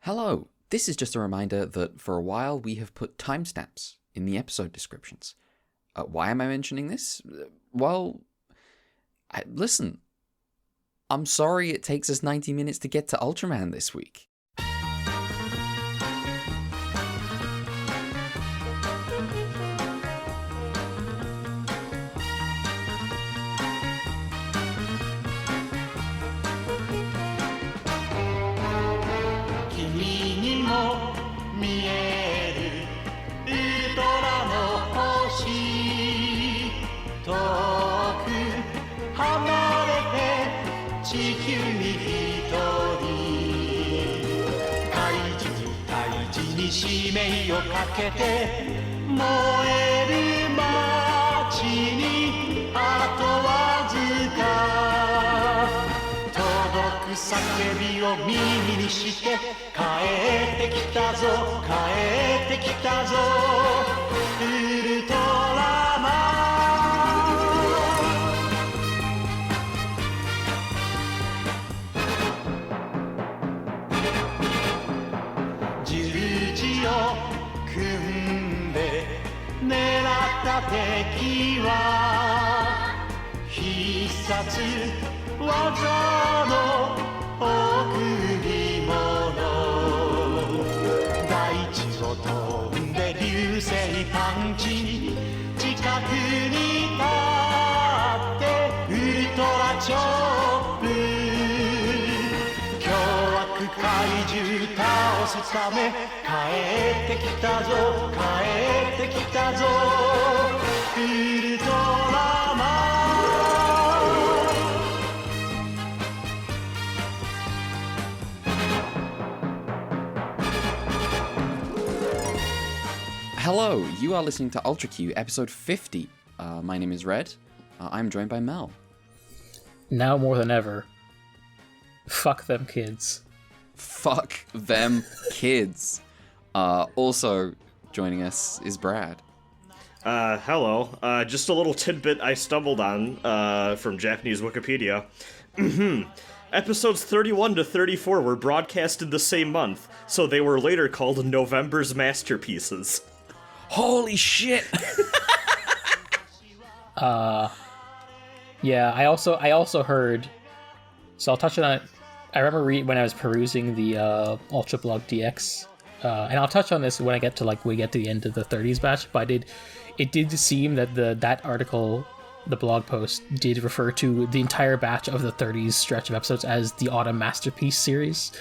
Hello, this is just a reminder that for a while we have put timestamps in the episode descriptions. Why am I mentioning this? Listen, I'm sorry it takes us 90 minutes to get to Ultraman this week. Hello, you are listening to Ultra Q, episode 50. My name is Red. I'm joined by Mel. Now more than ever, fuck them kids. Fuck them kids. Also joining us is Brad. Hello. Just a little tidbit I stumbled on from Japanese Wikipedia. Episodes 31 to 34 were broadcasted the same month, so they were later called November's Masterpieces. Holy shit! Yeah, I also heard, so I'll touch on it. I remember when I was perusing the Ultra Blog DX, and I'll touch on this when I get to we get to the end of the 30s batch, but it did seem that that article, the blog post, did refer to the entire batch of the 30s stretch of episodes as the Autumn Masterpiece series.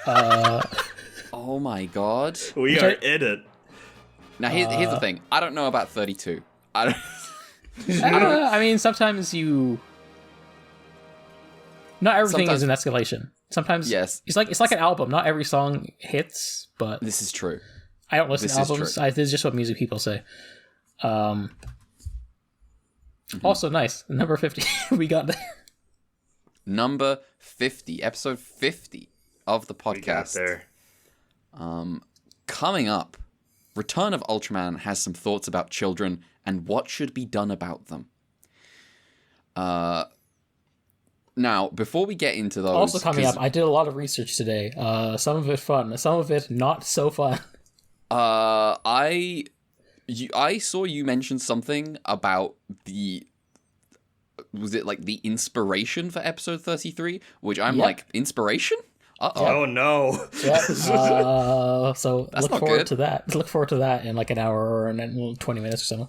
Oh my god. We are in it. Now here's the thing. I don't know about 32. I mean, sometimes not everything is an escalation. Sometimes yes. It's like an album. Not every song hits, but this is true. I don't listen to albums. This is just what music people say. Also nice. Number 50. We got there. Number 50. Episode 50 of the podcast. We got there. Coming up, Return of Ultraman has some thoughts about children and what should be done about them. Now, before we get into those... Also coming up, I did a lot of research today. Some of it fun, some of it not so fun. I saw you mention something about was it the inspiration for episode 33? Which I'm like, inspiration? Uh-oh. Oh no. Yeah. So That's look forward to that. Look forward to that in an hour and 20 minutes or something.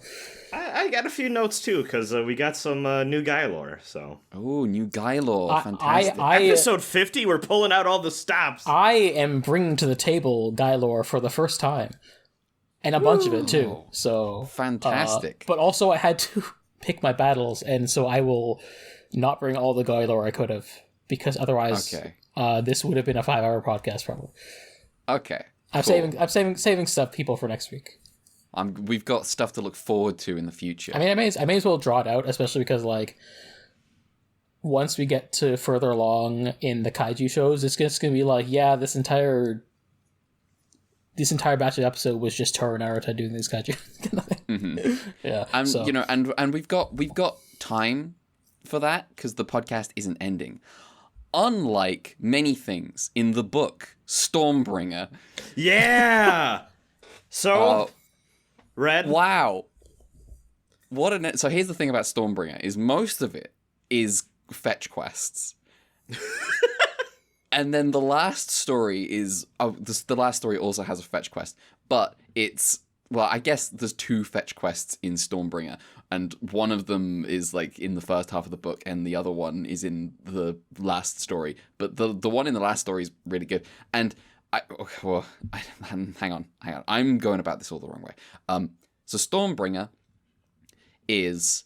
I got a few notes too, because we got some new guy lore. So. Oh, new guy lore. Fantastic. Episode 50, we're pulling out all the stops. I am bringing to the table guy lore for the first time. And a bunch of it too. So fantastic. But also I had to pick my battles, and so I will not bring all the guy lore I could have, because otherwise this would have been a 5-hour podcast probably. Okay. I'm saving stuff people for next week. We've got stuff to look forward to in the future. I mean, I may as well draw it out, especially because once we get to further along in the kaiju shows, it's just gonna be this entire batch of episode was just Toru Naruto doing these kaiju. Mm-hmm. Yeah, and we've got time for that because the podcast isn't ending. unlike many things in the book Stormbringer. Yeah. So, Red. Wow. So here's the thing about Stormbringer, is most of it is fetch quests. And then the last story is... the last story also has a fetch quest, but it's... Well, I guess there's 2 fetch quests in Stormbringer, and one of them is, like, in the first half of the book, and the other one is in the last story. But the one in the last story is really good. And hang on. I'm going about this all the wrong way. So Stormbringer is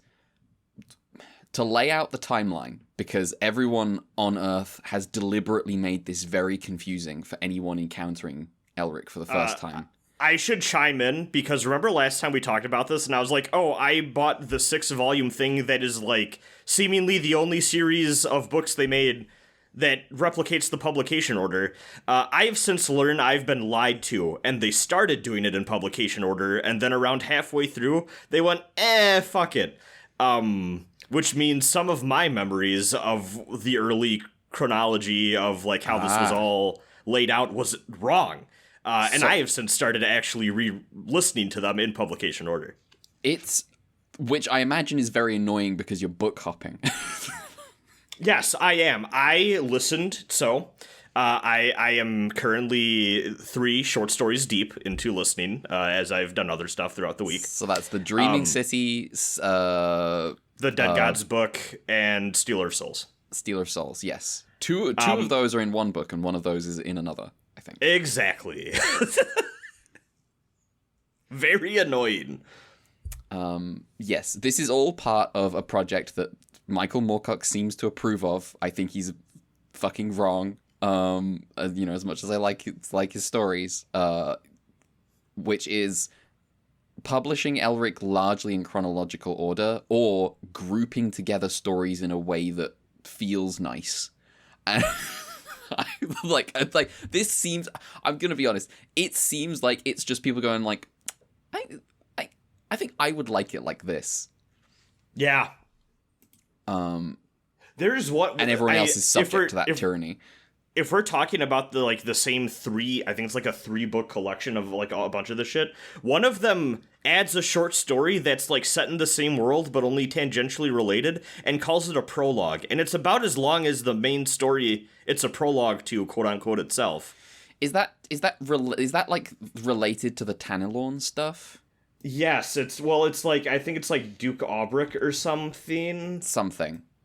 to lay out the timeline, because everyone on Earth has deliberately made this very confusing for anyone encountering Elric for the first time. I should chime in, because remember last time we talked about this, and I was like, oh, I bought the 6-volume thing that is, like, seemingly the only series of books they made that replicates the publication order. I've since learned I've been lied to, and they started doing it in publication order, and then around halfway through, they went, fuck it. Which means some of my memories of the early chronology of, like, how this was all laid out was wrong. And I have since started actually re-listening to them in publication order. Which I imagine is very annoying because you're book hopping. Yes, I am. I listened, so I am currently 3 short stories deep into listening, as I've done other stuff throughout the week. So that's the Dreaming City, the Dead Gods book, and Stealer of Souls. Stealer of Souls, yes. Two of those are in one book, and one of those is in another, I think. Exactly. Very annoying. Yes, this is all part of a project that Michael Moorcock seems to approve of. I think he's fucking wrong. As much as I like his stories, which is publishing Elric largely in chronological order, or grouping together stories in a way that feels nice. And like this seems, I'm gonna be honest, it seems like it's just people going like, I think I would like it like this. Yeah. There's what, and everyone else is subject to that tyranny. If we're talking about the same 3, I think it's like a 3-book collection of like a bunch of the shit. One of them adds a short story that's like set in the same world but only tangentially related, and calls it a prologue. And it's about as long as the main story it's a prologue to, quote unquote, itself. Is that like related to the Tanelorn stuff? Yes, it's like, I think it's like Duke Aubric or something.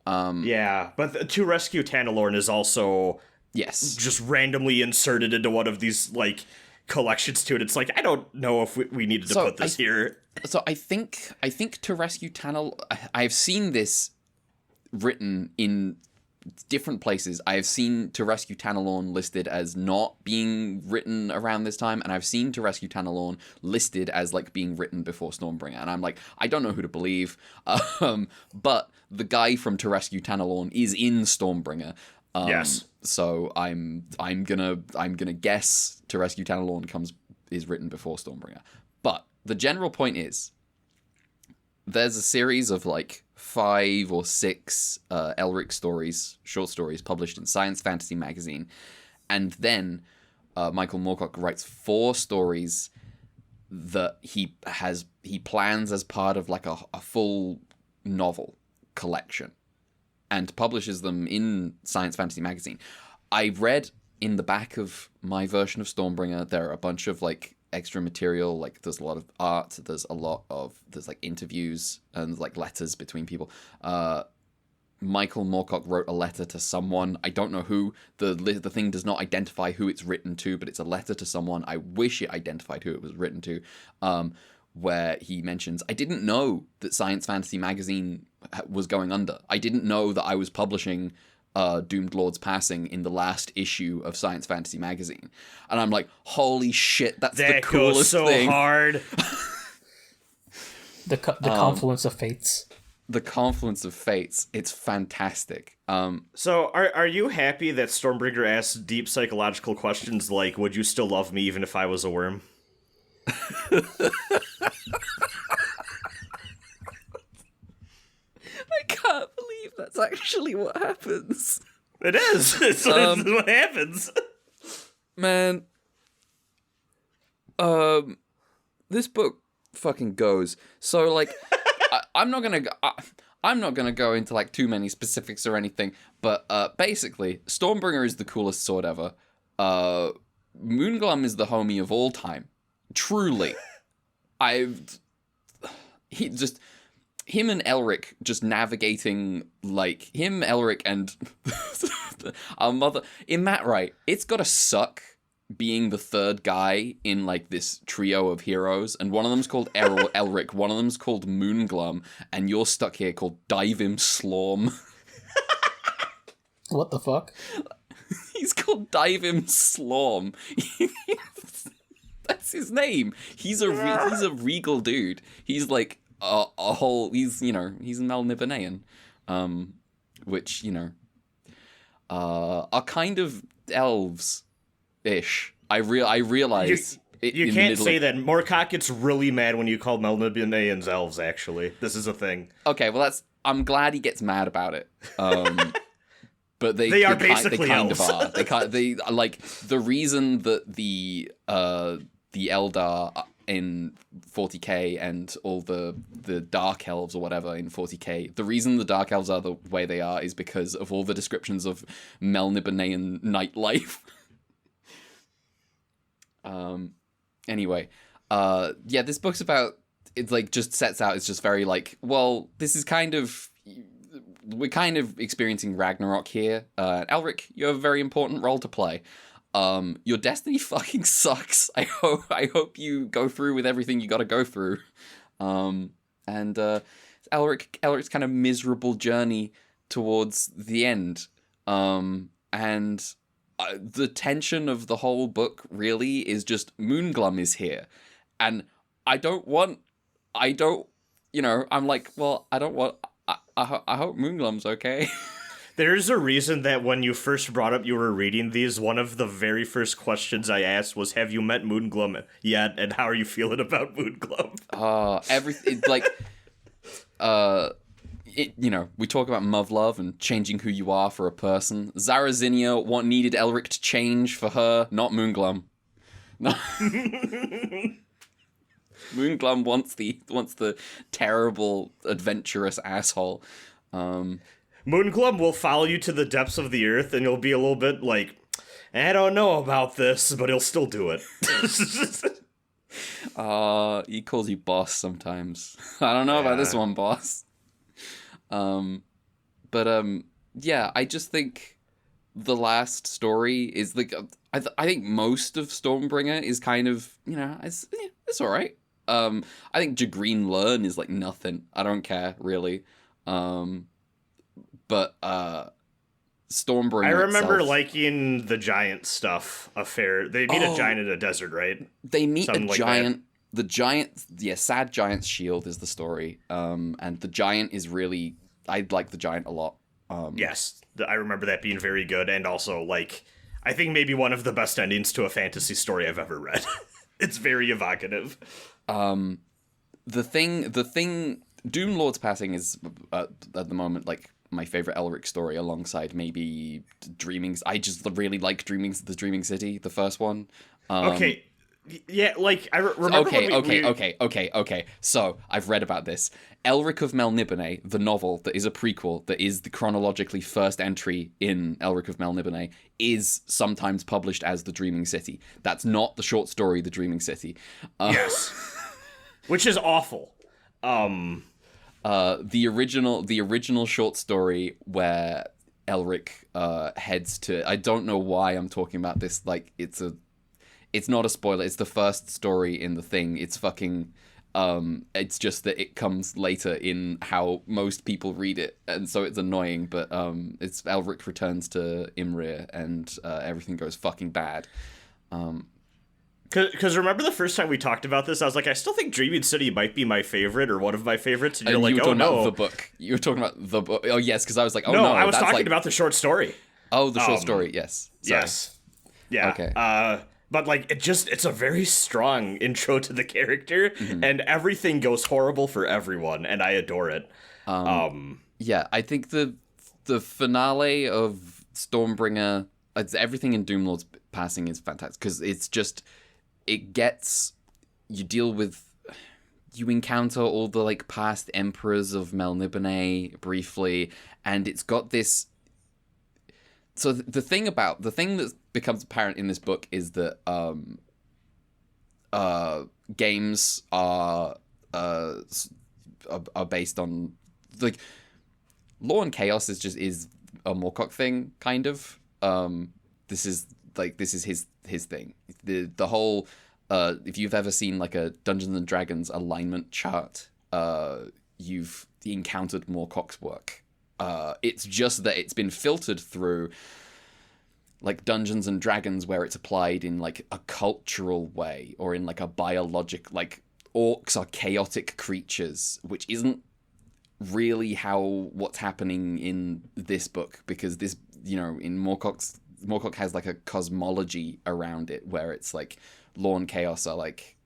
Yeah, but To Rescue Tanelorn is also just randomly inserted into one of these like collections to it. It's like, I don't know if we needed to put this here. So I think To Rescue Tanelorn, I've seen this written in different places. I have seen To Rescue Tanelorn listed as not being written around this time, and I've seen To Rescue Tanelorn listed as like being written before Stormbringer, and I'm like, I don't know who to believe. But the guy from To Rescue Tanelorn is in Stormbringer. Yes. So I'm gonna guess To Rescue Tanelorn is written before Stormbringer. But the general point is, there's a series of like 5 or 6 Elric stories, short stories, published in Science Fantasy magazine, and then Michael Moorcock writes 4 stories that he plans as part of like a full novel collection, and publishes them in Science Fantasy magazine. I read in the back of my version of Stormbringer, there are a bunch of like extra material, like there's a lot of art, there's like interviews and like letters between people. Michael Moorcock wrote a letter to someone, I don't know who. The thing does not identify who it's written to, but it's a letter to someone. I wish it identified who it was written to, where he mentions, I didn't know that Science Fantasy magazine was going under. I didn't know that I was publishing Doomed Lord's Passing in the last issue of Science Fantasy magazine. And I'm like, holy shit, that's the coolest thing. That goes so hard. The confluence of fates. The confluence of fates. It's fantastic. So are you happy that Stormbringer asks deep psychological questions like, would you still love me even if I was a worm? I can't believe that's actually what happens. It is. It's what happens. Man, this book fucking goes. So like, I'm not gonna go into like too many specifics or anything, but basically, Stormbringer is the coolest sword ever. Moonglum is the homie of all time. Truly, him and Elric just navigating, like, him, Elric, and our mother. In Matt Wright, it's gotta suck being the third guy in, like, this trio of heroes, and one of them's called Elric, one of them's called Moonglum, and you're stuck here called Divim Slorm. What the fuck? He's called Divim Slorm. That's his name. He's a regal dude. He's like a whole. He's Melnibonean, which are kind of elves-ish. I realize. You can't say that. Moorcock gets really mad when you call Melniboneans elves. Actually, this is a thing. Okay, well I'm glad he gets mad about it. But they are basically elves. Kind of are. They like the reason that the Eldar in 40k and all the Dark Elves or whatever in 40k, the reason the Dark Elves are the way they are is because of all the descriptions of Melnibonean nightlife. Anyway, this book's about, it's like just sets out, it's just very like, well, this is kind of, we're kind of experiencing Ragnarok here. Elric, you have a very important role to play. Your destiny fucking sucks. I hope you go through with everything you gotta go through. Elric's kind of miserable journey towards the end. The tension of the whole book really is just Moonglum is here. And I'm like, well, I hope Moonglum's okay. There's a reason that when you first brought up you were reading these, one of the very first questions I asked was, have you met Moonglum yet, and how are you feeling about Moonglum? We talk about Muv-Love and changing who you are for a person. Zara Zinnia needed Elric to change for her, not Moonglum. No. Moonglum wants the terrible, adventurous asshole. Moonglum will follow you to the depths of the earth, and you'll be a little bit like, I don't know about this, but he'll still do it. He calls you boss sometimes. I don't know about this one, boss. I just think the last story is like, I think most of Stormbringer is kind of, it's all right. I think Jagreen Learn is like nothing. I don't care really. But Stormbringer. I remember itself, liking the giant stuff. They meet a giant in a desert, right? They meet Something a giant. The giant, Sad Giant's Shield is the story. And the giant is really, I like the giant a lot. Yes, I remember that being very good, and also like, I think maybe one of the best endings to a fantasy story I've ever read. It's very evocative. The thing, Doom Lord's Passing is at the moment like my favorite Elric story, alongside maybe Dreaming. I just really like the Dreaming City, the first one. Okay. Yeah, like, I remember Okay. So, I've read about this. Elric of Melniboné, the novel that is a prequel, that is the chronologically first entry in Elric of Melniboné, is sometimes published as The Dreaming City. That's not the short story, The Dreaming City. Yes. Which is awful. The original short story where Elric heads to... I don't know why I'm talking about this, like, it's not a spoiler, it's the first story in the thing. It's fucking... it's just that it comes later in how most people read it, and so it's annoying, but it's Elric returns to Imrir, and everything goes fucking bad. Because remember the first time we talked about this, I was like, I still think Dreaming City might be my favorite, or one of my favorites, and you're like, oh no. About the book. You were talking about the book. Oh yes, because I was like, oh no. I was talking about the short story. Oh, the short story, yes. Sorry. Yes. Yeah. Okay. But like, it's a very strong intro to the character, and everything goes horrible for everyone, and I adore it. Yeah, I think the finale of Stormbringer, everything in Doomlord's passing is fantastic because it's just you encounter all the like past emperors of Melniboné briefly, and it's got this. So the thing that becomes apparent in this book is that games are based on like Law and Chaos is a Moorcock thing kind of. This is his thing. The whole if you've ever seen like a Dungeons and Dragons alignment chart, you've encountered Moorcock's work. It's just that it's been filtered through like Dungeons and Dragons where it's applied in like a cultural way or in like a biologic, like orcs are chaotic creatures, which isn't really what's happening in this book, because this, in Moorcock has like a cosmology around it where it's like Law and Chaos are like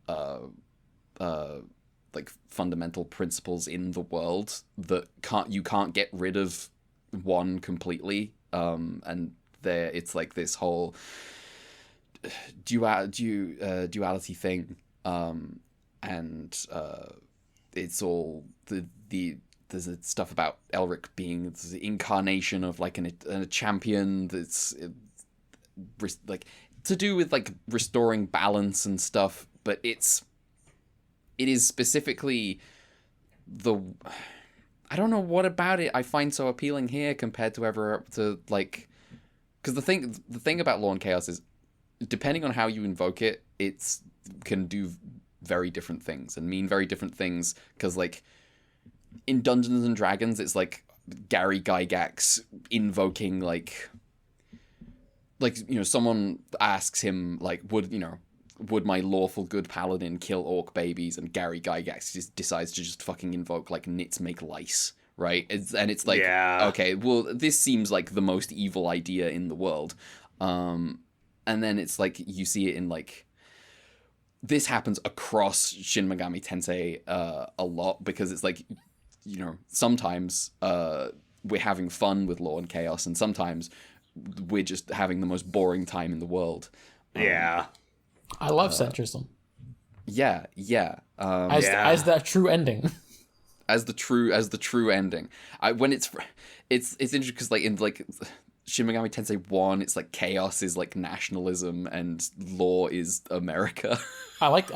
fundamental principles in the world that you can't get rid of one completely, and it's like this whole duality thing, and it's all there's stuff about Elric being the incarnation of like a champion that's like to do with like restoring balance and stuff, but it is specifically I don't know what about it I find so appealing here compared to like, because the thing about Law and Chaos is depending on how you invoke it, it's can do very different things and mean very different things, because like in Dungeons and Dragons it's Gary Gygax invoking like someone asks him like, would my lawful good paladin kill orc babies, and Gary Gygax just decides to just fucking invoke like nits make lice, right? It's like, yeah, okay, well this seems like the most evil idea in the world, and then it's like you see it in like this happens across Shin Megami Tensei a lot, because it's like, sometimes we're having fun with Law and Chaos, and sometimes we're just having the most boring time in the world. Yeah. I love centrism. Yeah. As that true ending. As the true ending. When it's interesting because like in like Shin Megami Tensei 1, it's like chaos is like nationalism and law is America. I like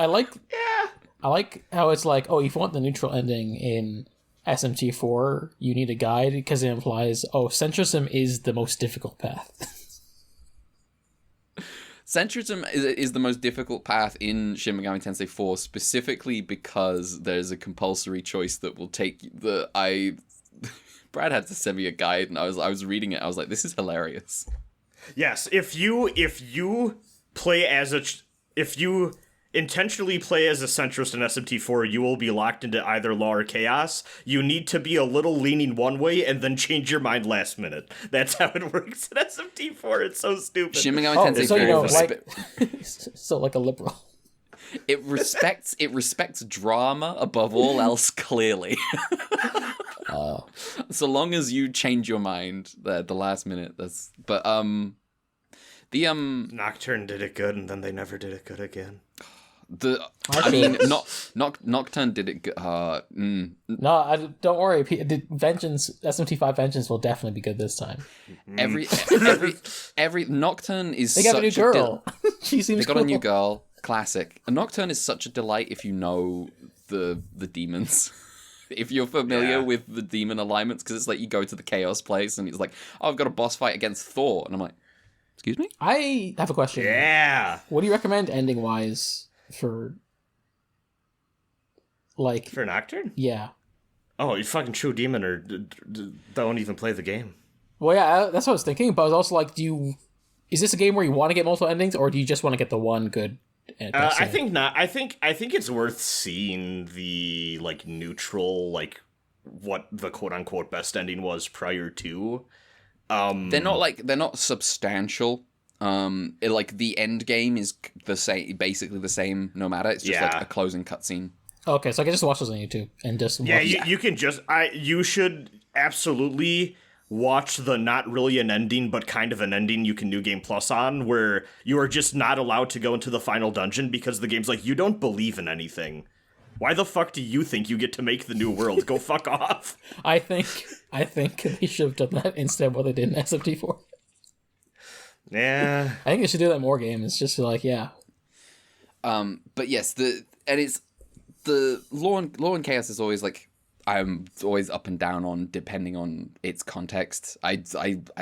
how it's like, oh, if you want the neutral ending in SMT4, you need a guide, because it implies, oh, centrism is the most difficult path. Centrism is the most difficult path in Shin Megami Tensei 4, specifically because there's a compulsory choice that will take Brad had to send me a guide, and I was reading it. I was like, this is hilarious. Yes, if you intentionally play as a centrist in SMT4, you will be locked into either law or chaos. You need to be a little leaning one way and then change your mind last minute. That's how it works in SMT4. It's so stupid. Shin Megami Tensei so like a liberal. It respects drama above all else, clearly. So long as you change your mind at the last minute, Nocturne did it good, and then they never did it good again. Nocturne did it good. No, don't worry. Vengeance, SMT5 Vengeance will definitely be good this time. Every Nocturne is. They got a new girl. She seems. They got a new girl. Classic. A Nocturne is such a delight if you know the demons. If you're familiar with the demon alignments, because it's like you go to the Chaos place and it's like, oh, I've got a boss fight against Thor, and I'm like, excuse me? I have a question. Yeah. What do you recommend ending wise for Nocturne? Yeah. Oh, you fucking true demon or don't even play the game. Well, yeah, that's what I was thinking, but I was also like, is this a game where you want to get multiple endings, or do you just want to get the one good? I think not. I think it's worth seeing the like neutral, like what the quote unquote best ending was prior to. They're not substantial. Like the end game is the same, basically the same no matter. It's just like a closing cutscene. Okay, so I can just watch those on YouTube and just you can just you should absolutely watch the not really an ending, but kind of an ending you can New Game Plus on, where you are just not allowed to go into the final dungeon because the game's like, you don't believe in anything. Why the fuck do you think you get to make the new world? Go fuck off. I think they should have done that instead of what they did in SMT4. Yeah. I think they should do that in more games. Just like, yeah. But yes, the Law and Chaos is always like, I'm always up and down on depending on its context. I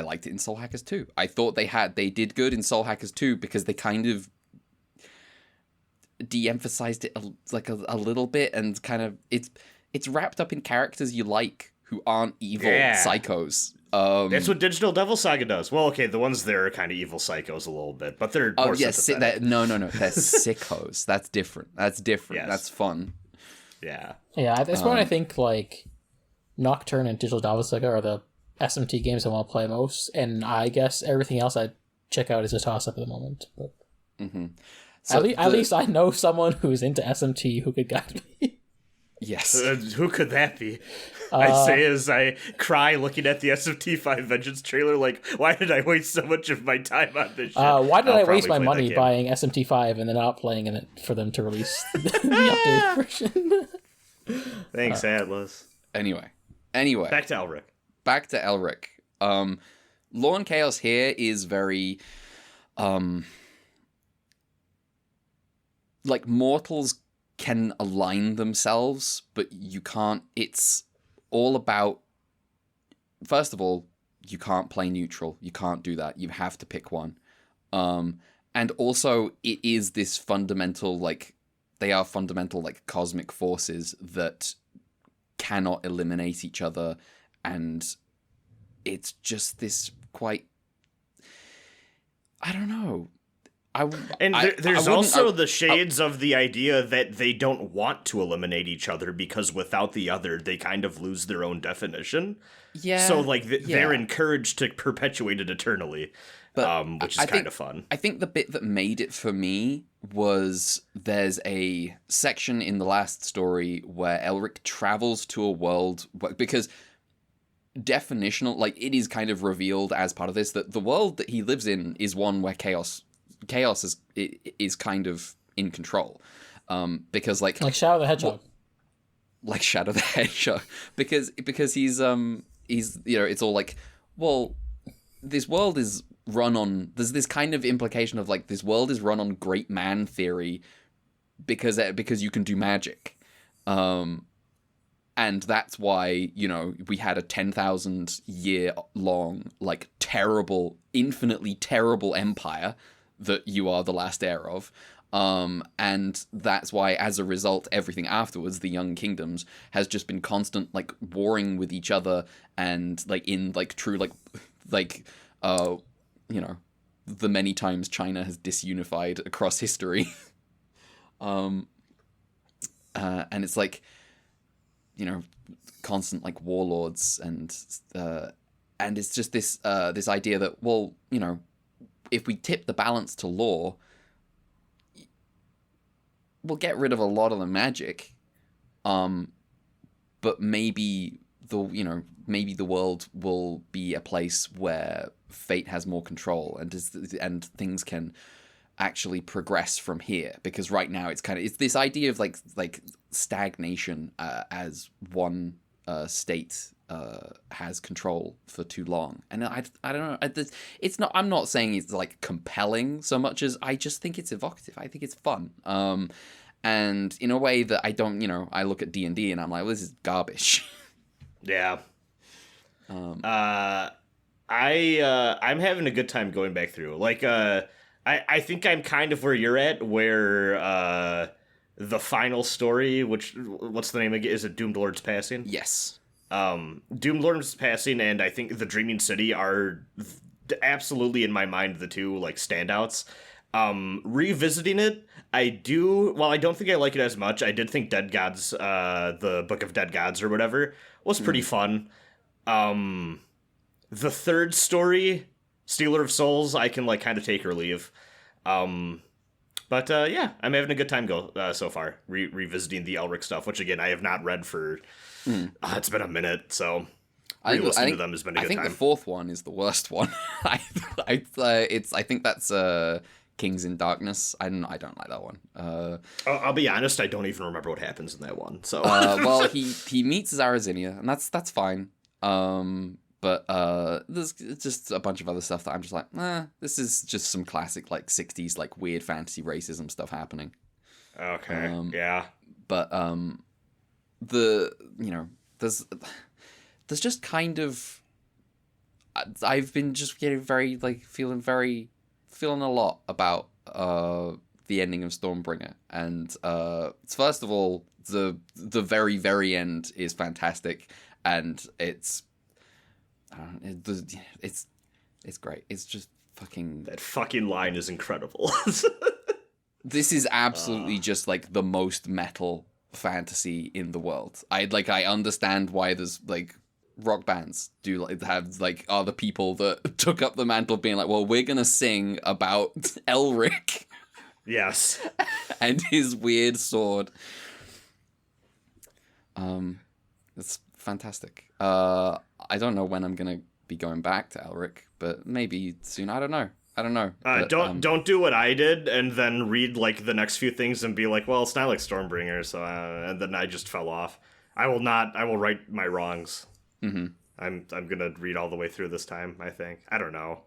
liked it in Soul Hackers 2. I thought they did good in Soul Hackers 2 because they kind of de-emphasized it a little bit, and kind of it's wrapped up in characters you like who aren't evil psychos. That's what Digital Devil Saga does. Well, okay, the ones there are kind of evil psychos a little bit, but they're more sympathetic. No, they're sickos. That's different. Yes. That's fun. Yeah. Yeah, at this point, I think, like, Nocturne and Digital Devil Saga are the SMT games I want to play most, and I guess everything else I'd check out is a toss-up at the moment. But So at least I know someone who's into SMT who could guide me. Yes. Who could that be? I say as I cry looking at the SMT5 Vengeance trailer, like, why did I waste so much of my time on this shit? Why did I waste my money buying SMT5 and then not playing in it for them to release the updated version? Thanks, Atlas. Anyway. Back to Elric. Law and Chaos here is very... like, mortals can align themselves, but you can't. It's all about... First of all, you can't play neutral. You can't do that. You have to pick one. And also, it is this fundamental, like... They are fundamental, like, cosmic forces that cannot eliminate each other, and it's just this quite... I don't know. There's also the shades of the idea that they don't want to eliminate each other because without the other, they kind of lose their own definition. Yeah. So, like, they're encouraged to perpetuate it eternally, which is kind of fun. I think the bit that made it for me was there's a section in the last story where Elric travels to a world because definitional, like, it is kind of revealed as part of this that the world that he lives in is one where chaos is kind of in control, because like Shadow the Hedgehog, like Shadow the Hedgehog, because he's it's all like, well, this world is run on, there's this kind of implication of like this world is run on great man theory because you can do magic, and that's why we had a 10,000 year long like terrible, infinitely terrible empire that you are the last heir of, and that's why, as a result, everything afterwards, the Young Kingdoms, has just been constant, like, warring with each other, and, like, in, like, true, like, the many times China has disunified across history. And it's, like, constant, like, warlords, and it's just this idea that, well, if we tip the balance to law, we'll get rid of a lot of the magic, but maybe the world will be a place where fate has more control, and things can actually progress from here. Because right now it's this idea of like stagnation, as one state has control for too long, and I don't know. It's not. I'm not saying it's like compelling so much as I just think it's evocative. I think it's fun, and in a way that I don't. I look at D&D and I'm like, well, this is garbage. Yeah. I'm having a good time going back through. Like, I think I'm kind of where you're at, where the final story, what's the name again? Is it Doomed Lord's Passing? Yes. Doomed Lord's Passing and I think The Dreaming City are absolutely, in my mind, the two, like, standouts. Revisiting it, while I don't think I like it as much, I did think Dead Gods, the Book of Dead Gods or whatever, was pretty fun. The third story, Stealer of Souls, I can, like, kind of take or leave. But yeah, I'm having a good time so far, revisiting the Elric stuff, which, again, I have not read for... it's been a minute, so... re-listening to them has been a good I think time. the fourth one is the worst one. I think that's Kings in Darkness. I don't like that one. I'll be honest, I don't even remember what happens in that one. So well, he meets Zarazinia, and that's fine. But there's just a bunch of other stuff that I'm just like, this is just some classic like 60s like weird fantasy racism stuff happening. Okay. Yeah. But there's just kind of I've been just getting very like feeling a lot about the ending of Stormbringer, and first of all, the very very end is fantastic, and it's great. It's just fucking, that fucking line is incredible. this is absolutely just like the most metal fantasy in the world. I understand why there's like rock bands do like have like other people that took up the mantle being like, well, we're gonna sing about Elric. Yes. And his weird sword. It's fantastic. I don't know when I'm gonna be going back to Elric, but maybe soon. I don't know. But, don't do what I did and then read like the next few things and be like, well, it's not like Stormbringer, so and then I just fell off. I will right my wrongs. Mm-hmm. I'm gonna read all the way through this time, I think. I don't know.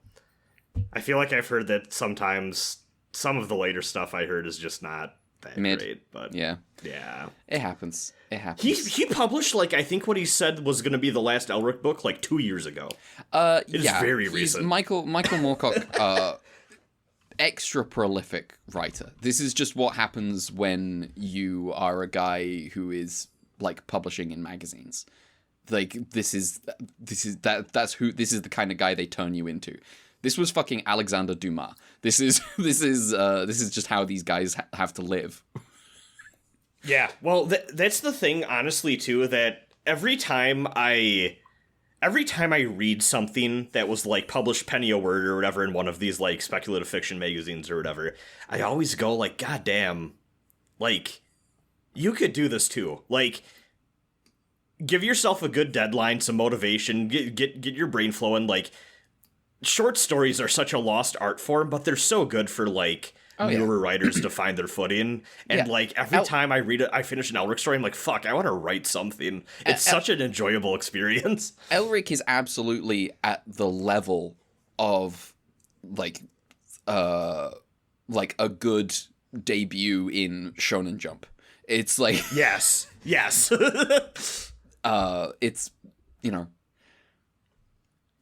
I feel like I've heard that sometimes some of the later stuff I heard is just not that great, but yeah. It happens. He published like, I think what he said was gonna be the last Elric book like 2 years ago. It's very recent. Michael Moorcock, extra prolific writer. This is just what happens when you are a guy who is like publishing in magazines. Like this is the kind of guy they turn you into. This was fucking Alexander Dumas. This is just how these guys have to live. Yeah, well, that's the thing, honestly, too, that every time I read something that was, like, published penny a word or whatever in one of these, like, speculative fiction magazines or whatever, I always go, like, God damn, like, you could do this, too. Like, give yourself a good deadline, some motivation, get your brain flowing. Like, short stories are such a lost art form, but they're so good for, like, newer writers to find their footing. And like every time I read it, I finish an Elric story, I'm like, fuck, I want to write something. It's such an enjoyable experience. Elric is absolutely at the level of like a good debut in Shonen Jump. It's like yes. It's, you know,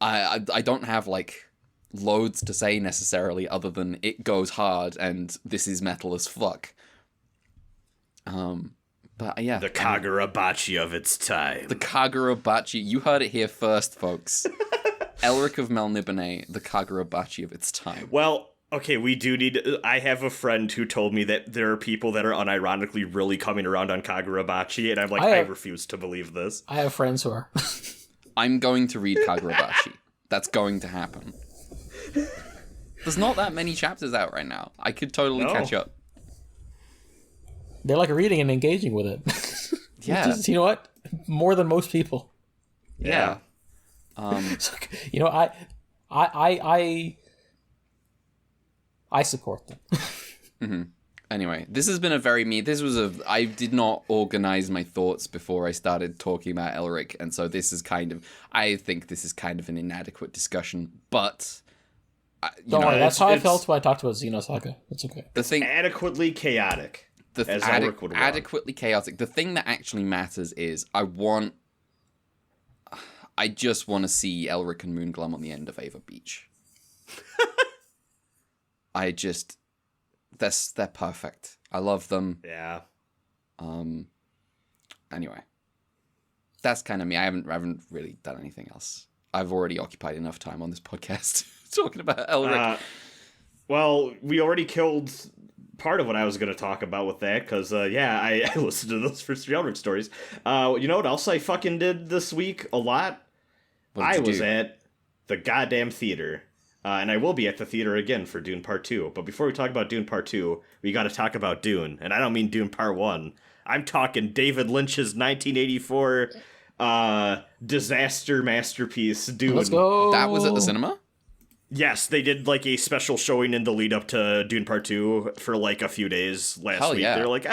I don't have like loads to say necessarily other than it goes hard and this is metal as fuck. But yeah, the Kagurabachi of its time. The Kagurabachi, you heard it here first, folks. Elric of Melniboné, the Kagurabachi of its time. Well, okay, we do need. I have a friend who told me that there are people that are unironically really coming around on Kagurabachi, and I'm like, I refuse to believe this. I have friends who are. I'm going to read Kagurabachi. That's going to happen. There's not that many chapters out right now. I could totally catch up. They like reading and engaging with it. Yeah. Just, you know what? More than most people. Yeah. So, you know, I support them. Mm-hmm. Anyway, this has been I did not organize my thoughts before I started talking about Elric, and so I think this is kind of an inadequate discussion, but don't worry, that's how I felt when I talked about Xenosaga. It's okay. It's adequately chaotic. Adequately chaotic. The thing that actually matters is I just want to see Elric and Moonglum on the end of Ava Beach. They're perfect. I love them. Yeah. Anyway, that's kind of me. I haven't really done anything else. I've already occupied enough time on this podcast talking about Elric. Well, we already killed part of what I was going to talk about with that, because, I listened to those first 3 Elric stories. You know what else I fucking did this week a lot? I was at the goddamn theater. And I will be at the theater again for Dune Part 2. But before we talk about Dune Part 2, we got to talk about Dune. And I don't mean Dune Part 1. I'm talking David Lynch's 1984 disaster masterpiece Dune. Let's go. That was at the cinema? Yes, they did like a special showing in the lead up to Dune Part 2 for like a few days last week. Yeah. They were like,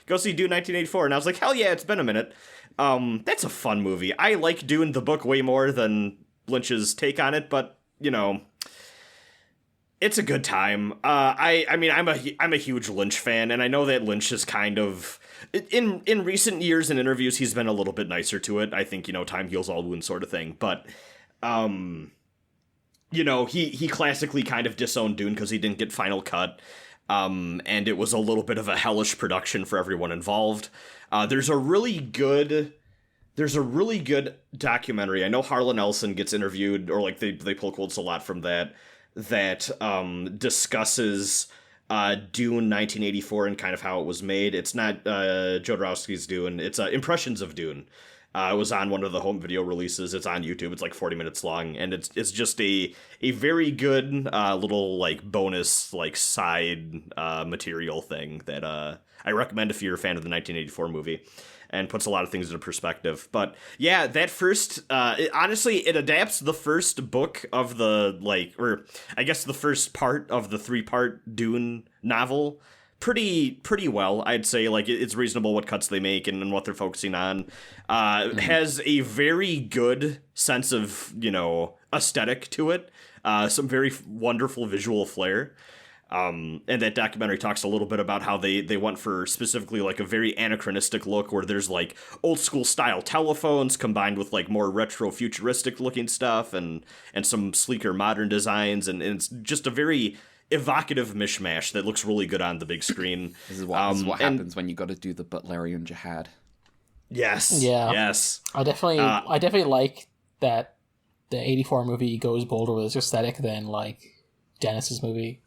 go see Dune 1984. And I was like, hell yeah, it's been a minute. That's a fun movie. I like Dune, the book, way more than Lynch's take on it, but, you know, it's a good time. I mean, I'm a huge Lynch fan, and I know that Lynch is kind of... In recent years in interviews, he's been a little bit nicer to it. I think, you know, time heals all wounds sort of thing. But, you know, he classically kind of disowned Dune because he didn't get final cut. And it was a little bit of a hellish production for everyone involved. There's a really good documentary. I know Harlan Ellison gets interviewed, or like they pull quotes a lot from that discusses Dune 1984 and kind of how it was made. It's not Jodorowsky's Dune. It's Impressions of Dune. It was on one of the home video releases. It's on YouTube. It's like 40 minutes long, and it's just a very good little like bonus like side material thing that I recommend if you're a fan of the 1984 movie, and puts a lot of things into perspective. But yeah, that first honestly, it adapts the first book of the or I guess the first part of the 3-part Dune novel pretty well, I'd say. Like, it's reasonable what cuts they make and what they're focusing on. Has a very good sense of, you know, aesthetic to it. Some very wonderful visual flair. And that documentary talks a little bit about how they went for specifically like a very anachronistic look where there's like old school style telephones combined with like more retro futuristic looking stuff and some sleeker modern designs. And it's just a very evocative mishmash that looks really good on the big screen. This is what happens when you got to do the Butlerian jihad. Yes. Yeah. Yes. I definitely like that the 84 movie goes bolder with its aesthetic than like Dennis's movie.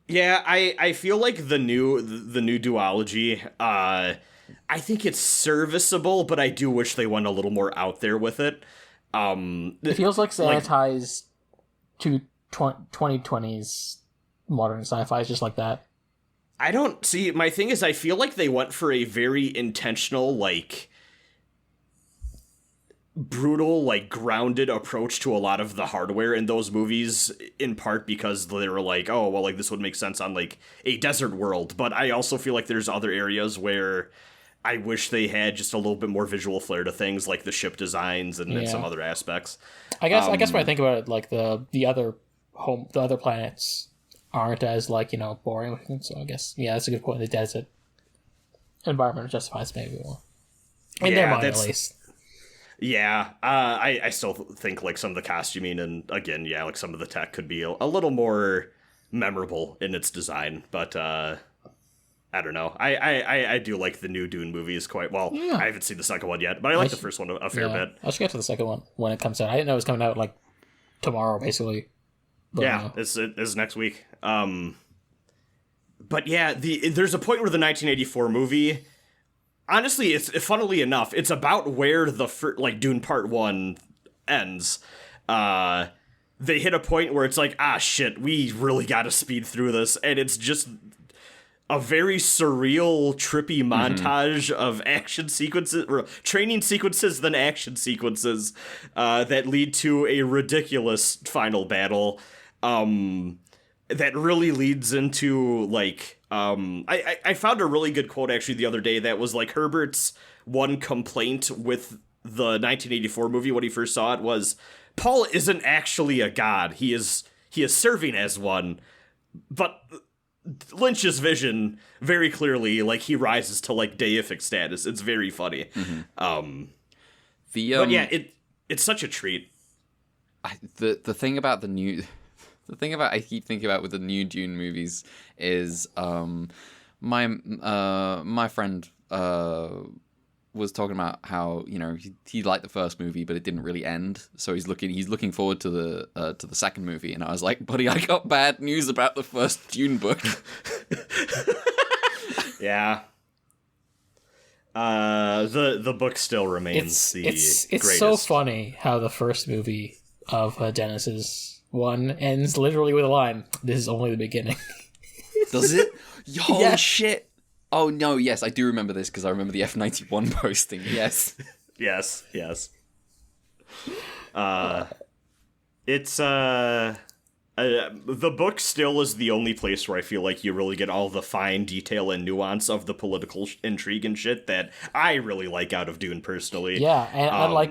Yeah, I feel like the new duology, I think it's serviceable, but I do wish they went a little more out there with it. It feels like sanitized to 2020s modern sci-fi, just like that. I don't see. My thing is, I feel like they went for a very intentional, like, brutal, like, grounded approach to a lot of the hardware in those movies, in part because they were like, oh, well, like, this would make sense on, like, a desert world. But I also feel like there's other areas where I wish they had just a little bit more visual flair to things, like the ship designs and some other aspects. I guess when I think about it, like, the other planets aren't as, like, you know, boring looking. So I guess, yeah, that's a good point. The desert environment justifies maybe more. In their mind, at least. Yeah, I still think, like, some of the costuming and, again, yeah, like, some of the tech could be a little more memorable in its design, but, I don't know. I do like the new Dune movies quite well. Yeah. I haven't seen the second one yet, but I like the first one a fair bit. I should get to the second one when it comes out. I didn't know it was coming out, like, tomorrow, basically. But, yeah, it's next week. But yeah, there's a point where the 1984 movie... Honestly, it's funnily enough, it's about where the Dune Part 1 ends. They hit a point where it's like, shit, we really gotta speed through this, and it's just a very surreal, trippy montage of action sequences, or training sequences, then action sequences, that lead to a ridiculous final battle, that really leads into, like, I found a really good quote actually the other day that was like Herbert's one complaint with the 1984 movie when he first saw it was Paul isn't actually a god. He is serving as one, but Lynch's vision very clearly, like, he rises to, like, deific status. It's very funny. But yeah, it's such a treat. The thing about the new. The thing about I keep thinking about with the new Dune movies is my friend was talking about how, you know, he liked the first movie but it didn't really end, so he's looking forward to the second movie, and I was like, buddy, I got bad news about the first Dune book. Yeah. The book still remains it's greatest. So funny how the first movie of Dennis's one ends literally with a line, "This is only the beginning." Does it? Holy shit! Oh no, yes, I do remember this because I remember the F91 posting. Yes. Yes. It's the book still is the only place where I feel like you really get all the fine detail and nuance of the political intrigue and shit that I really like out of Dune personally. Yeah, and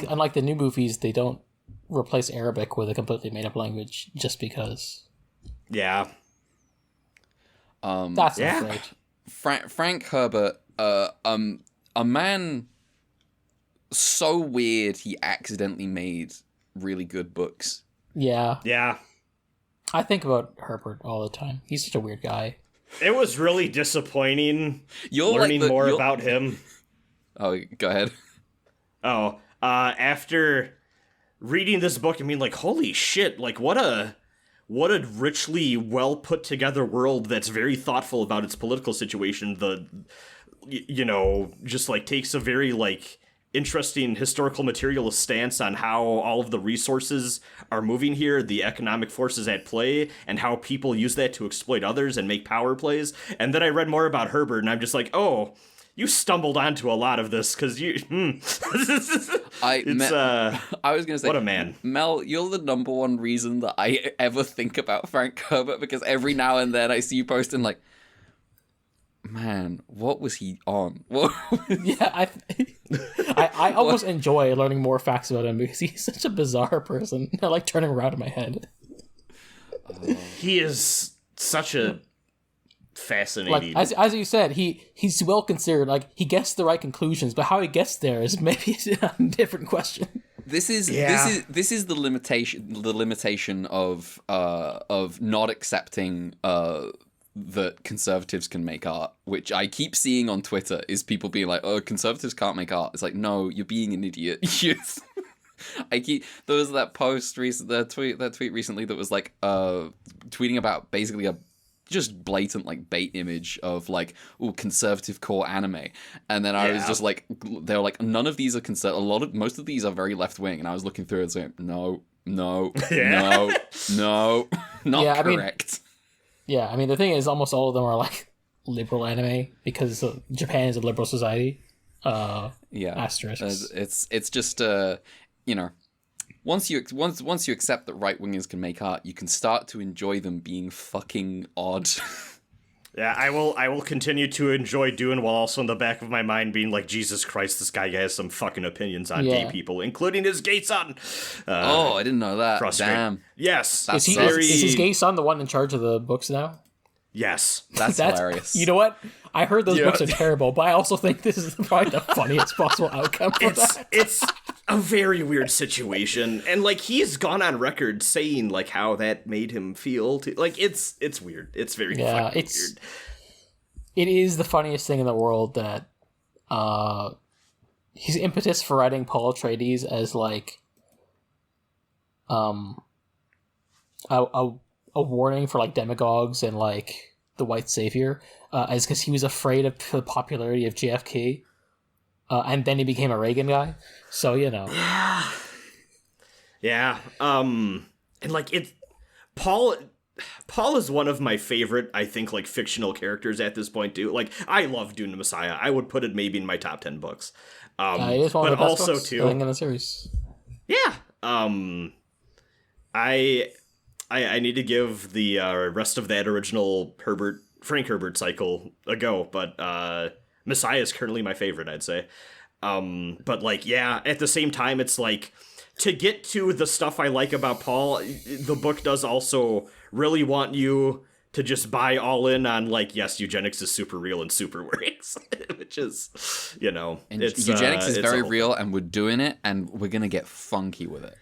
unlike the new movies, they don't replace Arabic with a completely made up language just because. Yeah. That's not great. Frank Herbert, a man so weird he accidentally made really good books. Yeah. Yeah. I think about Herbert all the time. He's such a weird guy. It was really disappointing learning more about him. Oh, go ahead. Oh, after reading this book, I mean, like, holy shit, like, what a richly well put together world that's very thoughtful about its political situation. Just like takes a very like interesting historical materialist stance on how all of the resources are moving here, the economic forces at play, and how people use that to exploit others and make power plays. And then I read more about Herbert, and I'm just like, oh, you stumbled onto a lot of this because you. I was gonna say, what a man, Mel. You're the number one reason that I ever think about Frank Herbert, because every now and then I see you posting like, man, what was he on? Yeah, I almost enjoy learning more facts about him because he's such a bizarre person. I like turning around in my head. He is such a fascinating. Like as you said, he's well considered. Like he gets the right conclusions, but how he gets there is maybe a different question. This is the limitation of not accepting that conservatives can make art, which I keep seeing on Twitter, is people being like, oh, conservatives can't make art. It's like, no, you're being an idiot. There was that tweet recently that was like tweeting about basically a just blatant like bait image of like, oh, conservative core anime, and then I was just like, they were like, none of these are most of these are very left wing, and I was looking through it and saying, no, not correct. I mean, the thing is, almost all of them are like liberal anime because Japan is a liberal society. Asterisks. It's just once you accept that right wingers can make art, you can start to enjoy them being fucking odd. Yeah, I will continue to enjoy Dune while also in the back of my mind being like, Jesus Christ, this guy has some fucking opinions on gay people, including his gay son. I didn't know that. Damn. Yes. Is his gay son the one in charge of the books now? Yes. That's hilarious. You know what? I heard those books are terrible, but I also think this is probably the funniest possible outcome for that. It's a very weird situation, and like he's gone on record saying like how that made him feel. Like it's weird. It's very fucking weird. It is the funniest thing in the world that his impetus for writing Paul Atreides as like a warning for like demagogues and like the white savior is because he was afraid of the popularity of JFK, and then he became a Reagan guy. So yeah. And like Paul is one of my favorite, I think, like fictional characters at this point too. Like I love Dune the Messiah. I would put it maybe in my top 10 books. It is one of the best books, I think, in the series. Yeah. I need to give the rest of that original Frank Herbert cycle a go, but Messiah is currently my favorite, I'd say. But like, yeah, at the same time, it's like, to get to the stuff I like about Paul, the book does also really want you to just buy all in on like, yes, eugenics is super real and super works, which is, and eugenics is very real, and we're doing it, and we're gonna get funky with it.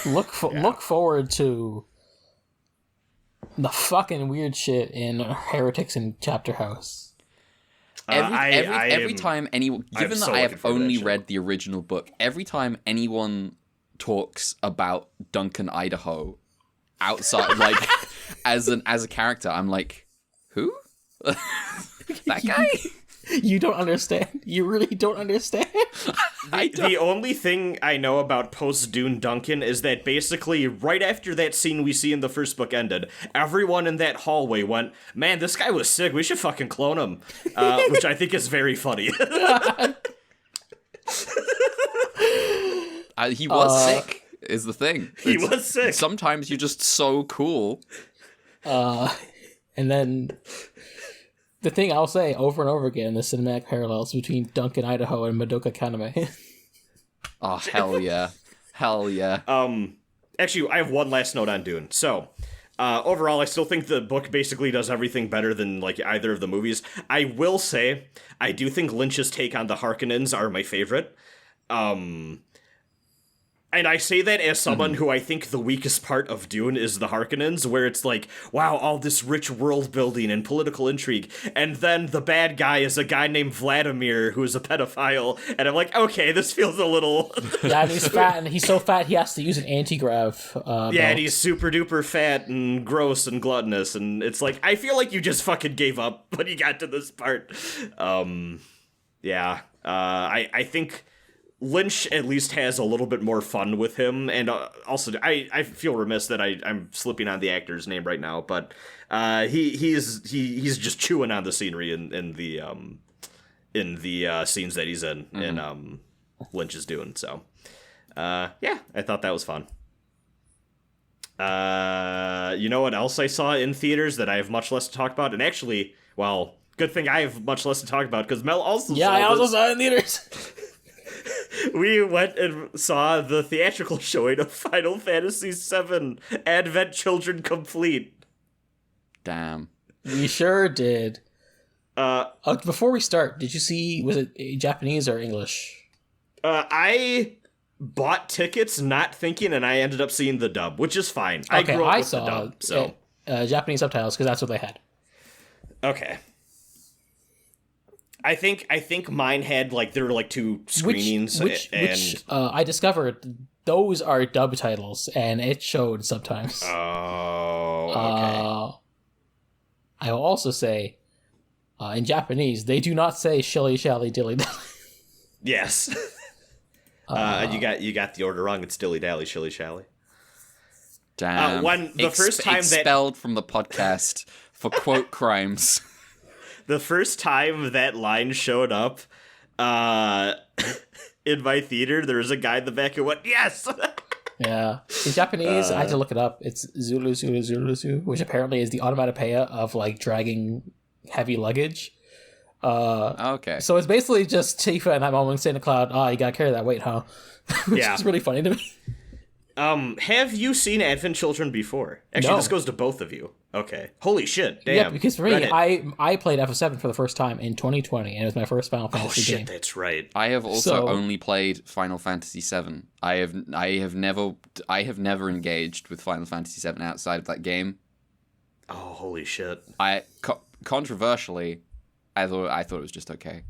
Look forward to the fucking weird shit in Heretics in Chapter House. Every time anyone, given that I have only read the original book, every time anyone talks about Duncan Idaho outside, like as a character, I'm like, who? That guy? You don't understand. You really don't understand. The only thing I know about post-Dune Duncan is that basically right after that scene we see in the first book ended, everyone in that hallway went, man, this guy was sick, we should fucking clone him. Which I think is very funny. He was sick, is the thing. He was sick. Sometimes you're just so cool. And then the thing I'll say over and over again, the cinematic parallels between Duncan, Idaho, and Madoka Kaname. Oh, hell yeah. Hell yeah. Actually, I have one last note on Dune. So, overall, I still think the book basically does everything better than, like, either of the movies. I will say, I do think Lynch's take on the Harkonnens are my favorite. And I say that as someone who I think the weakest part of Dune is the Harkonnens, where it's like, wow, all this rich world building and political intrigue, and then the bad guy is a guy named Vladimir who is a pedophile, and I'm like, okay, this feels a little... Yeah, and he's fat, and he's so fat he has to use an anti-grav belt. And he's super duper fat and gross and gluttonous, and it's like, I feel like you just fucking gave up when you got to this part. I think Lynch at least has a little bit more fun with him, and also I feel remiss that I'm slipping on the actor's name right now, but he's just chewing on the scenery in the scenes that he's in Lynch is doing. So I thought that was fun. You know what else I saw in theaters that I have much less to talk about, and actually, well, good thing I have much less to talk about because Mel also saw I also saw it in theaters. We went and saw the theatrical showing of Final Fantasy VII Advent Children Complete. Damn. We sure did. Before we start, did you see, was it Japanese or English? I bought tickets not thinking, and I ended up seeing the dub, which is fine. Okay, I grew up with saw the dub, so... Japanese subtitles, because that's what they had. Okay. I think mine had, like, there were, like, 2 screenings, which I discovered those are dub titles, and it showed sometimes. Oh, okay. I will also say, in Japanese, they do not say shilly shally dilly dally. Yes. You got the order wrong. It's dilly dally shilly shally. Damn. When the first time expelled from the podcast for quote crimes. The first time that line showed up in my theater, there was a guy in the back who went, yes! Yeah. In Japanese, I had to look it up. It's Zulu Zulu Zulu Zulu, which apparently is the onomatopoeia of, like, dragging heavy luggage. Okay. So it's basically just Tifa and that moment saying to Cloud, you gotta carry that weight, huh? Which is really funny to me. Have you seen Advent Children before? Actually, No. This goes to both of you. Okay. Holy shit. Damn. Yeah, because for me, Reddit. I played FF7 for the first time in 2020, and it was my first Final Fantasy game. That's right. I have also So- only played Final Fantasy VII. I have never engaged with Final Fantasy VII outside of that game. Oh, holy shit. Controversially, I thought it was just okay.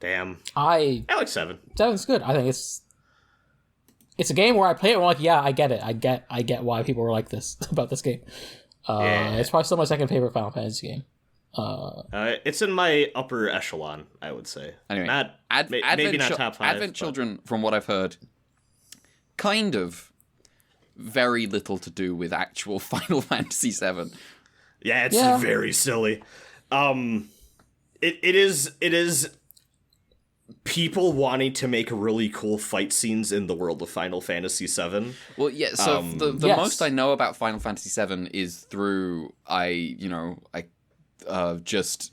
Damn. I like 7. 7's good. I think it's a game where I play it and I'm like, yeah, I get it. I get why people were like this about this game. It's probably still my second favorite Final Fantasy game. It's in my upper echelon, I would say. Anyway, maybe not top 5. Advent Children, from what I've heard, kind of very little to do with actual Final Fantasy VII. Yeah, it's very silly. It is people wanting to make really cool fight scenes in the world of Final Fantasy VII. Well, yeah, so the most I know about Final Fantasy VII is through just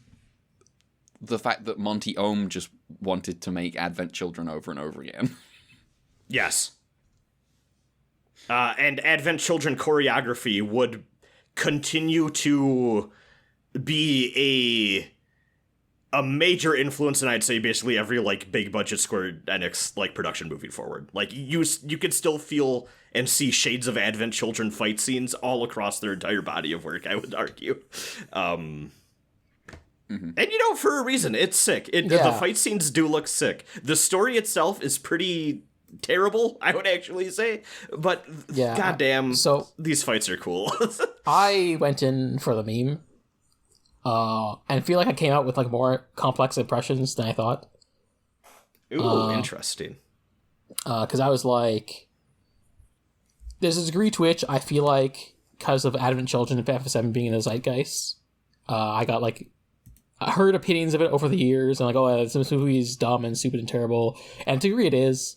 the fact that Monty Ohm just wanted to make Advent Children over and over again. Yes. And Advent Children choreography would continue to be a major influence, and I'd say basically every, like, big budget Square Enix, like, production moving forward. Like, you could still feel and see shades of Advent Children fight scenes all across their entire body of work, I would argue. And, for a reason, it's sick. The fight scenes do look sick. The story itself is pretty terrible, I would actually say, but goddamn, these fights are cool. I went in for the meme. And feel like I came out with, like, more complex impressions than I thought. Ooh, interesting. Because I was like, there's a degree to which I feel like, because of Advent Children and FF7 being in the zeitgeist, I got, like, I heard opinions of it over the years, and like, this movie is dumb and stupid and terrible, and to a degree it is.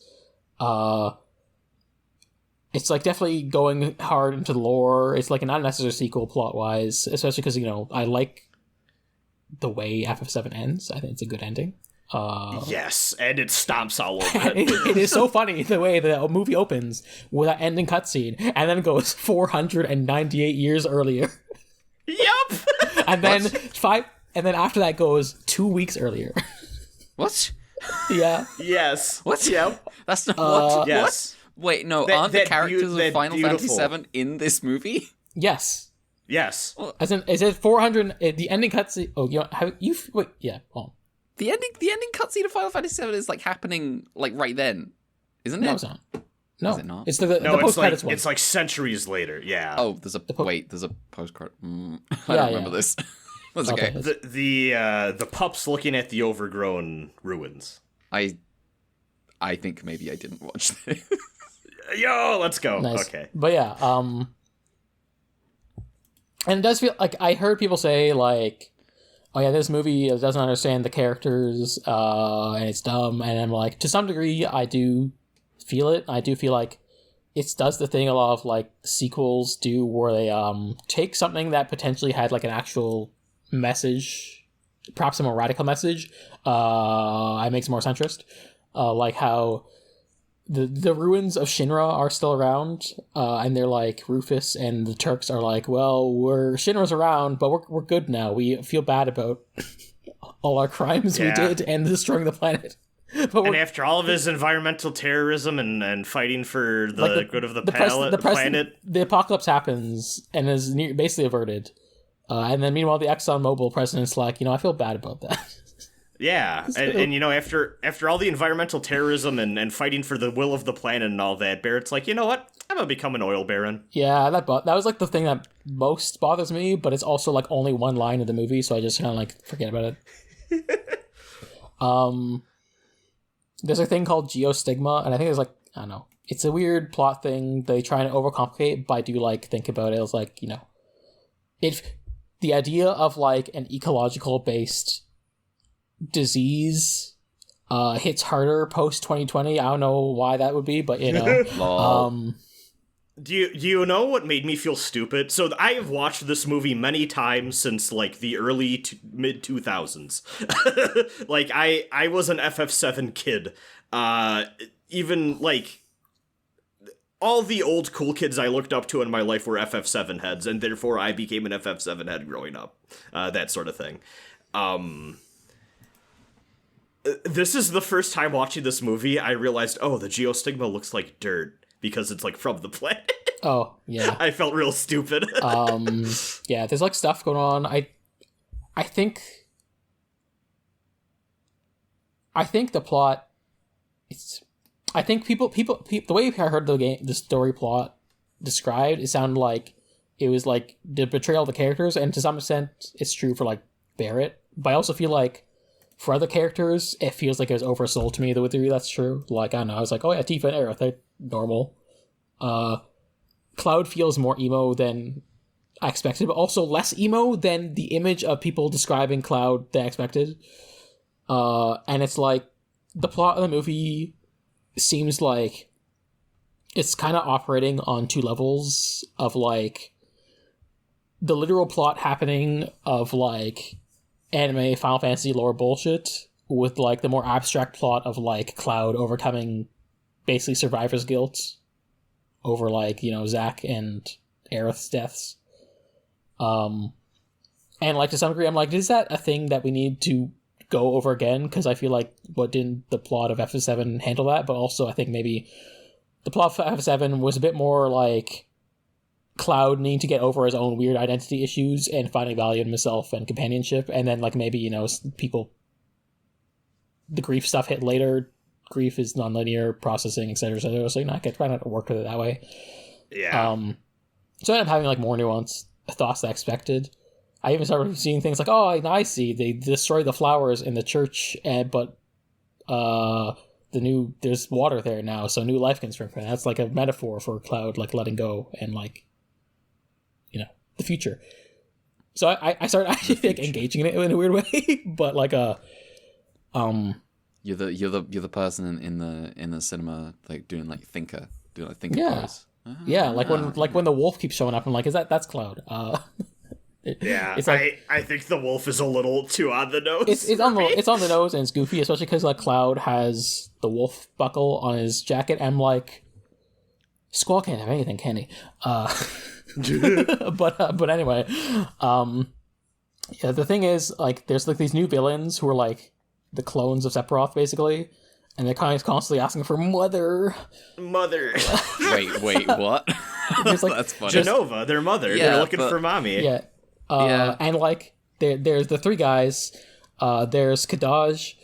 It's like definitely going hard into the lore. It's like an unnecessary sequel plot wise, especially because I like the way FF7 ends. I think it's a good ending. Yes, and it stomps all over it. It is so funny the way the movie opens with that ending cutscene and then goes 498 years earlier. Yup. And then and then after that goes 2 weeks earlier. What? Yeah. Yes. What? Yep. That's not what? Yes. What? Wait, no. Aren't the characters of Final Fantasy beautiful. VII in this movie? Yes. Yes. As in, is it 400? The ending cutscene. Oh, wait. Yeah. Hold on. The ending cutscene of Final Fantasy VII is like happening like right then, isn't it? No, it's not. No, Is it not? It's the No, post credits one. it's like centuries later. Yeah. Oh, there's a post credit. I Yeah, don't remember this. That's okay. The pups looking at the overgrown ruins. I think maybe I didn't watch this. Yo, let's go. Nice. Okay. But yeah, and it does feel like I heard people say like, oh yeah, this movie doesn't understand the characters, and it's dumb. And I'm like, to some degree, I do feel it. I do feel like it does the thing a lot of like sequels do, where they take something that potentially had like an actual message, perhaps a more radical message, and makes it more centrist. Like how the ruins of Shinra are still around, and they're like Rufus and the Turks are like, well, Shinra's around, but we're good now. We feel bad about all our crimes we did and destroying the planet. And after all of his environmental terrorism and fighting for the good of the planet, the apocalypse happens and is basically averted. And then meanwhile, the ExxonMobil president's like, I feel bad about that. Yeah, and after all the environmental terrorism and fighting for the will of the planet and all that, Barrett's like, you know what? I'm gonna become an oil baron. Yeah, that was like the thing that most bothers me, but it's also like only one line of the movie, so I just kind of like forget about it. There's a thing called geostigma, and I think there's like, I don't know, it's a weird plot thing they try and overcomplicate, but I do like think about it. It's like, if the idea of like an ecological based disease hits harder post 2020. I don't know why that would be, but Do you know what made me feel stupid? So I have watched this movie many times since like the early mid 2000s. Like I was an FF7 kid. Even like all the old cool kids I looked up to in my life were FF7 heads, and therefore I became an FF7 head growing up. That sort of thing. This is the first time watching this movie I realized, oh, the geostigma looks like dirt because it's like from the planet. Oh, yeah. I felt real stupid. Yeah, there's like stuff going on. I think the plot I think people the way I heard the story plot described, it sounded like it was like the betrayal of the characters, and to some extent it's true for like Barrett, but I also feel like for other characters, it feels like it was oversold to me. The theory that's true. Like, I don't know, I was like, oh yeah, Tifa and Aerith, they're normal. Cloud feels more emo than I expected, but also less emo than the image of people describing Cloud they expected. And it's like, the plot of the movie seems like it's kind of operating on two levels of like the literal plot happening of like anime Final Fantasy lore bullshit with like the more abstract plot of like Cloud overcoming basically survivor's guilt over like, Zack and Aerith's deaths. And like to some degree I'm like, is that a thing that we need to go over again? Because I feel like what didn't the plot of FF7 handle that, but also I think maybe the plot of FF7 was a bit more like Cloud needing to get over his own weird identity issues and finding value in himself and companionship, and then like maybe people, the grief stuff hit later. Grief is non-linear processing, etc. So I could try not to work with it that way. Yeah. So I ended up having like more nuanced thoughts than I expected. I even started seeing things like, oh, I see, they destroyed the flowers in the church, but there's water there now, so new life can spring from it. That's like a metaphor for Cloud like letting go and like, the future. So I started actually like engaging in it in a weird way, but like you're the person in the cinema like doing like thinker Yeah. pose. Yeah, when the wolf keeps showing up, I'm like, that's Cloud. It's like, I think the wolf is a little too on the nose. It's on the nose and it's goofy, especially because like Cloud has the wolf buckle on his jacket. I'm like, Squall can't have anything, can he? But anyway, yeah. The thing is, like, there's like these new villains who are like the clones of Sephiroth, basically. And they're kind of constantly asking for mother. Wait, what? Like, that's funny. Genova, their mother. Yeah, they're looking for mommy. Yeah. And like there's the three guys. There's Kadaj,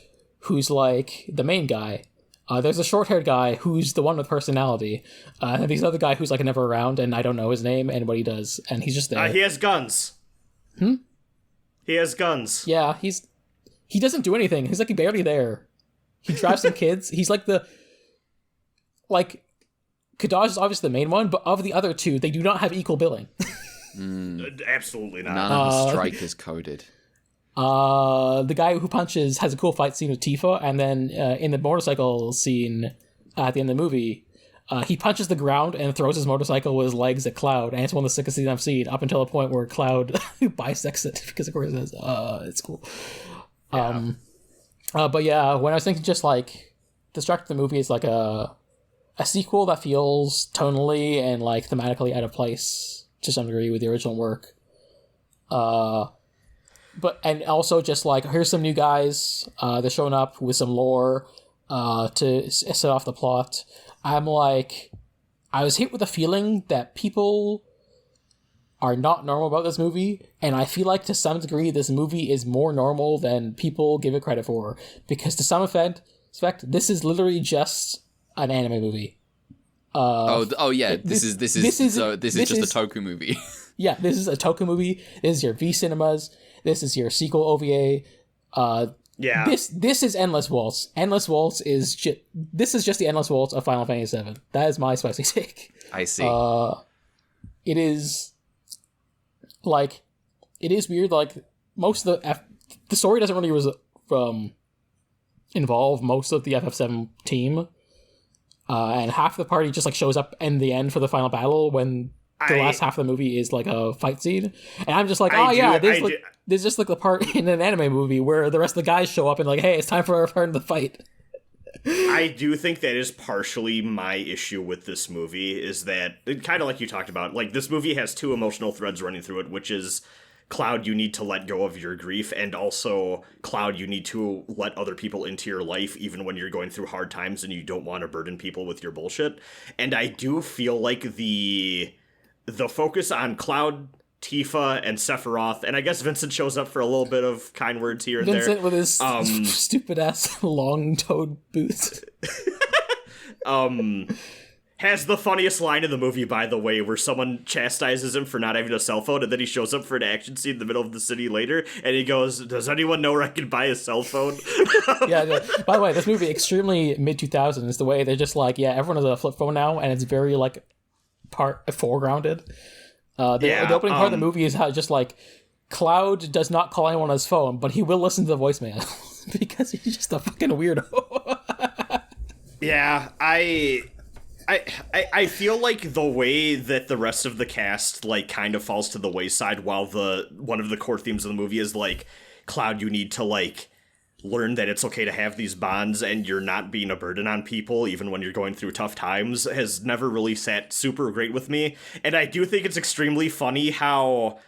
who's like the main guy. There's a short-haired guy who's the one with personality. And there's another guy who's like never around, and I don't know his name and what he does, and he's just there. He has guns. He has guns. Yeah, he doesn't do anything. He's like barely there. He drives some kids. He's like Kadaj is obviously the main one, but of the other two, they do not have equal billing. Absolutely not. None of the strike is coded. The guy who punches has a cool fight scene with Tifa, and then in the motorcycle scene at the end of the movie, he punches the ground and throws his motorcycle with his legs at Cloud, and it's one of the sickest scenes I've seen, up until the point where Cloud bisects it, because of course it's cool. Yeah. But yeah, when I was thinking just like Destruct the movie is like a sequel that feels tonally and like thematically out of place to some degree with the original work. But and also just like, here's some new guys, they're showing up with some lore to set off the plot. I'm like, I was hit with a feeling that people are not normal about this movie, and I feel like to some degree this movie is more normal than people give it credit for, because to some effect this is literally just an anime movie. This is just a Toku movie. Yeah, this is a Toku movie. This is your V Cinemas. This is your sequel OVA. Yeah. This is Endless Waltz. Endless Waltz is this is just the Endless Waltz of Final Fantasy VII. That is my spicy take. I see. It is like, it is weird. Like, most of the story doesn't really involve most of the FF7 team, and half the party just like shows up in the end for the final battle when the last half of the movie is like a fight scene, and I'm just like, there's just like the part in an anime movie where the rest of the guys show up and like, hey, it's time for our turn to fight. I do think that is partially my issue with this movie, is that, kind of like you talked about, like, this movie has two emotional threads running through it, which is, Cloud, you need to let go of your grief, and also, Cloud, you need to let other people into your life even when you're going through hard times and you don't want to burden people with your bullshit. And I do feel like the focus on Cloud, Tifa, and Sephiroth, and I guess Vincent shows up for a little bit of kind words here and Vincent there. with his stupid-ass long-toed boots. Has the funniest line in the movie, by the way, where someone chastises him for not having a cell phone, and then he shows up for an action scene in the middle of the city later, and he goes, does anyone know where I can buy a cell phone? Yeah, by the way, this movie, extremely mid-2000s, the way they're just like, yeah, everyone has a flip phone now, and it's very, like, foregrounded. The opening part of the movie is how just like Cloud does not call anyone on his phone, but he will listen to the voicemail because he's just a fucking weirdo. Yeah, I feel like the way that the rest of the cast like kind of falls to the wayside, while one of the core themes of the movie is like, Cloud, you need to like learn that it's okay to have these bonds and you're not being a burden on people even when you're going through tough times, has never really sat super great with me. And I do think it's extremely funny how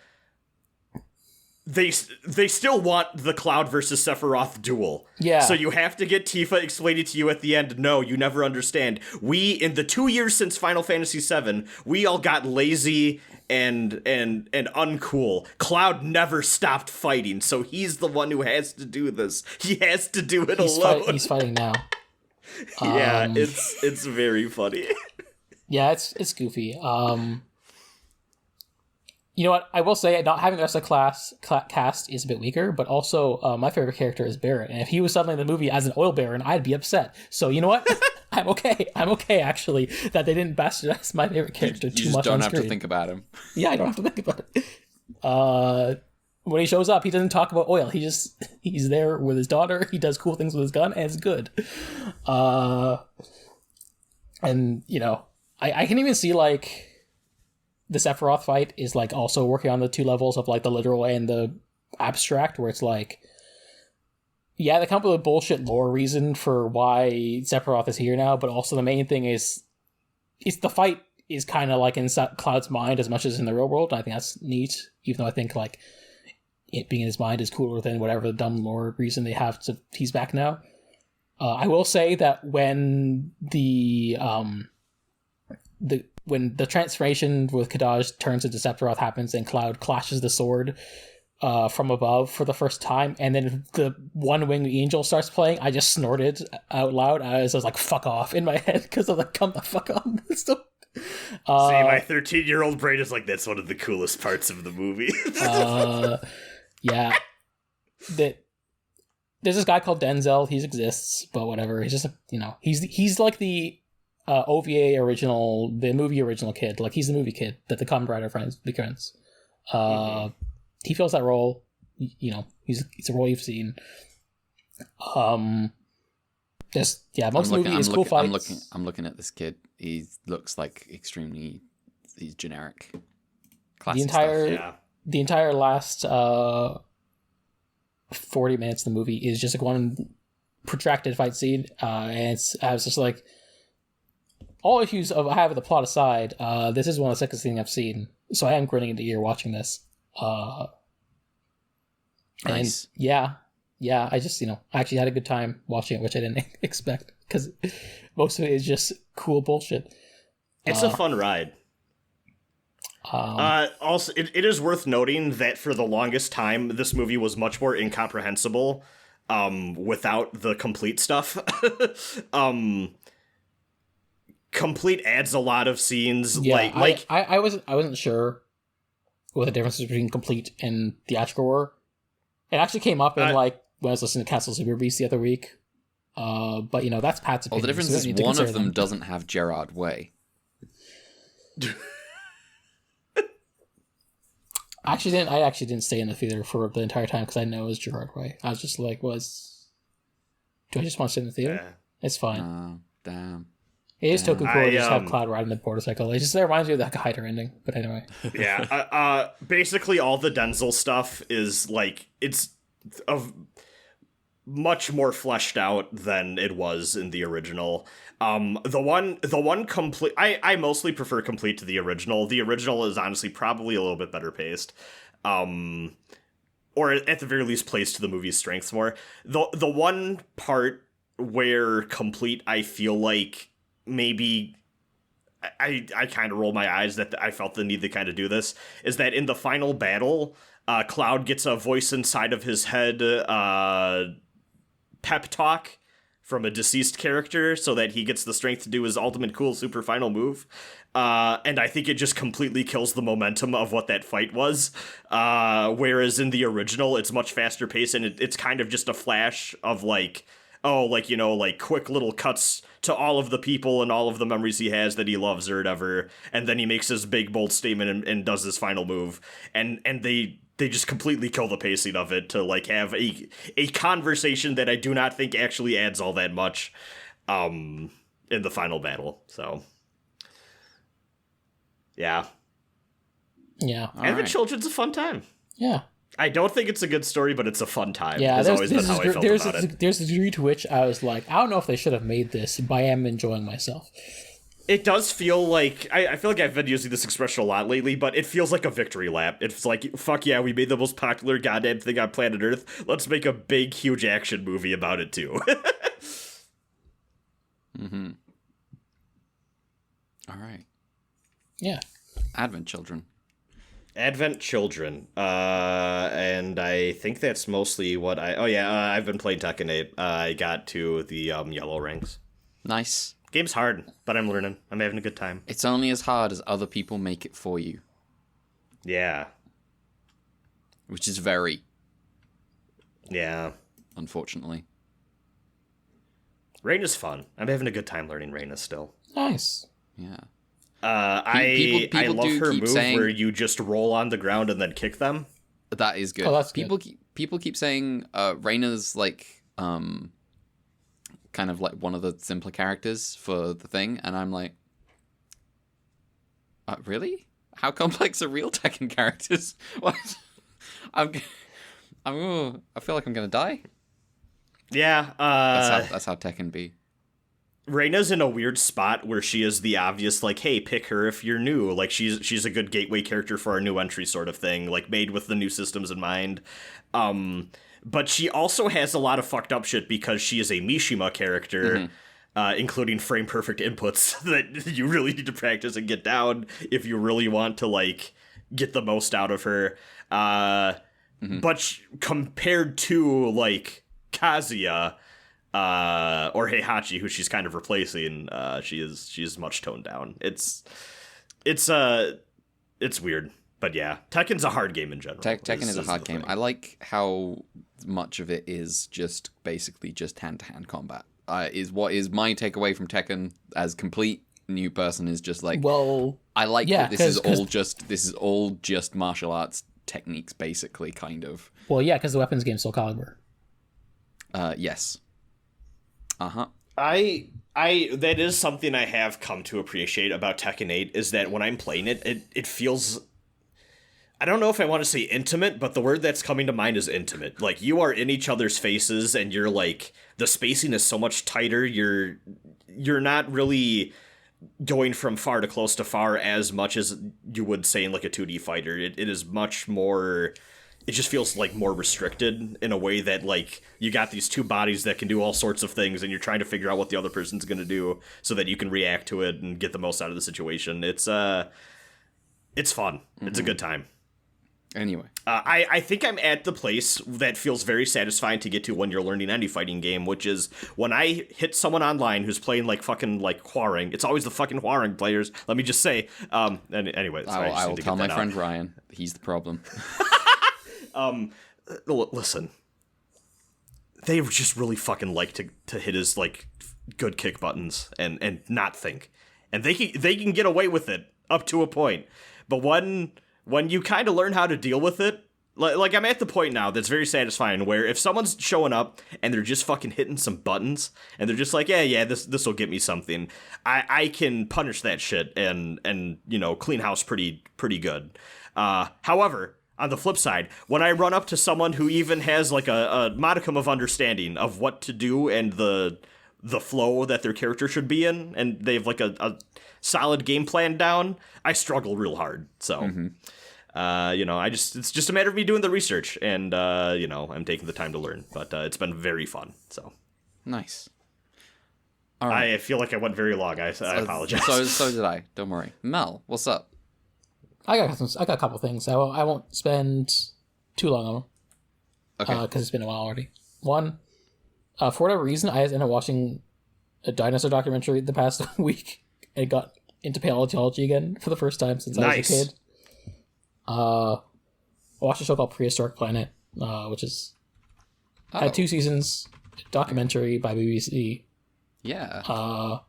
they still want the Cloud versus Sephiroth duel. Yeah. So you have to get Tifa explaining to you at the end, no, you never understand. We, in the 2 years since Final Fantasy VII, we all got lazy and uncool. Cloud never stopped fighting, so he's the one who has to do this. He has to do it alone. He's fighting now. Yeah, it's very funny. Yeah, it's goofy. You know what? I will say, not having the rest of the cast is a bit weaker, but also my favorite character is Barrett, and if he was suddenly in the movie as an oil baron, I'd be upset. So you know what? I'm okay actually that they didn't bastardize my favorite character too much on screen. You just don't have to think about him. Yeah, I don't have to think about it. when he shows up, he doesn't talk about oil. He's there with his daughter. He does cool things with his gun, and it's good. And you know, I can even see like the Sephiroth fight is like also working on the two levels of like the literal and the abstract, where it's like, yeah, they come up with a bullshit lore reason for why Sephiroth is here now, but also the main thing is the fight is kind of like in Cloud's mind as much as in the real world. And I think that's neat, even though I think like it being in his mind is cooler than whatever the dumb lore reason they have to he's back now. I will say that when when the transformation with Kadaj turns into Sephiroth happens and Cloud clashes the sword from above for the first time, and then the one-winged angel starts playing, I just snorted out loud. I was like, fuck off, in my head, because I'm like, come the fuck on. See, my 13-year-old brain is like, that's one of the coolest parts of the movie. Yeah. There's this guy called Denzel. He exists, but whatever. He's just, you know, he's like the OVA original, the movie original kid. Like, he's the movie kid that the Kamen Rider friends becomes. He fills that role. You know, it's a role you've seen. Most of the movie is cool fights. I'm looking at this kid. He looks like he's generic. Classic the entire last 40 minutes of the movie is just like one protracted fight scene, and I was just like, all issues I have with the plot aside, this is one of the sickest things I've seen, so I am grinning into ear watching this. Nice. And yeah, I just, you know, I actually had a good time watching it, which I didn't expect, because most of it is just cool bullshit. It's a fun ride. Also, it is worth noting that for the longest time, this movie was much more incomprehensible without the complete stuff. Complete adds a lot of scenes. Yeah, I wasn't sure what the differences between complete and theatrical were. It actually came up in when I was listening to Castle Super Beast the other week. But you know, that's Pat's opinion. Well, the difference is one of them doesn't have Gerard Way. I actually didn't stay in the theater for the entire time because I know it was Gerard Way. I was just like, do I just want to sit in the theater? Yeah. It's fine. Oh, damn. It is Toku cool to just have Cloud riding the motorcycle. That reminds me of the Hider ending, but anyway. Yeah, basically all the Denzel stuff is like, it's much more fleshed out than it was in the original. The one complete, I mostly prefer complete to the original. The original is honestly probably a little bit better paced. Or at the very least plays to the movie's strengths more. The one part where complete, I feel like maybe I kind of roll my eyes that I felt the need to kind of do this, is that in the final battle, Cloud gets a voice inside of his head, pep talk from a deceased character so that he gets the strength to do his ultimate cool super final move. And I think it just completely kills the momentum of what that fight was. Whereas in the original, it's much faster paced, and it's kind of just a flash of like, quick little cuts to all of the people and all of the memories he has that he loves or whatever. And then he makes his big, bold statement and does his final move. And they just completely kill the pacing of it to like have a conversation that I do not think actually adds all that much in the final battle. So yeah. And the children's a fun time. Yeah. I don't think it's a good story, but it's a fun time. Yeah, there's a degree to which I was like, I don't know if they should have made this, but I am enjoying myself. It does feel like, I feel like I've been using this expression a lot lately, but it feels like a victory lap. It's like, fuck yeah, we made the most popular goddamn thing on planet Earth. Let's make a big, huge action movie about it, too. Mm-hmm. All right. Yeah. Advent Children. And I think that's mostly what I've been playing Tekken 8. I got to the yellow ranks. Nice. Game's hard, but I'm learning. I'm having a good time. It's only as hard as other people make it for you. Yeah. Which is very. Yeah. Unfortunately. Rain is fun. I'm having a good time learning Rain is still. Nice. Yeah. I love her move saying, where you just roll on the ground and then kick them. That is good. Oh, that's people keep saying Reyna's like kind of like one of the simpler characters for the thing, and I'm like, really? How complex are real Tekken characters? What? I feel like I'm gonna die. Yeah, that's how Tekken be. Reyna's in a weird spot where she is the obvious, like, hey, pick her if you're new. Like, she's a good gateway character for our new entry sort of thing, like, made with the new systems in mind. But she also has a lot of fucked up shit because she is a Mishima character, including frame-perfect inputs that you really need to practice and get down if you really want to, like, get the most out of her. But compared to, like, Kazuya... or Heihachi, who she's kind of replacing, she is much toned down. It's weird, but yeah, Tekken's a hard game in general. Tekken is a hard game. I like how much of it is just basically just hand-to-hand combat. Is what is my takeaway from Tekken as complete new person is just like, well, I like that this is all just martial arts techniques, basically, kind of. Well, yeah, because the weapons game's Soul Calibur. Yes. I that is something I have come to appreciate about Tekken 8 is that when I'm playing it feels, I don't know if I want to say intimate, but the word that's coming to mind is intimate. Like, you are in each other's faces and you're like, the spacing is so much tighter. You're not really going from far to close to far as much as you would say in like a 2D fighter. It is much more, it just feels like more restricted in a way that, like, you got these two bodies that can do all sorts of things and you're trying to figure out what the other person's going to do so that you can react to it and get the most out of the situation. It's fun. It's a good time. Anyway. I think I'm at the place that feels very satisfying to get to when you're learning any fighting game, which is when I hit someone online who's playing like fucking like Hwoarang. It's always the fucking Hwoarang players. Let me just say. Anyway, I will tell my friend Ryan. He's the problem. Listen, they just really fucking like to hit his like good kick buttons and not think, and they can get away with it up to a point, but when you kind of learn how to deal with it, like I'm at the point now that's very satisfying where if someone's showing up and they're just fucking hitting some buttons and they're just like, yeah, this will get me something, I can punish that shit and you know, clean house pretty good. However, on the flip side, when I run up to someone who even has like a modicum of understanding of what to do and the flow that their character should be in, and they have like a solid game plan down, I struggle real hard. So, you know, it's just a matter of me doing the research and, you know, I'm taking the time to learn, but it's been very fun. So nice. All right. I feel like I went very long. I apologize. So did I. Don't worry. Mel, what's up? I got a couple things. I won't spend too long on them. Okay. Because it's been a while already. One, for whatever reason, I ended up watching a dinosaur documentary the past week and got into paleontology again for the first time since I was a kid. I watched a show called Prehistoric Planet, which is had 2 seasons, documentary by BBC. Yeah.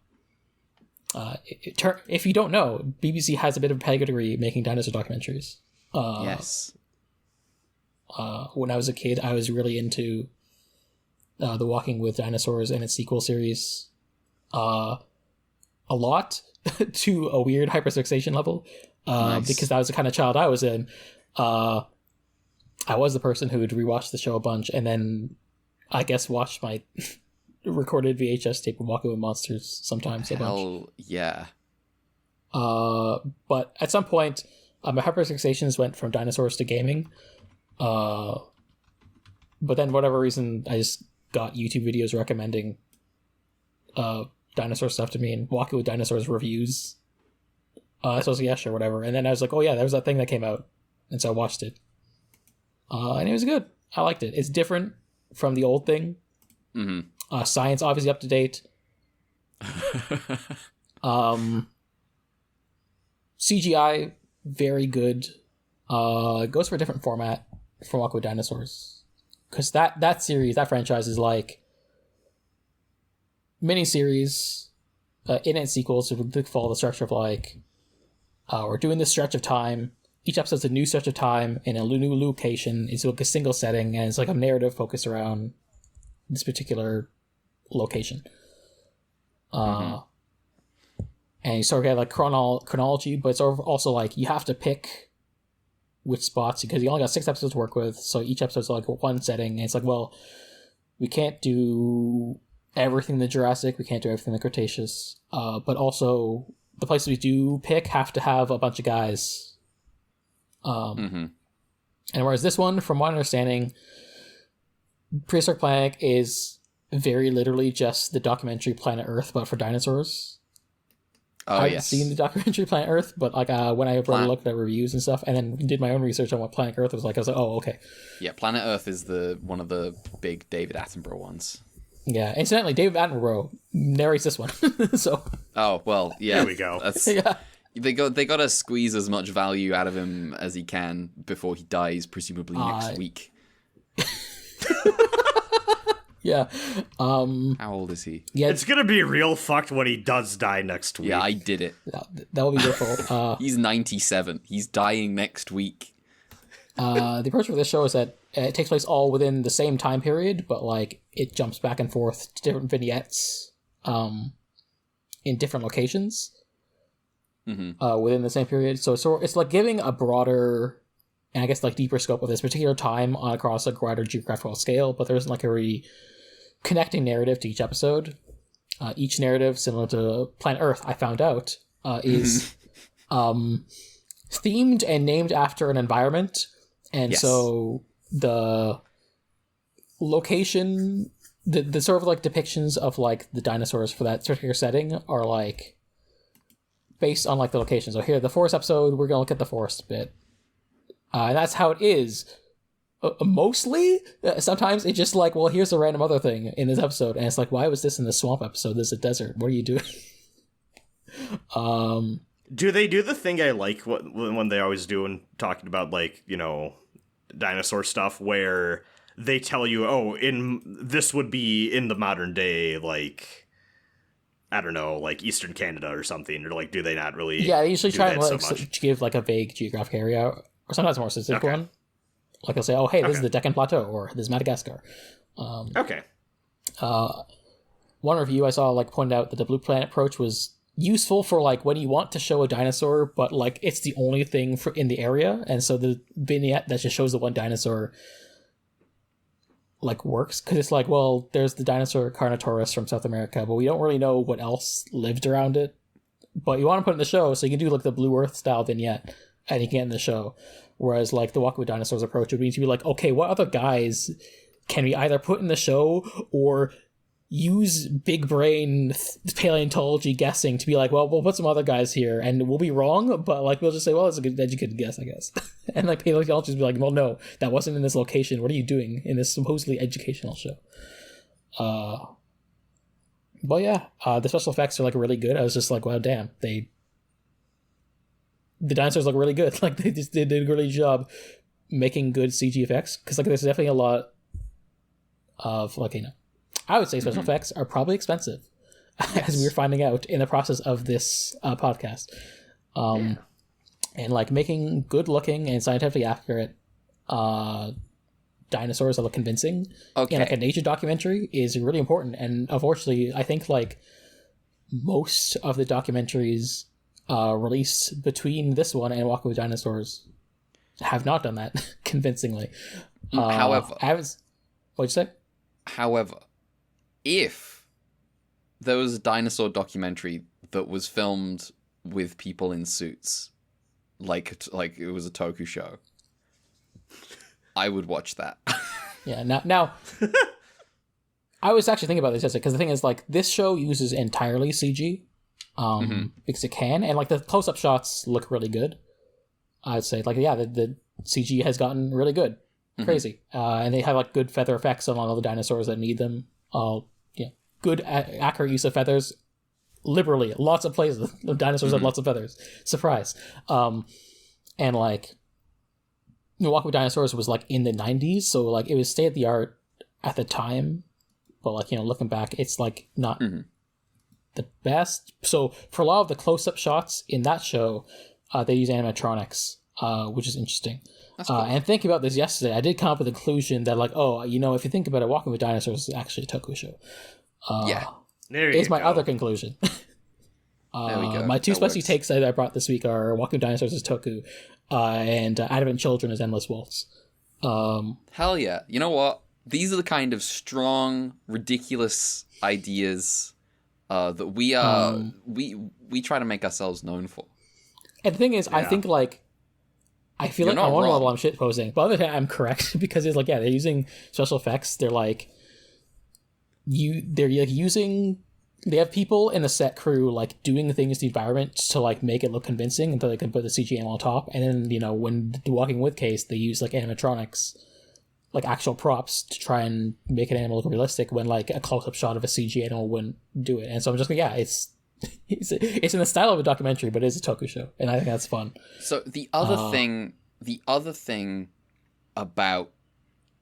If you don't know, BBC has a bit of a pedigree making dinosaur documentaries. Yes. When I was a kid, I was really into The Walking with Dinosaurs and its sequel series. A lot to a weird hyperfixation level. Nice. Because that was the kind of child I was in. I was the person who would rewatch the show a bunch and then I guess watch my recorded VHS tape of Walking with Monsters sometimes a bunch. Hell yeah. But at some point, my hyperfixations went from dinosaurs to gaming. But then, whatever reason, I just got YouTube videos recommending dinosaur stuff to me and Walking with Dinosaurs reviews. So I was like, yeah, sure, whatever. And then I was like, oh yeah, there was that thing that came out. And so I watched it. And it was good. I liked it. It's different from the old thing. Mm-hmm. Science obviously up to date. CGI very good. Goes for a different format from Walk with Dinosaurs, because that series, that franchise is like miniseries, in its sequels to follow the structure of like we're doing this stretch of time each episode's a new stretch of time in a new location. It's like a single setting, and it's like a narrative focused around this particular location. And you sort of get like chronology, but it's also like you have to pick which spots because you only got 6 episodes to work with, so each episode's like one setting, and it's like, well, we can't do everything in the Jurassic, we can't do everything in the Cretaceous, but also the places we do pick have to have a bunch of guys. And whereas this one, from my understanding, Prehistoric Planet is very literally just the documentary Planet Earth, but for dinosaurs. I haven't seen the documentary Planet Earth, but like when I looked at reviews and stuff, and then did my own research on what Planet Earth was like, I was like, oh, okay. Yeah, Planet Earth is one of the big David Attenborough ones. Yeah, incidentally, David Attenborough narrates this one, so. Oh well, yeah. There we go. Yeah. They got to squeeze as much value out of him as he can before he dies, presumably next week. Yeah. How old is he? Yeah, it's gonna be real fucked when he does die next week. Yeah, I did it. That will be your fault. He's 97. He's dying next week. The approach for this show is that it takes place all within the same time period, but like it jumps back and forth to different vignettes in different locations within the same period. So it's like giving a broader and I guess like deeper scope of this particular time across a wider geographical scale, but there isn't like a really connecting narrative to each episode. Each narrative, similar to Planet Earth, I found out, is themed and named after an environment. And so the location, the sort of like depictions of like the dinosaurs for that particular setting are like based on like the location. So here, the forest episode, we're going to look at the forest bit. And that's how it is. Mostly, sometimes it's just like, well, here's a random other thing in this episode, and it's like, why was this in the swamp episode? This is a desert. What are you doing? Do they do the thing I like when they always do when talking about like, you know, dinosaur stuff, where they tell you, oh, this would be in the modern day, like, I don't know, like Eastern Canada or something, or like, do they not really? Yeah, they usually try and like, so give like a vague geographic area, or sometimes a more specific one. Like they'll say, oh, hey, this is the Deccan Plateau, or this is Madagascar. One review I saw like pointed out that the Blue Planet approach was useful for like when you want to show a dinosaur, but like it's the only thing in the area, and so the vignette that just shows the one dinosaur like works, because it's like, well, there's the dinosaur Carnotaurus from South America, but we don't really know what else lived around it. But you want to put it in the show, so you can do like the Blue Earth style vignette, and you can get in the show. Whereas like the Walk with Dinosaurs approach would be to be like, okay, what other guys can we either put in the show or use big brain paleontology guessing to be like, well, we'll put some other guys here and we'll be wrong, but like we'll just say, well, it's a good educated guess, I guess. And like paleontologists be like, well, no, that wasn't in this location. What are you doing in this supposedly educational show? But yeah, the special effects are like really good. I was just like, wow, damn, the dinosaurs look really good. Like they did a really good job making good CG effects, because like there's definitely a lot of like, you know, I would say special effects are probably expensive, as we were finding out in the process of this podcast. And like making good looking and scientifically accurate dinosaurs that look convincing in like a nature documentary is really important. And unfortunately, I think like most of the documentaries released between this one and Walking with Dinosaurs have not done that convincingly. However, what'd you say? However, if there was a dinosaur documentary that was filmed with people in suits, like it was a Toku show, I would watch that. Yeah. Now, I was actually thinking about this yesterday, because the thing is, like, this show uses entirely CG. Because it can, and like the close-up shots look really good. I'd say, like, yeah, the CG has gotten really good, crazy, and they have like good feather effects on all the dinosaurs that need them. Yeah, good accurate use of feathers, liberally, lots of places. The dinosaurs have lots of feathers. Surprise, and like, Walking with Dinosaurs was like in the 90s, so like it was state of the art at the time, but like, you know, looking back, it's like not. The best. So for a lot of the close-up shots in that show, they use animatronics which is interesting. That's cool. And thinking about this yesterday, I did come up with the conclusion that, like, if you think about it, Walking with Dinosaurs is actually a Toku show. There you Is my go. other conclusion. There we go. My two That spicy works. takes that I brought this week are Walking with Dinosaurs is Toku, and Advent Children is Endless Waltz. Hell yeah. You know what? These are the kind of strong, ridiculous ideas that we we try to make ourselves known for. And the thing is, I think, like, I feel You're like on not one wrong. level I'm shitposting, but on the other hand I'm correct because it's like, yeah, they're using special effects. They're like, they have people in the set crew like doing things to the environment to like make it look convincing until they can put the CG animal on top. And then when the Walking With case, they use like animatronics, like actual props to try and make an animal look realistic when like a close-up shot of a CG animal wouldn't do it. And so I'm just like, yeah, it's in the style of a documentary, but it's a Toku show, and I think that's fun. So the other thing about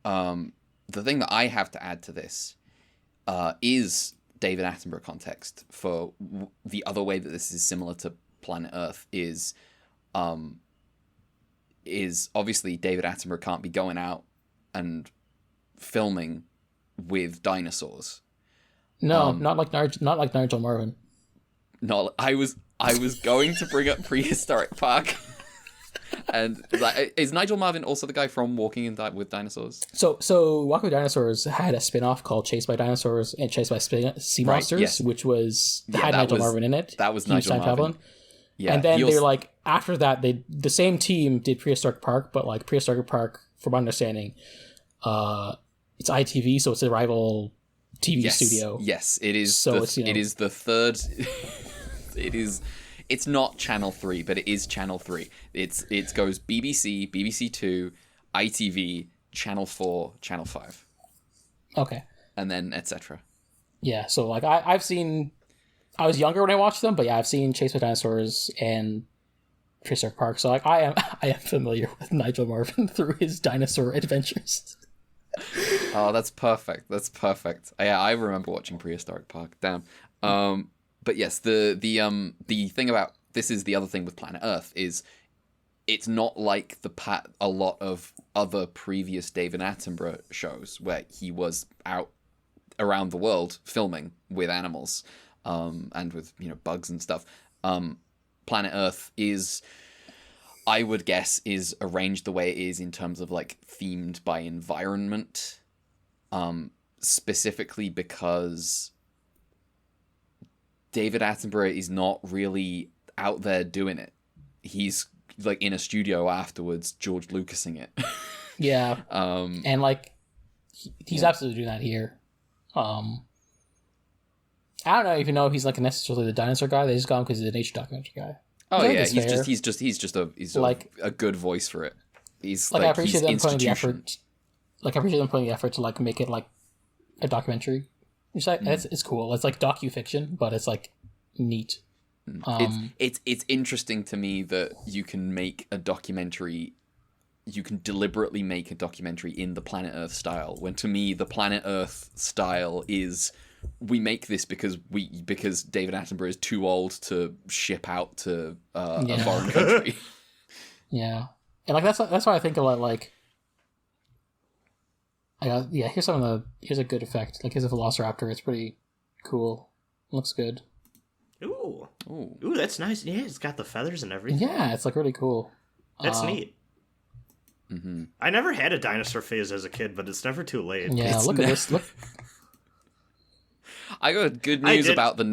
the thing that I have to add to this is David Attenborough context for the other way that this is similar to Planet Earth is obviously David Attenborough can't be going out and filming with dinosaurs. No, not like Nigel Marvin. No, I was going to bring up Prehistoric Park. And like, is Nigel Marvin also the guy from Walking with Dinosaurs? So Walking with Dinosaurs had a spin-off called Chased by Dinosaurs and Chased by Sea Monsters, yes. which was Yeah, had that Nigel was- Marvin in it. that was He Nigel time Marvin. traveling. Yeah, And then he they were also- like, after that, the same team did Prehistoric Park, but like Prehistoric Park, from my understanding, it's ITV, so it's a rival TV studio. Yes, it is. So It is the third. It is. It's not Channel 3, but it is Channel 3. It goes BBC, BBC 2, ITV, Channel 4, Channel 5, Okay. and then etc. Yeah, so like I've seen, I was younger when I watched them, but yeah, I've seen Chased by Dinosaurs and Prehistoric Park, so like I am familiar with Nigel Marvin through his dinosaur adventures. Oh, that's perfect. That's perfect. Yeah, I remember watching Prehistoric Park. Damn. But yes, the thing about this is the other thing with Planet Earth is it's not like a lot of other previous David Attenborough shows where he was out around the world filming with animals, and with bugs and stuff. Planet Earth is, I would guess, is arranged the way it is in terms of like themed by environment, specifically because David Attenborough is not really out there doing it. He's like in a studio afterwards, George Lucasing it. Yeah. And like he's absolutely doing that here. I don't know if he's like necessarily the dinosaur guy. They just got him because he's a nature documentary guy. Oh yeah, he's just like a good voice for it. He's like I appreciate them putting the institution. effort. Like I appreciate them putting the effort to like make it like a documentary. Which it's cool. It's like docu-fiction, but it's like neat. It's interesting to me that you can make a documentary. You can deliberately make a documentary in the Planet Earth style. When to me, the Planet Earth style is we make this because David Attenborough is too old to ship out to a foreign country. Yeah, and like that's why I think a lot like. Here's a good effect. Like here's a Velociraptor. It's pretty cool. Looks good. Ooh, Ooh. that's nice. Yeah, it's got the feathers and everything. Yeah, it's like really cool. That's neat. Mm-hmm. I never had a dinosaur phase as a kid, but it's never too late. Yeah, It's look at this. Look. I got good news about the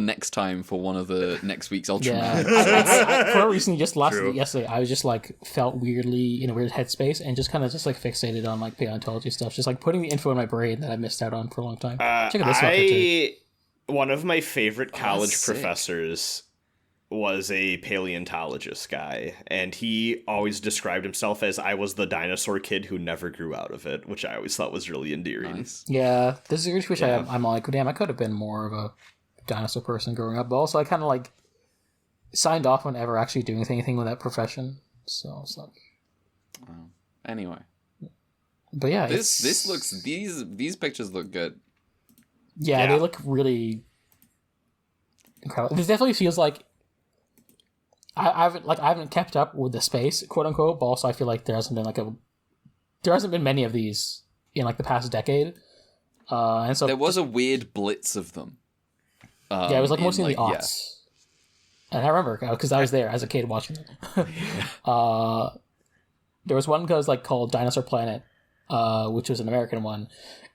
next time for one of the next week's Ultraman. Yeah, I for a reason just True. yesterday, I was just like felt weirdly in a weird headspace and just kind of just like fixated on like paleontology stuff, just like putting the info in my brain that I missed out on for a long time. Check out this fucker too. One of my favorite college sick. professors was a paleontologist guy, and he always described himself as I was the dinosaur kid who never grew out of it, which I always thought was really endearing. Nice. Yeah, this is which Yeah. I'm like, damn, I could have been more of a dinosaur person growing up, but also I kind of like signed off on ever actually doing anything with that profession. So it's like, Anyway, but yeah, this looks these pictures look good. Yeah, Yeah. they look really incredible. This definitely feels like I haven't kept up with the space, quote unquote, but also I feel like there hasn't been many of these in like the past decade. And so there was a weird blitz of them. Yeah, it was like mostly in the aughts. Yeah. And I remember because I was there as a kid watching them. There was one called Dinosaur Planet, which was an American one,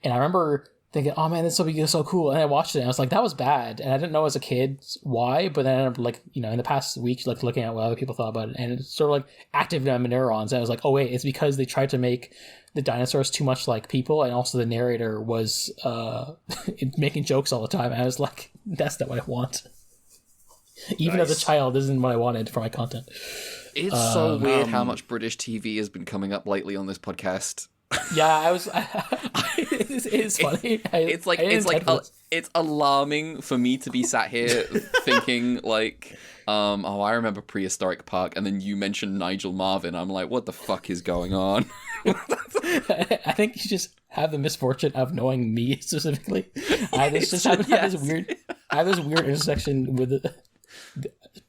and I remember thinking, "Oh man, this will be so cool." And I watched it, and I was like, "That was bad," and I didn't know as a kid why. But then, like, you know, in the past week, like looking at what other people thought about it, and it sort of like activated my neurons. And I was like, "Oh wait, it's because they tried to make the dinosaurs too much like people, and also the narrator was making jokes all the time." And I was like, "That's not what I want." Even as a child, this isn't what I wanted for my content. It's so weird how much British TV has been coming up lately on this podcast. Yeah, it's funny. It's alarming for me to be sat here thinking like, I remember Prehistoric Park, and then you mentioned Nigel Marven. I'm like, what the fuck is going on? I think you just have the misfortune of knowing me specifically. I have this weird intersection with the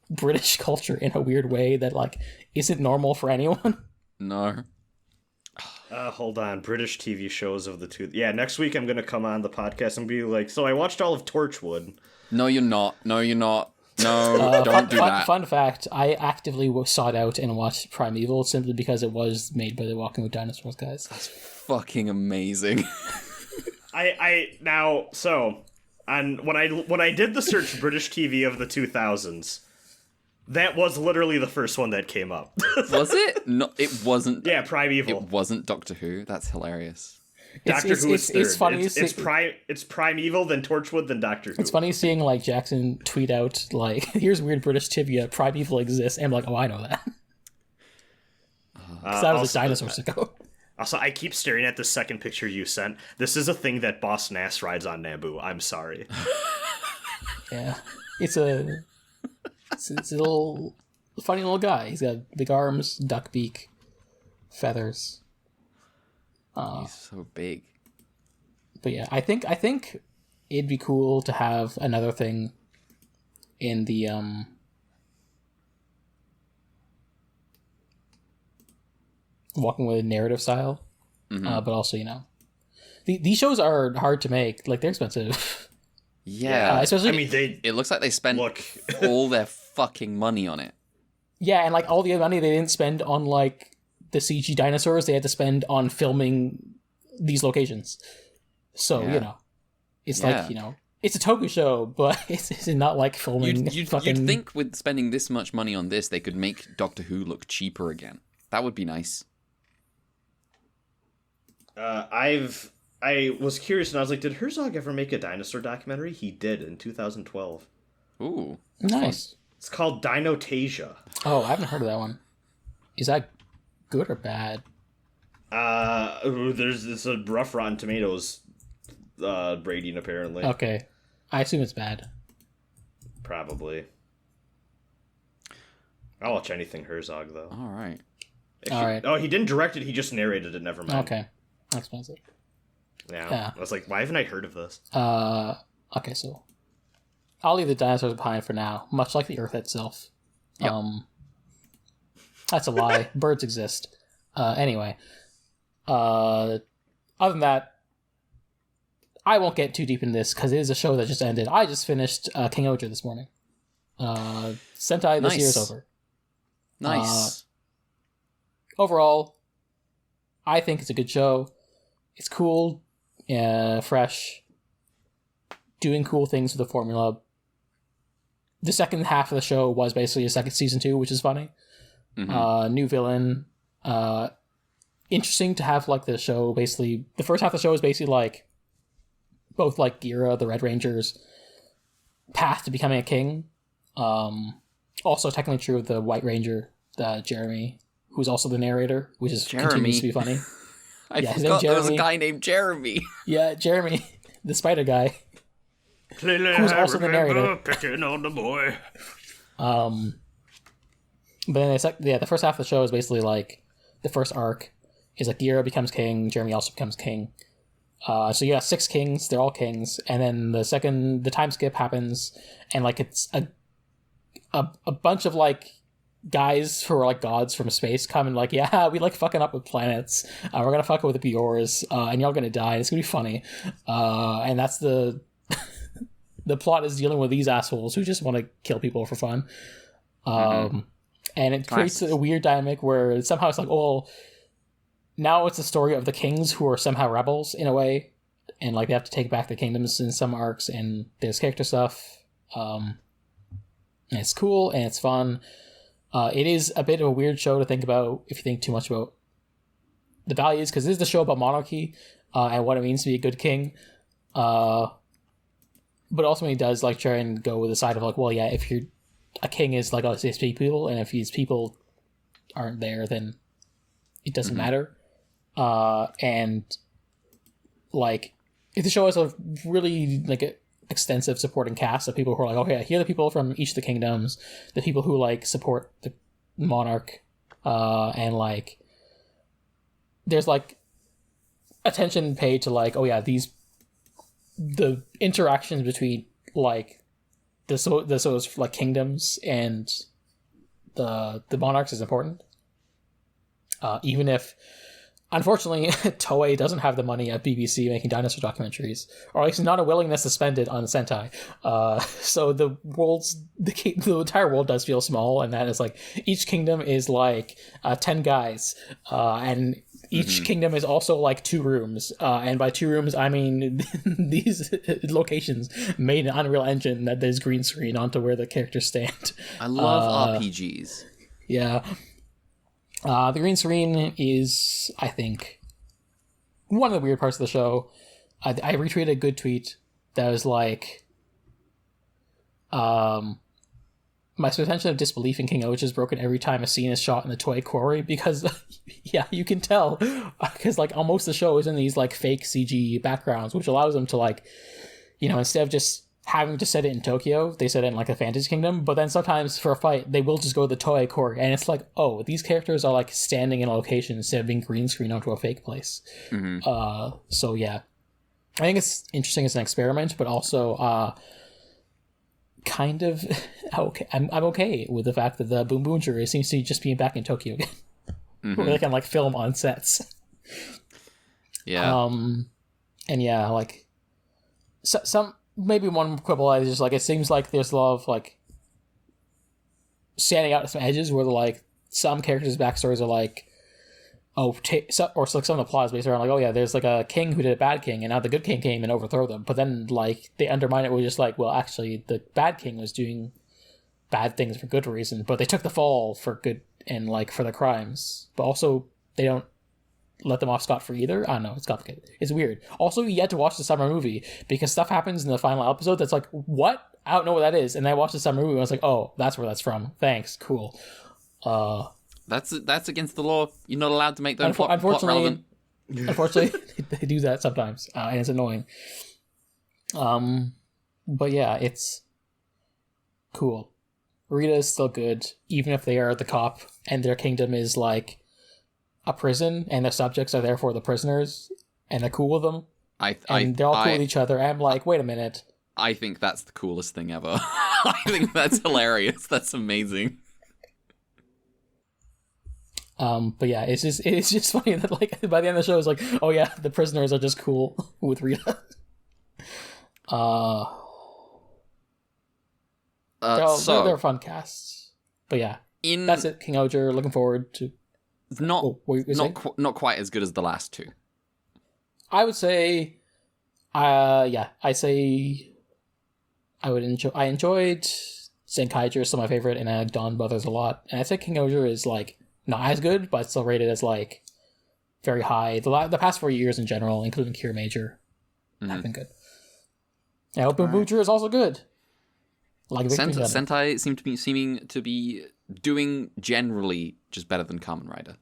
British culture in a weird way that like isn't normal for anyone. No. Hold on. British TV shows of the two. Yeah, next week I'm going to come on the podcast and be like, so I watched all of Torchwood. No, you're not. No, don't do that. Fun fact, I actively sought out and watched Primeval simply because it was made by the Walking with Dinosaurs guys. That's fucking amazing. When I did the search British TV of the 2000s, that was literally the first one that came up. Was it? No, it wasn't. Yeah, Primeval. It wasn't Doctor Who. That's hilarious. Doctor Who is third. It's funny. It's Primeval, then Torchwood, then Doctor Who. It's funny seeing like Jackson tweet out like, "Here's weird British trivia. Primeval exists," and I'm like, "Oh, I know that." Because that was dinosaurs ago. Also, I keep staring at the second picture you sent. This is a thing that Boss Nass rides on Naboo. I'm sorry. Yeah, it's a little funny little guy. He's got big arms, duck beak, feathers. He's so big. But yeah, I think it'd be cool to have another thing in the walking with a narrative style. But also, you know, these shows are hard to make. Like, they're expensive. Yeah, especially. It looks like they spent all their fucking money on it. Yeah, and like all the money they didn't spend on like the CG dinosaurs, they had to spend on filming these locations. So you know, it's like, you know, it's a Toku show, but it's not like filming. You'd think with spending this much money on this, they could make Doctor Who look cheaper again. That would be nice. I was curious, and I was like, did Herzog ever make a dinosaur documentary? He did in 2012. Ooh, nice. It's called Dinotasia. Oh, I haven't heard of that one. Is that good or bad? It's a rough Rotten Tomatoes rating, apparently. Okay. I assume it's bad. Probably. I'll watch anything Herzog, though. All right. Oh, he didn't direct it, he just narrated it, never mind. Okay. That explains it. Yeah. I was like, why haven't I heard of this? Okay, so I'll leave the dinosaurs behind for now, much like the Earth itself. Yep. That's a lie. Birds exist. Anyway. Other than that, I won't get too deep in this because it is a show that just ended. I just finished KingOhger this morning. Sentai this year is over. Nice. Overall, I think it's a good show. It's cool, fresh, doing cool things with the formula. The second half of the show was basically a second season 2, which is funny. New villain. Interesting to have like the show basically. The first half of the show is basically like both like Gira, the Red Ranger's path to becoming a king. Also technically true of the White Ranger, Jeremy, who's also the narrator, which is continues to be funny. I forgot there was a guy named Jeremy. Yeah, Jeremy, the spider guy. Who's also the narrator. Picking on the boy. But then the first half of the show is basically like the first arc is like Gira becomes king, Jeremy also becomes king. So you got 6 kings, they're all kings, and then the time skip happens, and like it's a bunch of like guys who are like gods from space come and like, yeah, we like fucking up with planets. We're gonna fuck with the Bjors, and y'all gonna die. It's gonna be funny. And that's the the plot is dealing with these assholes who just want to kill people for fun. And it creates a weird dynamic where somehow it's like, oh, now it's the story of the kings who are somehow rebels in a way, and like they have to take back the kingdoms in some arcs, and there's character stuff. And it's cool and it's fun. It is a bit of a weird show to think about if you think too much about the values, because this is the show about monarchy and what it means to be a good king. But ultimately it does like try and go with the side of like, well, yeah, if you're a king is like, oh, it's people, and if these people aren't there, then it doesn't matter. And like, if the show has a really like a extensive supporting cast of people who are like, okay, here are the people from each of the kingdoms, the people who like support the monarch, and like there's like attention paid to like, oh yeah, the interactions between like the like kingdoms and the monarchs is important, even if unfortunately Toei doesn't have the money at BBC making dinosaur documentaries, or at least not a willingness to spend it on Sentai. So the entire world does feel small, and that is like each kingdom is like 10 guys, and each kingdom is also like 2 rooms, and by 2 rooms I mean these locations made an Unreal Engine that there's green screen onto where the characters stand. I love RPGs. Yeah. The green screen is, I think, one of the weird parts of the show. I retweeted a good tweet that was like, my suspension of disbelief in KingOhger is broken every time a scene is shot in the toy quarry, because, yeah, you can tell, because like almost the show is in these like fake CG backgrounds, which allows them to like, you know, instead of just having to set it in Tokyo, they set it in like a fantasy kingdom, but then sometimes for a fight they will just go to the toy quarry, and it's like, oh, these characters are like standing in a location instead of being green screen onto a fake place. So yeah, I think it's interesting as an experiment, but also kind of okay. I'm okay with the fact that the Boom Boom jury seems to just being back in Tokyo again, where they can like film on sets. Yeah. And yeah, like some maybe one quibble is just like, it seems like there's a lot of like standing out at some edges where like some characters' backstories are like, or like some of the plot is based around like, oh yeah, there's like a king who did a bad king, and now the good king came and overthrew them. But then like they undermine it with just like, well, actually the bad king was doing bad things for good reason, but they took the fall for good and like for the crimes. But also they don't let them off scot-free either. I don't know, it's complicated. It's weird. Also, you had to watch the summer movie because stuff happens in the final episode that's like, what? I don't know what that is. And I watched the summer movie and I was like, oh, that's where that's from. Thanks. Cool. That's against the law. You're not allowed to make them plot relevant. Unfortunately, they do that sometimes, and it's annoying. But yeah, it's cool. Rita is still good, even if they are the cop and their kingdom is like a prison, and the subjects are therefore the prisoners, and they're cool with them. And they're all cool with each other. And I'm like, wait a minute. I think that's the coolest thing ever. I think that's hilarious. That's amazing. But yeah, it's just funny that like by the end of the show it's like, oh yeah, the prisoners are just cool with Rita. They're fun casts. But yeah, that's it. KingOhger, looking forward to. Not quite as good as the last 2. I would say, I enjoyed Zenkaiger, still my favorite, and I like Dawn Brothers a lot. And I think KingOhger is like not as good, but still rated as like very high. The past 4 years in general, including Cure Major, have been good. I hope Boom Booger is also good. Like Sentai seeming to be doing generally just better than Kamen Rider.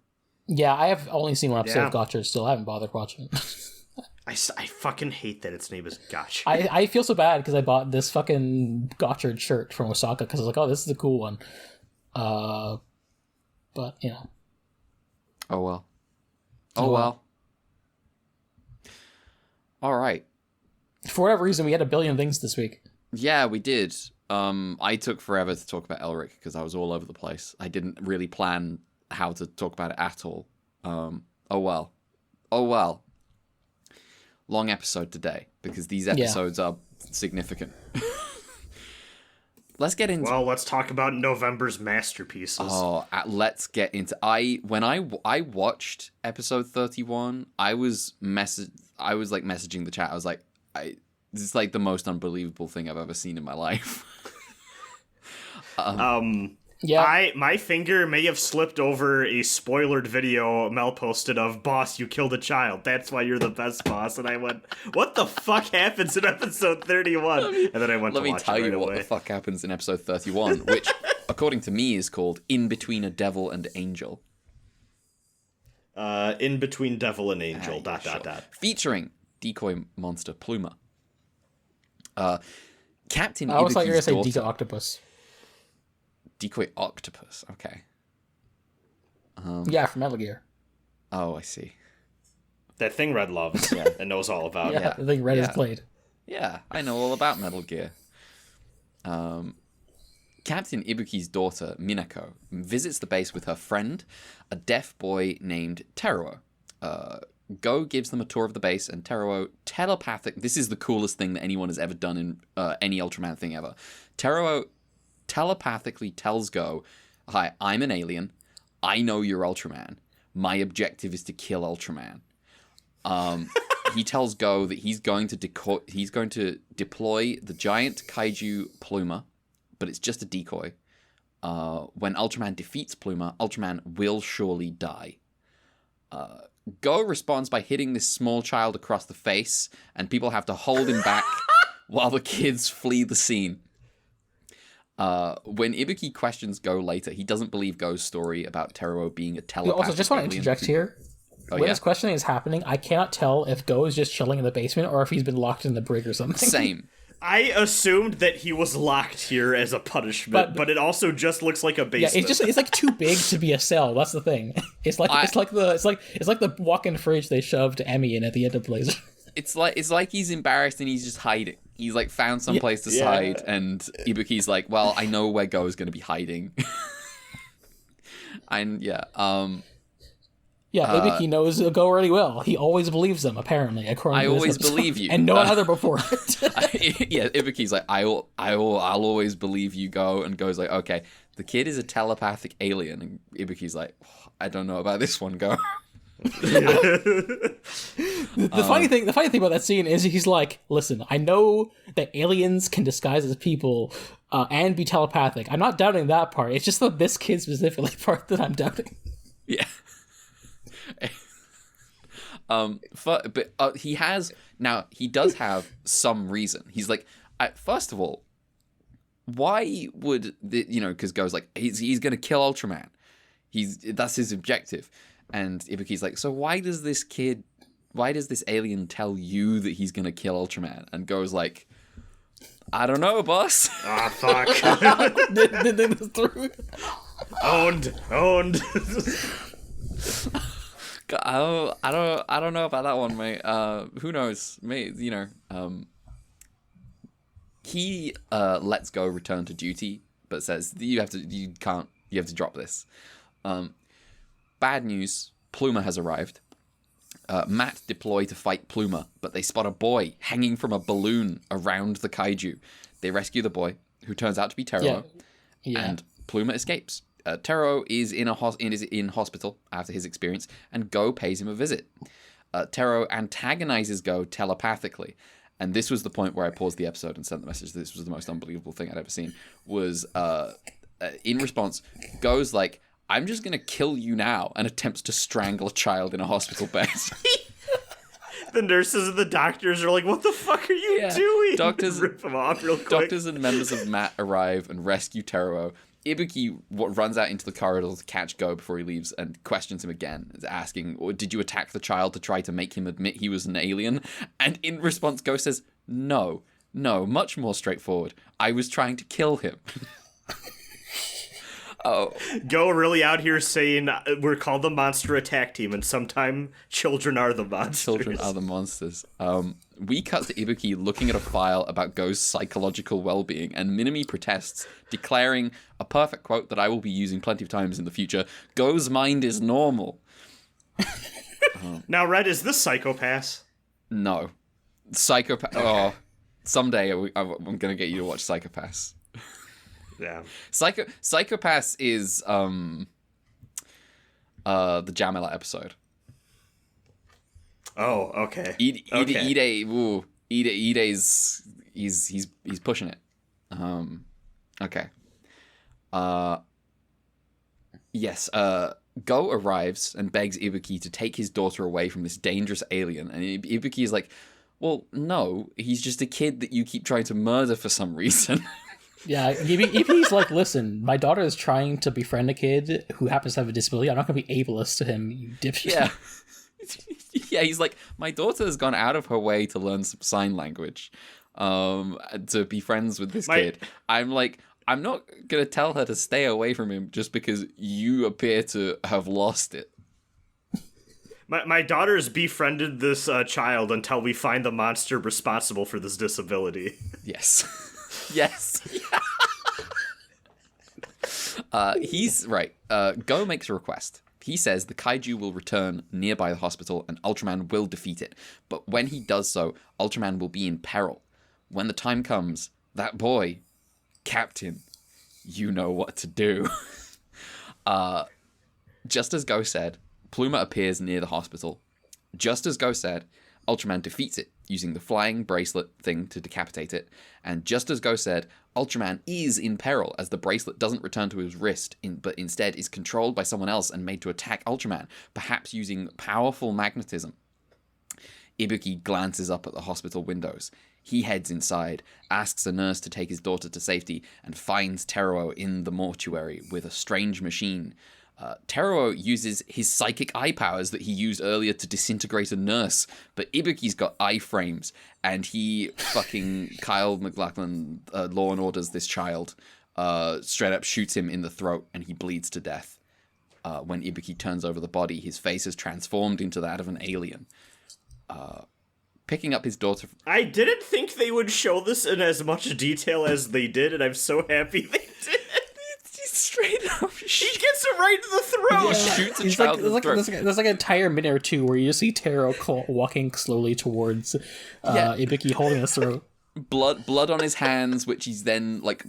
Yeah, I have only seen one episode of Gotcha still. I haven't bothered watching it. I fucking hate that its name is Gotcha. I feel so bad because I bought this fucking Gotcha shirt from Osaka because I was like, oh, this is a cool one. But, you know. Oh, well. Oh, well. All right. For whatever reason, we had a billion things this week. Yeah, we did. I took forever to talk about Elric because I was all over the place. I didn't really plan how to talk about it at all. Oh well. Long episode today because these episodes are significant. Let's get into. Well, let's talk about November's masterpieces. Oh, let's get into. When I watched episode 31, I was like messaging the chat. I was like, this is like the most unbelievable thing I've ever seen in my life. Yeah. My finger may have slipped over a spoilered video Mel posted of, "Boss, you killed a child. That's why you're the best boss." And I went, "What the fuck happens in episode 31?" And then I went to watch it right away. Let me tell you what the fuck happens in episode 31, which, according to me, is called "In Between a Devil and Angel." In Between Devil and Angel, Featuring decoy monster Pluma. Captain I always thought you were Ibuki's going to say daughter. Deco Octopus. Decoy octopus. Okay. Yeah, from Metal Gear. Oh, I see. That thing Red loves and knows all about. Yeah, the thing Red has played. Yeah, I know all about Metal Gear. Captain Ibuki's daughter, Minako, visits the base with her friend, a deaf boy named Teruo. Go gives them a tour of the base, and Teruo this is the coolest thing that anyone has ever done in any Ultraman thing ever. Teruo telepathically tells Go, "Hi, I'm an alien. I know you're Ultraman. My objective is to kill Ultraman." He tells Go that he's going to deploy the giant kaiju Pluma, but it's just a decoy. When Ultraman defeats Pluma, Ultraman will surely die. Go responds by hitting this small child across the face, and people have to hold him back while the kids flee the scene. When Ibuki questions Go later, he doesn't believe Go's story about Teruo being a telepathic Also, just want to alien. interject here. When this questioning is happening, I cannot tell if Go is just chilling in the basement or if he's been locked in the brig or something. Same. I assumed that he was locked here as a punishment, but it also just looks like a basement. Yeah, it's like too big to be a cell. That's the thing. It's like the walk-in fridge they shoved Emmy in at the end of Blazer. It's like he's embarrassed and he's just hiding. He's like found some place to hide, and Ibuki's like, "Well, I know where Go is going to be hiding." Ibuki knows Go really well. He always believes them, apparently. I always believe you, and no other before. Ibuki's like, I'll always believe you, Go, and Go's like, "Okay, the kid is a telepathic alien," and Ibuki's like, "I don't know about this one, Go." The funny thing about that scene is he's like, "Listen, I know that aliens can disguise as people and be telepathic. I'm not doubting that part. It's just this kid specifically part that I'm doubting." Yeah. But he does have some reason. He's like, first of all, why would because Go's like, he's gonna kill Ultraman. That's his objective. And Ibuki's like, so why does this alien tell you that he's gonna kill Ultraman? And Go's like, I don't know, boss. Ah, fuck. Owned. I don't know about that one, mate. Who knows? He lets Go return to duty, but says you have to drop this. Bad news, Pluma has arrived. Matt deploy to fight Pluma, but they spot a boy hanging from a balloon around the kaiju. They rescue the boy, who turns out to be Teruo, and Pluma escapes. Teruo is in hospital after his experience, and Go pays him a visit. Teruo antagonizes Go telepathically, and this was the point where I paused the episode and sent the message that this was the most unbelievable thing I'd ever seen. Was in response, Go's like, "I'm just gonna kill you now," and attempts to strangle a child in a hospital bed. The nurses and the doctors are like, "What the fuck are you doing?" Doctors rip him off real quick. Doctors and members of Matt arrive and rescue Teruo. Ibuki runs out into the corridor to catch Go before he leaves and questions him again, asking, "Did you attack the child to try to make him admit he was an alien?" And in response, Go says, No, much more straightforward. I was trying to kill him." Go really out here saying we're called the Monster Attack Team, and sometime children are the monsters. Children are the monsters. We cut to Ibuki looking at a file about Go's psychological well-being, and Minami protests, declaring a perfect quote that I will be using plenty of times in the future: Go's mind is normal. Now, Red, is this Psycho-Pass? No. Psycho-Pass... Oh, someday I'm going to get you to watch Psycho-Pass. Yeah. Psycho-Pass is the Jamila episode. Oh, okay. Ide's he's pushing it. Okay. Yes. Go arrives and begs Ibuki to take his daughter away from this dangerous alien, and Ibuki is like, "Well, no, he's just a kid that you keep trying to murder for some reason." Yeah, if he's like, listen, my daughter is trying to befriend a kid who happens to have a disability. I'm not going to be ableist to him, you dipshit. Yeah. Yeah, he's like, my daughter has gone out of her way to learn some sign language, to be friends with this kid. I'm like, I'm not going to tell her to stay away from him just because you appear to have lost it. My daughter's befriended this child until we find the monster responsible for this disability. Yes. Yes. He's right. Go makes a request. He says the kaiju will return nearby the hospital and Ultraman will defeat it. But when he does so, Ultraman will be in peril. When the time comes, that boy, Captain, you know what to do. Just as Go said, Pluma appears near the hospital. Just as Go said, Ultraman defeats it, using the flying bracelet thing to decapitate it. And just as Go said, Ultraman is in peril as the bracelet doesn't return to his wrist, but instead is controlled by someone else and made to attack Ultraman, perhaps using powerful magnetism. Ibuki glances up at the hospital windows. He heads inside, asks a nurse to take his daughter to safety, and finds Teruo in the mortuary with a strange machine. Teruo uses his psychic eye powers that he used earlier to disintegrate a nurse, but Ibuki's got eye frames, and he fucking Kyle MacLachlan Law and Orders this child, straight up shoots him in the throat, and he bleeds to death. When Ibuki turns over the body, his face is transformed into that of an alien. Picking up his daughter... I didn't think they would show this in as much detail as they did, and I'm so happy they did. Straight up, he gets it right in the throat. Yeah. Shoots a child in the throat. There's like an entire minute or two where you just see Taro walking slowly towards Ibuki holding his throat. Blood on his hands, which he's then like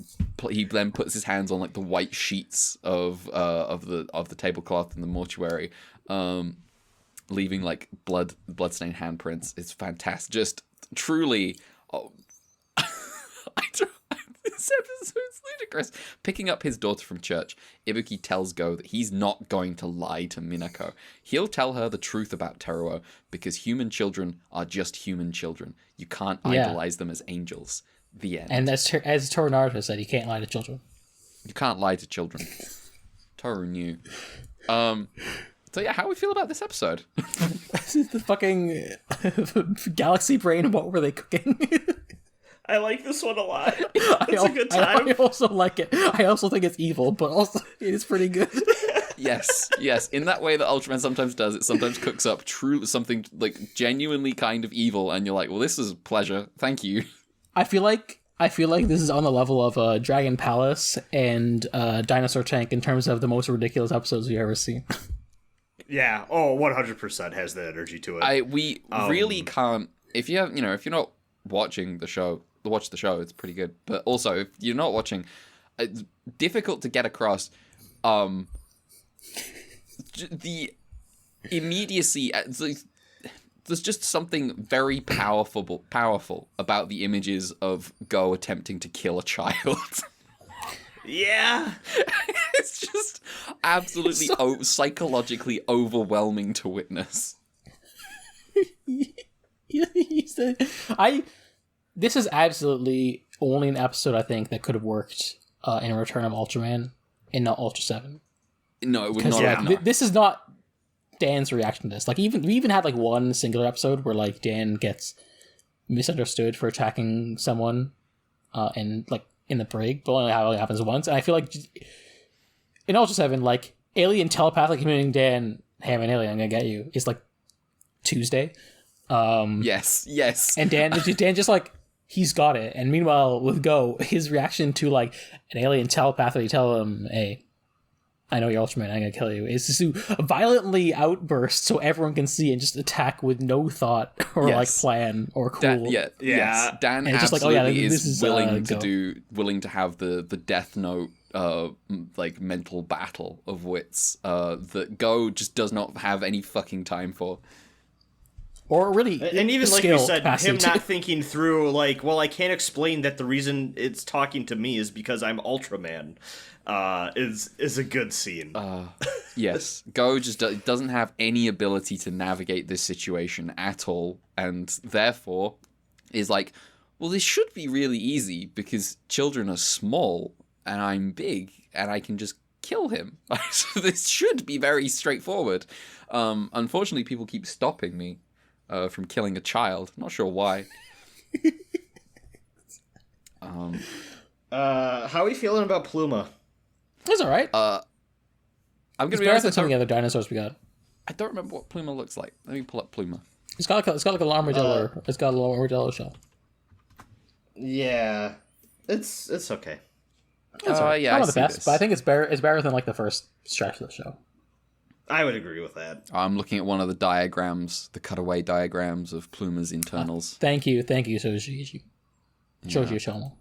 he then puts his hands on like the white sheets of the tablecloth in the mortuary, leaving like bloodstained handprints. It's fantastic, just truly. This episode's ludicrous. Picking up his daughter from church, Ibuki tells Go that he's not going to lie to Minako. He'll tell her the truth about Teruo because human children are just human children. You can't idolize them as angels. The end. And as Toru Naruto said, you can't lie to children. You can't lie to children. Toru knew. So yeah, how do we feel about this episode? The fucking galaxy brain, what were they cooking? I like this one a lot. It's a good time. I also like it. I also think it's evil, but also it is pretty good. Yes. In that way that Ultraman sometimes does, it sometimes cooks up something like genuinely kind of evil, and you're like, well, this is a pleasure. Thank you. I feel like this is on the level of Dragon Palace and Dinosaur Tank in terms of the most ridiculous episodes we've ever seen. Yeah. Oh, 100% has that energy to it. We really can't. If you're not watching the show. Watch the show, it's pretty good. But also, if you're not watching, it's difficult to get across the immediacy. There's just something very powerful about the images of Go attempting to kill a child. Yeah. It's just absolutely psychologically overwhelming to witness. This is absolutely only an episode I think that could have worked in Return of Ultraman and not Ultra 7. No, it would not have. Like, this is not Dan's reaction to this. Like, we even had like one singular episode where like Dan gets misunderstood for attacking someone and like in the brig, but only happens once. And I feel like in Ultra 7, like alien telepathic communicating Dan, hey, I'm an alien, I'm gonna get you, is like Tuesday. Yes. And Dan just like, he's got it. And meanwhile, with Go, his reaction to like an alien telepathically tell him, "Hey, I know you're Ultraman, I'm gonna kill you," is just to violently outburst so everyone can see and just attack with no thought or like plan or cool. Yes. Dan and absolutely this is willing to have the Death Note like mental battle of wits that Go just does not have any fucking time for. Or really, and even like you said, him too. not thinking through, like, well, I can't explain that the reason it's talking to me is because I'm Ultraman, is a good scene. Yes, Go just doesn't have any ability to navigate this situation at all, and therefore is like, well, this should be really easy because children are small and I'm big and I can just kill him. So this should be very straightforward. Unfortunately, people keep stopping me from killing a child. Not sure why. How are we feeling about Pluma? It's all right. I'm gonna It's be better honest. than some of the other dinosaurs we got. I don't remember what Pluma looks like. Let me pull up Pluma. It's got like an armadillo. It's got a little armadillo shell. Yeah, it's okay. It's all right. Yeah, Not I the see best, this. but I think it's better than like the first stretch of the show. I would agree with that. I'm looking at one of the diagrams, the cutaway diagrams of Pluma's internals. Thank you, Shoji Shono.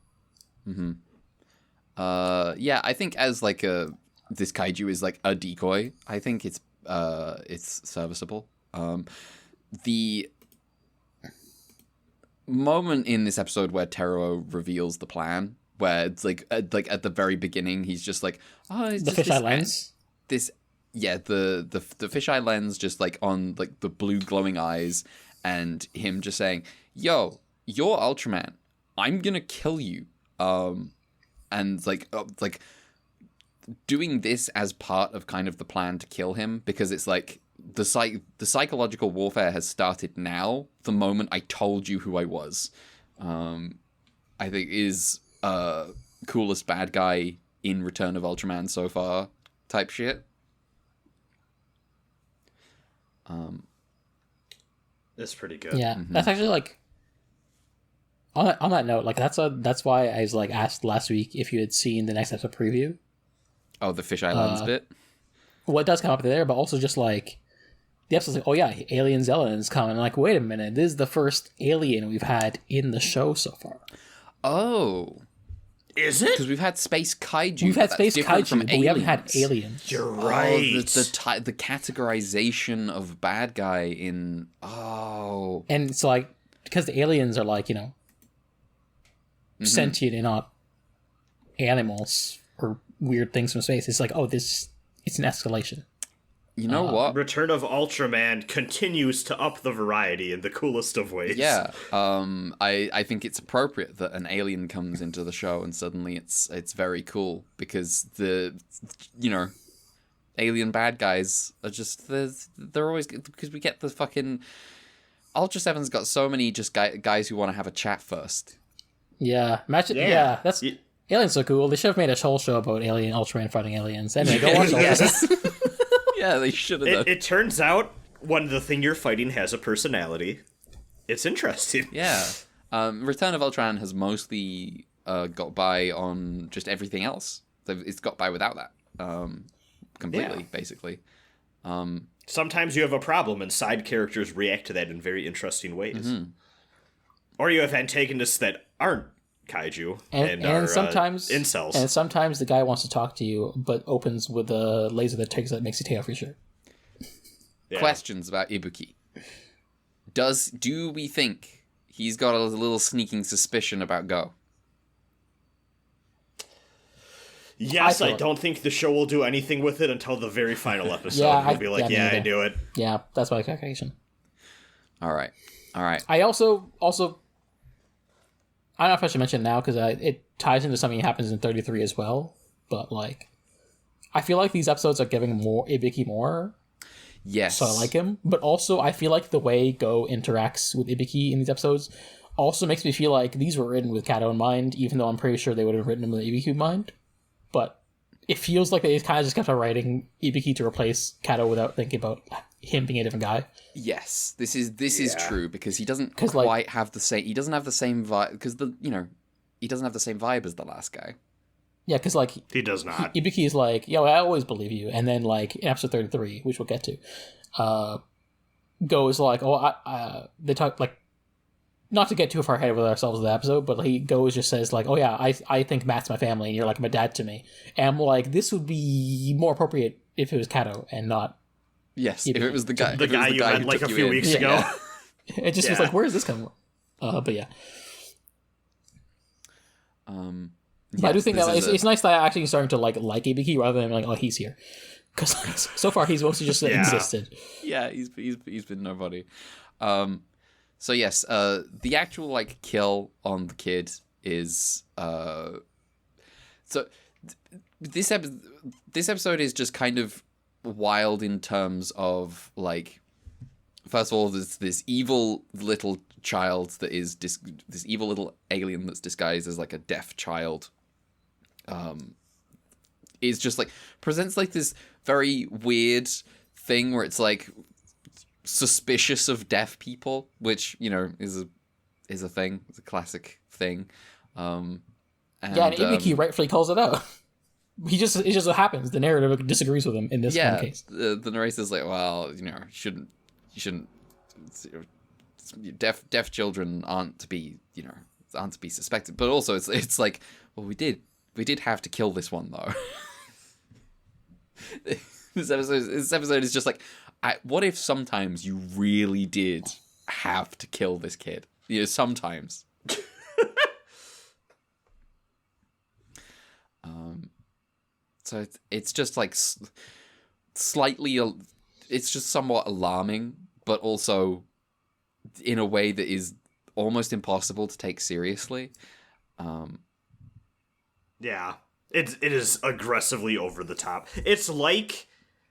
Yeah, I think as like this kaiju is like a decoy, I think it's serviceable. The moment in this episode where Tero reveals the plan, where it's like at the very beginning, he's just like, oh, it's The just fisheye lens. The fisheye lens, just like on like the blue glowing eyes, and him just saying, "Yo, you're Ultraman. I'm gonna kill you." And like doing this as part of kind of the plan to kill him, because it's like the psychological warfare has started now. The moment I told you who I was, I think is coolest bad guy in Return of Ultraman so far type shit. It's pretty good. Yeah, that's actually like on that note, like that's why I was like asked last week if you had seen the next episode preview. Oh, the fisheye lens bit. Well, it does come up there, but also just like the episode's like, oh yeah, Alien Zealot's coming. I'm like, wait a minute, this is the first alien we've had in the show so far. Oh, Is it? because we've had space kaiju. We've had That's space different kaiju, from but we haven't had aliens. You're Oh, right. the categorization of bad guy in And it's like, because the aliens are like, you know, sentient and not animals or weird things from space. It's like, oh, it's an escalation. you know what? Return of Ultraman continues to up the variety in the coolest of ways. Yeah, I think it's appropriate that an alien comes into the show and suddenly it's very cool, because alien bad guys are just they're always, because we get the fucking Ultra 7's got so many just guys who want to have a chat first. Yeah, imagine. Yeah, that's aliens so cool. They should have made a whole show about Ultraman fighting aliens. Anyway, go watch Yes. Yeah, they should have done. It turns out when the thing you're fighting has a personality, it's interesting. Yeah. Return of Ultraman has mostly got by on just everything else. It's got by without that. Completely, basically. Sometimes you have a problem and side characters react to that in very interesting ways. Or you have antagonists that aren't kaiju and are sometimes incels. And sometimes the guy wants to talk to you, but opens with a laser that makes you take off your shirt. Yeah. Questions about Ibuki. Do we think he's got a little sneaking suspicion about Go? Yes, I I thought- don't think the show will do anything with it until the very final episode. Yeah, He'll be like, me yeah, I neither. do it. Yeah, that's my calculation. All right. I also I don't know if I should mention it now because it ties into something that happens in 33 as well. But like, I feel like these episodes are giving more Ibiki more, Yes. so I like him. But also, I feel like the way Go interacts with Ibiki in these episodes also makes me feel like these were written with Kato in mind, even though I'm pretty sure they would have written them with Ibiki in mind. But it feels like they kind of just kept on writing Ibiki to replace Kato without thinking about him being a different guy. Yes, this is true because he doesn't 'Cause, quite have the same. He doesn't have the same vibe because he doesn't have the same vibe as the last guy. Yeah, because like He does not. Ibuki's like, yo, I always believe you, and then like in episode 33, which we'll get to, goes like, they talk like, not to get too far ahead with ourselves in the episode, but he goes just says like, oh yeah, I think Matt's my family, and you're like my dad to me, and I'm like, this would be more appropriate if it was Kato and not. Yes, if it was the guy, The guy you met like a few weeks ago. Yeah. It just was like, where is this coming from? But yeah. But I do think that it's nice that I'm actually starting to like Ibuki rather than like, oh, he's here, because so far he's mostly just existed. Yeah, he's been nobody. So yes, the actual like kill on the kid is so this episode is just kind of wild in terms of like, first of all, there's this evil little child that is this evil little alien that's disguised as like a deaf child. Is just like presents like this very weird thing where it's like suspicious of deaf people, which is a thing. It's a classic thing. And Ibuki rightfully calls it out. It just so happens the narrative disagrees with him in this one case. The narrator's like, well, you shouldn't. Deaf children aren't to be suspected, but also it's like, well, we did have to kill this one though. This episode is just like, what if sometimes you really did have to kill this kid? Sometimes. So it's just like slightly, it's just somewhat alarming, but also in a way that is almost impossible to take seriously. Yeah, it is aggressively over the top. It's like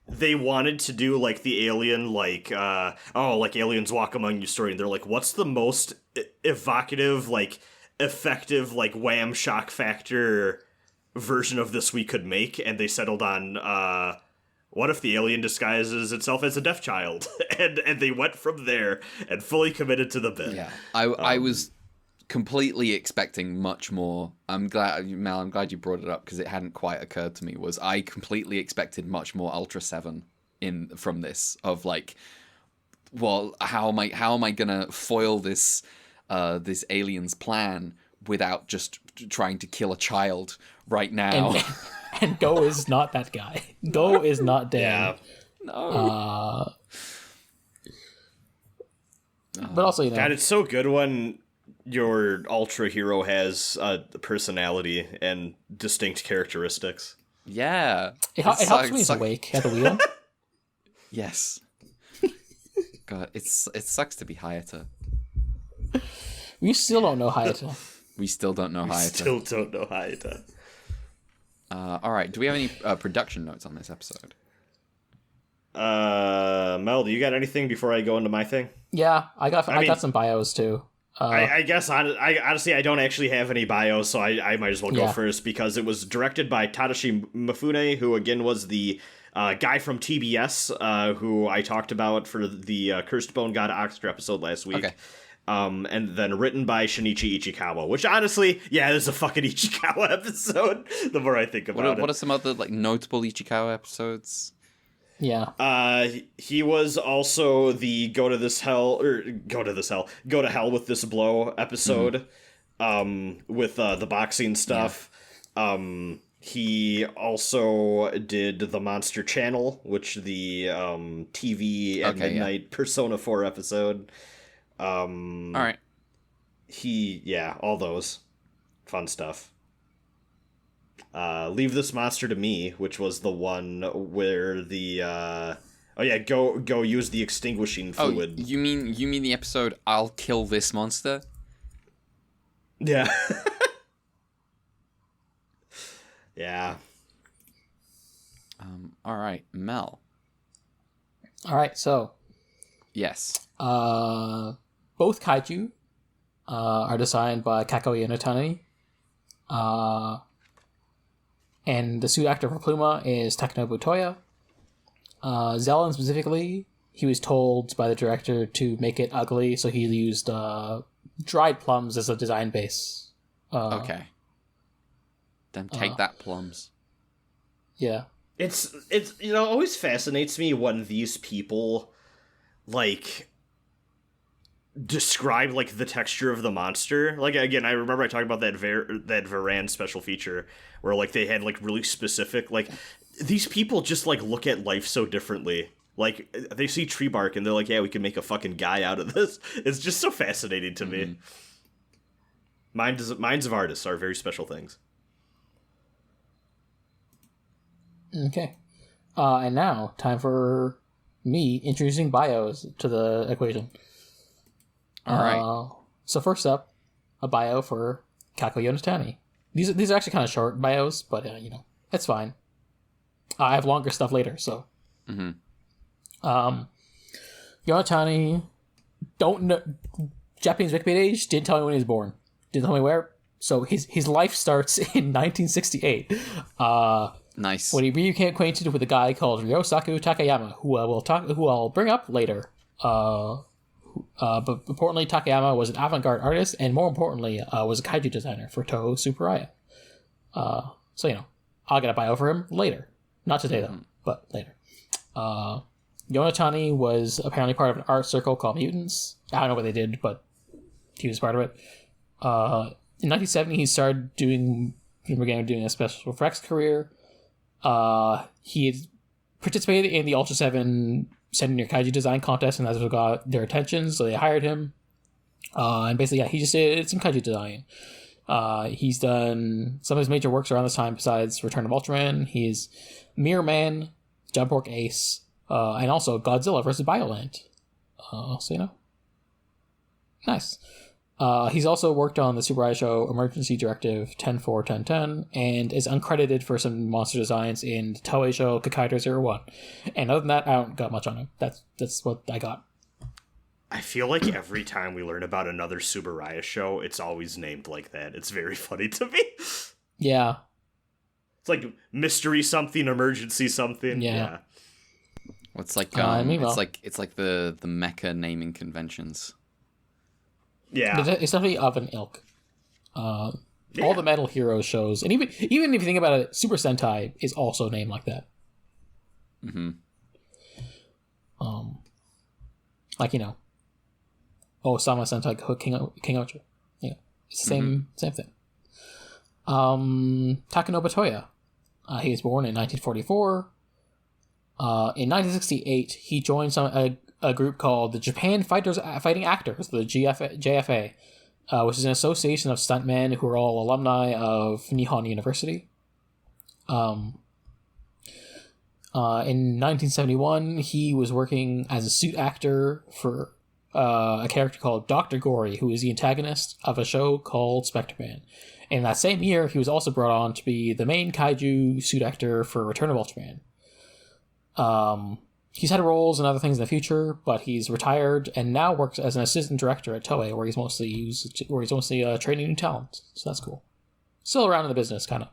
they wanted to do like the alien, like like Aliens Walk Among You story, and they're like, what's the most evocative, like effective, like wham shock factor version of this we could make, and they settled on what if the alien disguises itself as a deaf child, and they went from there and fully committed to the bit. Yeah, I was completely expecting much more. Mel, I'm glad you brought it up because it hadn't quite occurred to me. Was I completely expected much more Ultra 7 from this, of like, well, how am I gonna foil this alien's plan without just trying to kill a child right now? And Go is not that guy. Go is not dead. Yeah. No. But also, God, it's so good when your ultra hero has personality and distinct characteristics. Yeah. It helps when he's awake at the wheel. Yes. God, it sucks to be Hayata. We still don't know Hayata. We still don't know Hayata. Still don't know Hayata. All right. Do we have any production notes on this episode? Mel, do you got anything before I go into my thing? Yeah, I got some bios too. I guess honestly I don't actually have any bios, so I might as well go first because it was directed by Tadashi Mifune, who again was the guy from TBS, who I talked about for the Cursed Bone God Oxter episode last week. Okay. And then written by Shinichi Ichikawa, which honestly, yeah, this is a fucking Ichikawa episode. The more I think about it. What are some other like notable Ichikawa episodes? Yeah. He was also the go to hell with this blow episode, with the boxing stuff. Yeah. He also did the Monster Channel, which the TV at midnight Persona 4 episode. All right. All those fun stuff. Leave This Monster to Me, which was the one where the go use the extinguishing fluid. Oh, you mean the episode I'll Kill This Monster? Yeah. Yeah. All right, Mel. All right, so yes. Both kaiju are designed by Kako Yanutani. And the suit actor for Pluma is Takanobu Toya. Zelen specifically he was told by the director to make it ugly, so he used dried plums as a design base. Okay. Then take that, plums. Yeah. It's always fascinates me when these people like describe like the texture of the monster. Like, again, I remember I talked about that Varan special feature where like they had like really specific, like, these people just like look at life so differently. Like, they see tree bark and they're like, yeah, we can make a fucking guy out of this. It's just so fascinating to me. Minds of artists are very special things. Okay. And now, time for me introducing bios to the equation. All right. So first up, a bio for Kako Yonatani. These are actually kind of short bios, but it's fine. I have longer stuff later, so. Yonatani, don't know. Japanese Wikipedia page didn't tell me when he was born. Didn't tell me where. So his life starts in 1968. Nice. When he became acquainted with a guy called Ryosaku Takayama, who I'll bring up later. But importantly, Takayama was an avant-garde artist, and more importantly, was a kaiju designer for Toho Tsuburaya. So I'll get a bio for him later. Not today though, but later. Yonatani was apparently part of an art circle called Mutants. I don't know what they did, but he was part of it. In 1970, he started doing a special effects career. He had participated in the Ultra 7 Senior Kaiju Design Contest, and that's what got their attention, so they hired him. And basically, he just did some kaiju design. He's done some of his major works around this time besides Return of Ultraman. He's Mirror Man, Jump Fork Ace, and also Godzilla vs. Bioland. So, nice. He's also worked on the Tsuburaya Show Emergency Directive 10-4-10-10 and is uncredited for some monster designs in the Toei show Kakaido 01. And other than that, I don't got much on him. That's what I got. I feel like every time we learn about another Tsuburaya show, it's always named like that. It's very funny to me. Yeah. It's like mystery something, emergency something. Yeah. Well, it's like it's like the mecha naming conventions. Yeah, it's definitely of an ilk. All the Metal Hero shows, and even if you think about it, Super Sentai is also named like that. Like Ohsama Senta KingOhger. Yeah, it's the same thing. Takenobba Toya. He was born in 1944. In 1968, he joined a group called the Japan Fighting Actors, the JFA, which is an association of stuntmen who are all alumni of Nihon University. In 1971, he was working as a suit actor for a character called Dr. Gory, who is the antagonist of a show called Spectre-Man. In that same year, he was also brought on to be the main kaiju suit actor for Return of Ultraman. He's had roles and other things in the future, but he's retired and now works as an assistant director at Toei, where he's mostly training new talent. So that's cool. Still around in the business, kind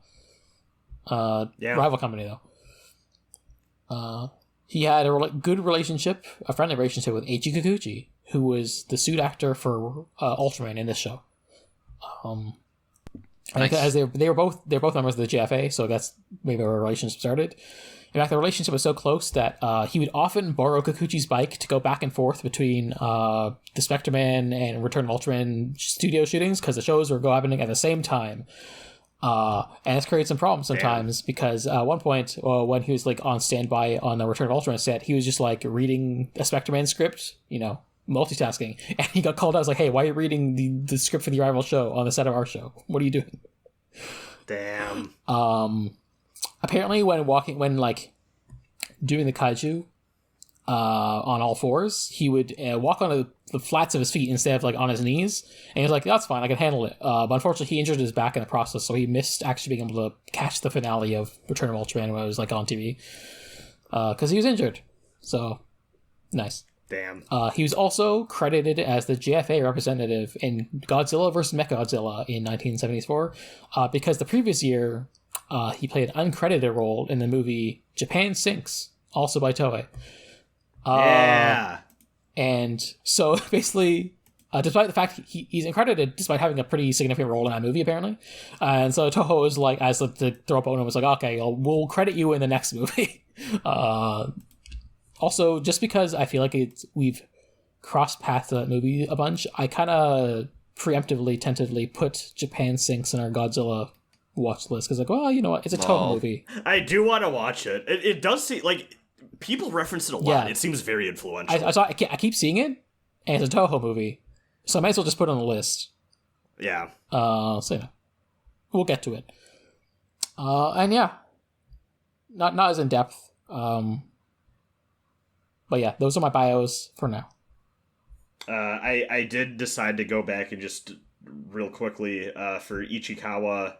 of. Rival company though. He had a friendly relationship with Eiichi Kikuchi, who was the suit actor for Ultraman in this show. Nice. As they're both members of the JFA, so that's maybe where a relationship started. In fact, the relationship was so close that he would often borrow Kikuchi's bike to go back and forth between the Spectre-Man and Return of Ultraman studio shootings, because the shows were happening at the same time. And it's created some problems sometimes, because at one point, when he was like on standby on the Return of Ultraman set, he was just like reading a Spectre-Man script, multitasking, and he got called out. I was like, hey, why are you reading the script for the rival show on the set of our show? What are you doing? Damn. Apparently, when doing the kaiju on all fours, he would walk on the flats of his feet instead of like on his knees, and he was like, "That's fine, I can handle it." But unfortunately, he injured his back in the process, so he missed actually being able to catch the finale of Return of Ultraman when it was like on TV because he was injured. So nice. Damn. He was also credited as the JFA representative in Godzilla vs. Mechagodzilla in 1974 because the previous year. He played an uncredited role in the movie Japan Sinks, also by Toei. Yeah. And so basically, despite the fact he's credited despite having a pretty significant role in that movie, apparently. And so Toho was like, as the throw up owner was like, okay, we'll credit you in the next movie. Also, just because I feel like we've crossed paths to that movie a bunch, I kind of preemptively, tentatively put Japan Sinks in our Godzilla watch list. Because like, well, you know what? It's a Toho movie. I do want to watch it. It does seem like people reference it a lot. Yeah. It seems very influential. I keep seeing it, and it's a Toho movie. So I might as well just put it on the list. Yeah. So yeah. We'll get to it. And yeah. Not as in depth. But yeah, those are my bios for now. I did decide to go back and just real quickly for Ichikawa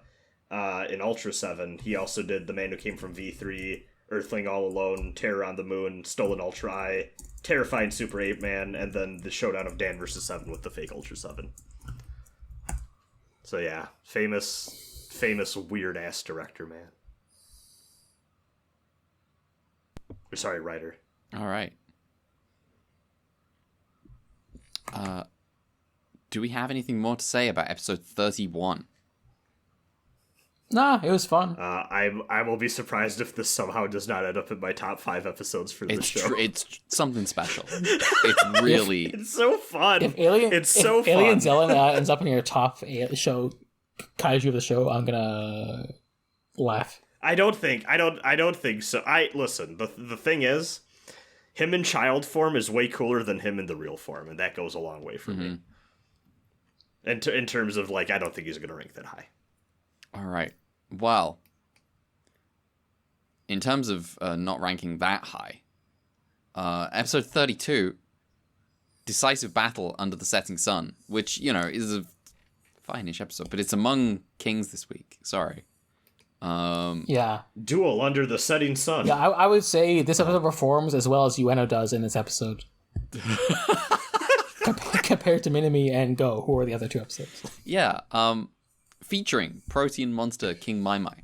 in Ultra 7. He also did The Man Who Came from V3, Earthling All Alone, Terror on the Moon, Stolen Ultra Eye, Terrifying Super 8 Man, and then the showdown of Dan vs. 7 with the fake Ultra 7. So yeah, famous weird ass director, man. Or sorry, writer. All right. Do we have anything more to say about episode 31? Nah, it was fun. I will be surprised if this somehow does not end up in my top 5 episodes for the show. It's something special. It's really... It's so fun. If Alien Zella ends up in your top show kaiju of the show, I'm gonna laugh. I don't think so. Listen, the thing is, him in child form is way cooler than him in the real form, and that goes a long way for me. And in terms of, like, I don't think he's going to rank that high. All right. Well, in terms of not ranking that high, episode 32, Decisive Battle Under the Setting Sun, which, you know, is a fine-ish episode, but it's among Kings this week. Sorry. Yeah. Duel Under the Setting Sun. Yeah, I would say this episode performs as well as Ueno does in this episode. Compared to Minami and Go, who are the other 2 episodes. Yeah, featuring protein monster King Mai Mai.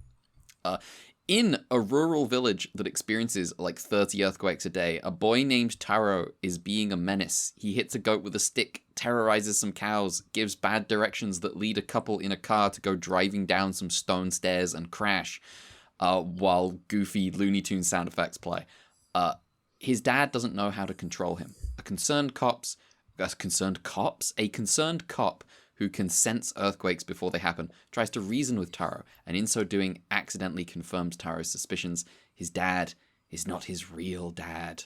In a rural village that experiences like 30 earthquakes a day, a boy named Taro is being a menace. He hits a goat with a stick, terrorizes some cows, gives bad directions that lead a couple in a car to go driving down some stone stairs and crash, while goofy Looney Tunes sound effects play. His dad doesn't know how to control him. A concerned cop who can sense earthquakes before they happen tries to reason with Taro, and in so doing accidentally confirms Taro's suspicions. His dad is not his real dad.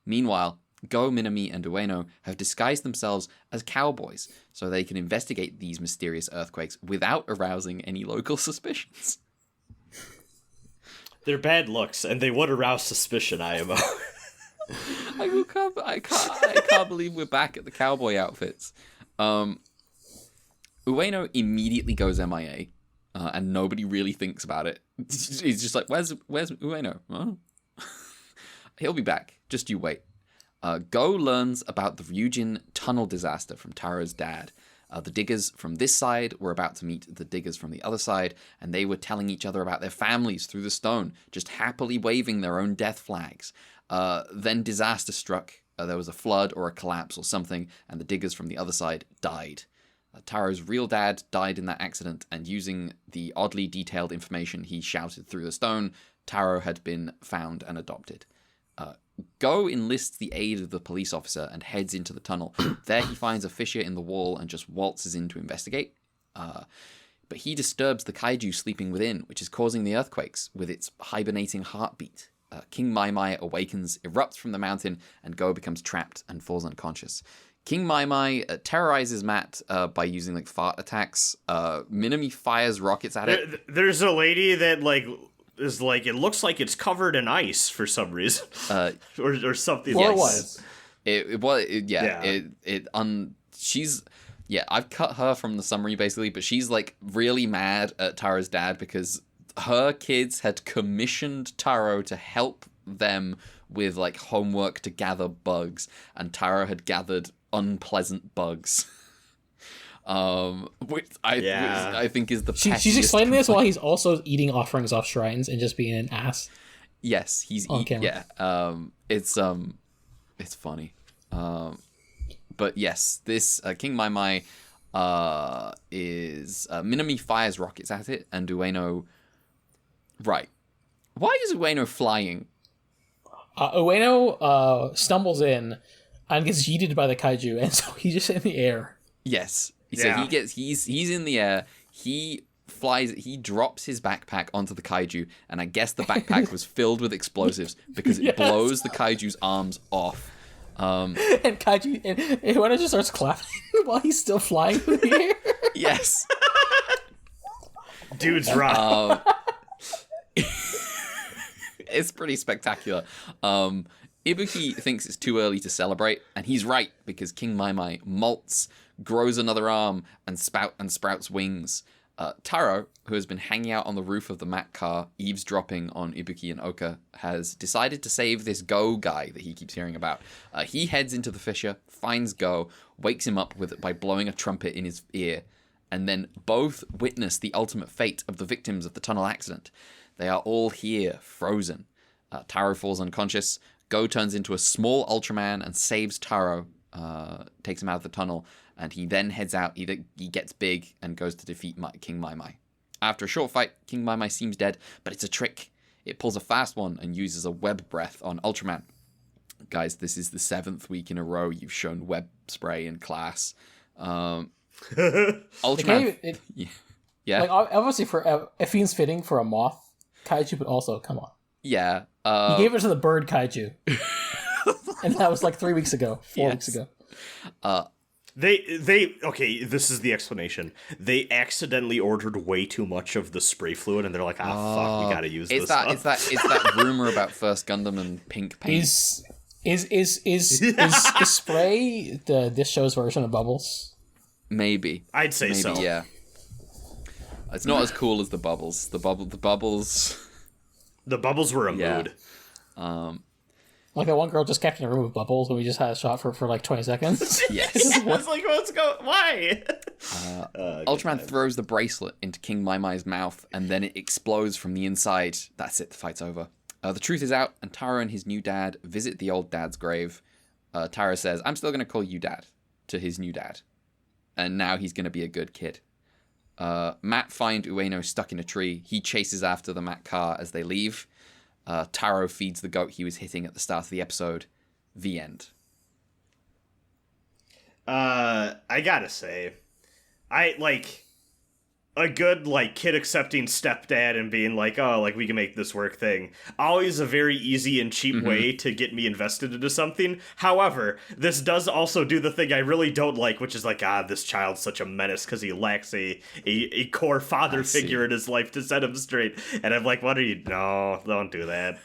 Meanwhile, Go, Minami, and Ueno have disguised themselves as cowboys so they can investigate these mysterious earthquakes without arousing any local suspicions. They're bad looks, and they would arouse suspicion, IMO. I can't believe we're back at the cowboy outfits. Ueno immediately goes MIA, and nobody really thinks about it. He's just like, where's Ueno? Huh? He'll be back. Just you wait. Go learns about the Ryujin tunnel disaster from Taro's dad. The diggers from this side were about to meet the diggers from the other side, and they were telling each other about their families through the stone, just happily waving their own death flags. Then disaster struck. There was a flood or a collapse or something, and the diggers from the other side died. Taro's real dad died in that accident, and using the oddly detailed information he shouted through the stone, Taro had been found and adopted. Go enlists the aid of the police officer and heads into the tunnel. There he finds a fissure in the wall and just waltzes in to investigate. But he disturbs the kaiju sleeping within, which is causing the earthquakes with its hibernating heartbeat. King Mai Mai awakens, erupts from the mountain, and Go becomes trapped and falls unconscious. King Mai Mai terrorizes Matt by using like fart attacks. Minami fires rockets at it. There's a lady that is like, it looks like it's covered in ice for some reason, or something. Or yes. it was. She's I've cut her from the summary basically, but she's like really mad at Taro's dad because her kids had commissioned Taro to help them with like homework to gather bugs, and Taro had gathered unpleasant bugs. Which I think is the she's explaining this while he's also eating offerings off shrines and just being an ass. Yes, he's on camera. Yeah, it's It's funny. But yes, this King Mai Mai is Minami fires rockets at it, and Ueno. Right. Why is Ueno flying? Ueno stumbles in and gets yeeted by the kaiju, and so he's just in the air. Yes. Yeah. So he's in the air. He flies. He drops his backpack onto the kaiju, and I guess the backpack was filled with explosives because it blows the kaiju's arms off. And kaiju and Ueno just starts clapping while he's still flying through the air. Yes. Dude's rock. It's pretty spectacular. Ibuki thinks it's too early to celebrate, and he's right, because King Mai Mai molts, grows another arm, and sprouts wings. Taro, who has been hanging out on the roof of the Mac car, eavesdropping on Ibuki and Oka, has decided to save this Go guy that he keeps hearing about. He heads into the fissure, finds Go, wakes him up by blowing a trumpet in his ear, and then both witness the ultimate fate of the victims of the tunnel accident. They are all here, frozen. Taro falls unconscious. Go turns into a small Ultraman and saves Taro, takes him out of the tunnel, and he then heads out. He gets big and goes to defeat King Mai Mai. After a short fight, King Mai Mai seems dead, but it's a trick. It pulls a fast one and uses a web breath on Ultraman. Guys, this is the 7th week in a row you've shown web spray in class. Ultraman... Yeah. Like, obviously, it seems fitting for a moth kaiju, but also, come on. Yeah. He gave it to the bird kaiju. And that was like 3 weeks ago. 4 weeks ago. They okay, this is the explanation. They accidentally ordered way too much of the spray fluid, and they're like, fuck, we gotta use this stuff. It's that rumor about First Gundam and pink paint. Is spray this show's version of Bubbles? Maybe. I'd say Maybe, so. Yeah. It's not as cool as the bubbles. The bubbles. The bubbles were a mood. Like that one girl just kept in a room with bubbles, and we just had a shot for like 20 seconds. Yes. I was like, let's go. Why? Ultraman throws the bracelet into King Mai Mai's mouth, and then it explodes from the inside. That's it. The fight's over. The truth is out, and Taro and his new dad visit the old dad's grave. Taro says, "I'm still going to call you dad," to his new dad. And now he's going to be a good kid. Matt finds Ueno stuck in a tree. He chases after the Matt car as they leave. Taro feeds the goat he was hitting at the start of the episode. The end. I gotta say, I like a good like kid accepting stepdad and being like, oh, like we can make this work thing. Always a very easy and cheap way to get me invested into something. However, this does also do the thing I really don't like, which is like, this child's such a menace because he lacks a core father figure in his life to set him straight. And I'm like, no, don't do that.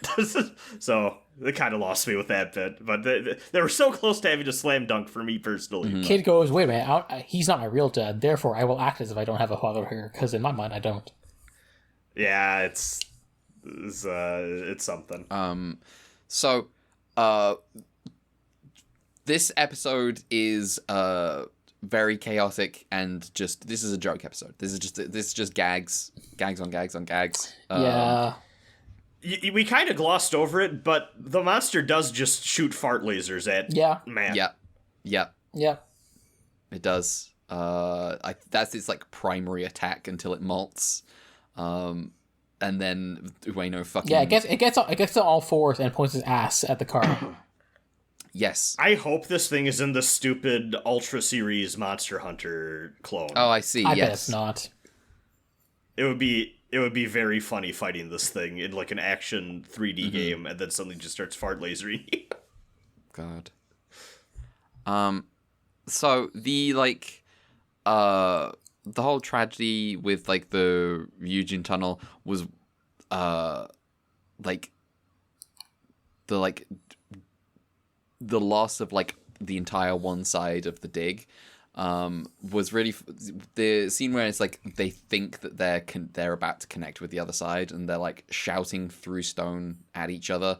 So they kind of lost me with that bit, but they were so close to having a slam dunk for me personally. Kid goes, wait a minute, he's not my real dad, therefore I will act as if I don't have a father here, because in my mind I don't. Yeah, it's something. So, this episode is very chaotic and just this is a joke episode. This is just gags on gags on gags. Yeah. We kind of glossed over it, but the monster does just shoot fart lasers at Matt. Yeah. It does. That's its like primary attack until it molts. And then Ueno fucking it gets on all fours and points his ass at the car. Yes. I hope this thing is in the stupid Ultra Series Monster Hunter clone. Oh, I see. I bet it's not. It would be very funny fighting this thing in like an action 3D game, and then suddenly just starts fart lasering. God. So the whole tragedy with like the Ryujin tunnel was the loss of like the entire one side of the dig. Was really the scene where it's like they think that they're about to connect with the other side, and they're like shouting through stone at each other.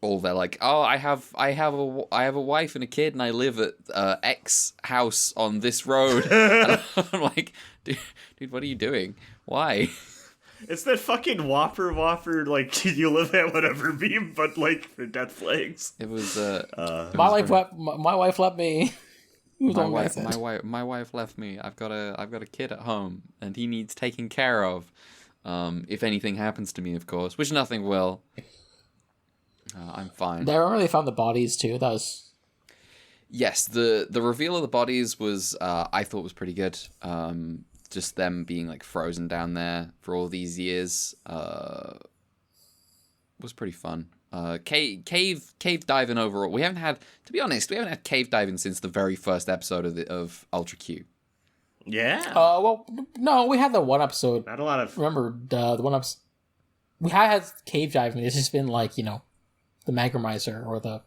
Or they're like, "Oh, I have a wife and a kid, and I live at X house on this road." And I'm like, dude, what are you doing? Why? It's that fucking Whopper, like, you live at whatever meme, but, like, for death flags. It was, my wife left me. my wife left me. I've got a kid at home, and he needs taking care of. If anything happens to me, of course, which nothing will. I'm fine. I remember they found the bodies too. That was... Yes, the reveal of the bodies was I thought was pretty good. Just them being like frozen down there for all these years was pretty fun. Cave diving overall. We haven't had, to be honest, cave diving since the very first episode of Ultra Q. Yeah. Well, no, we had the one episode. Not a lot of. Remember the one episode we had cave diving. It's just been like, you know, the Magramizer or the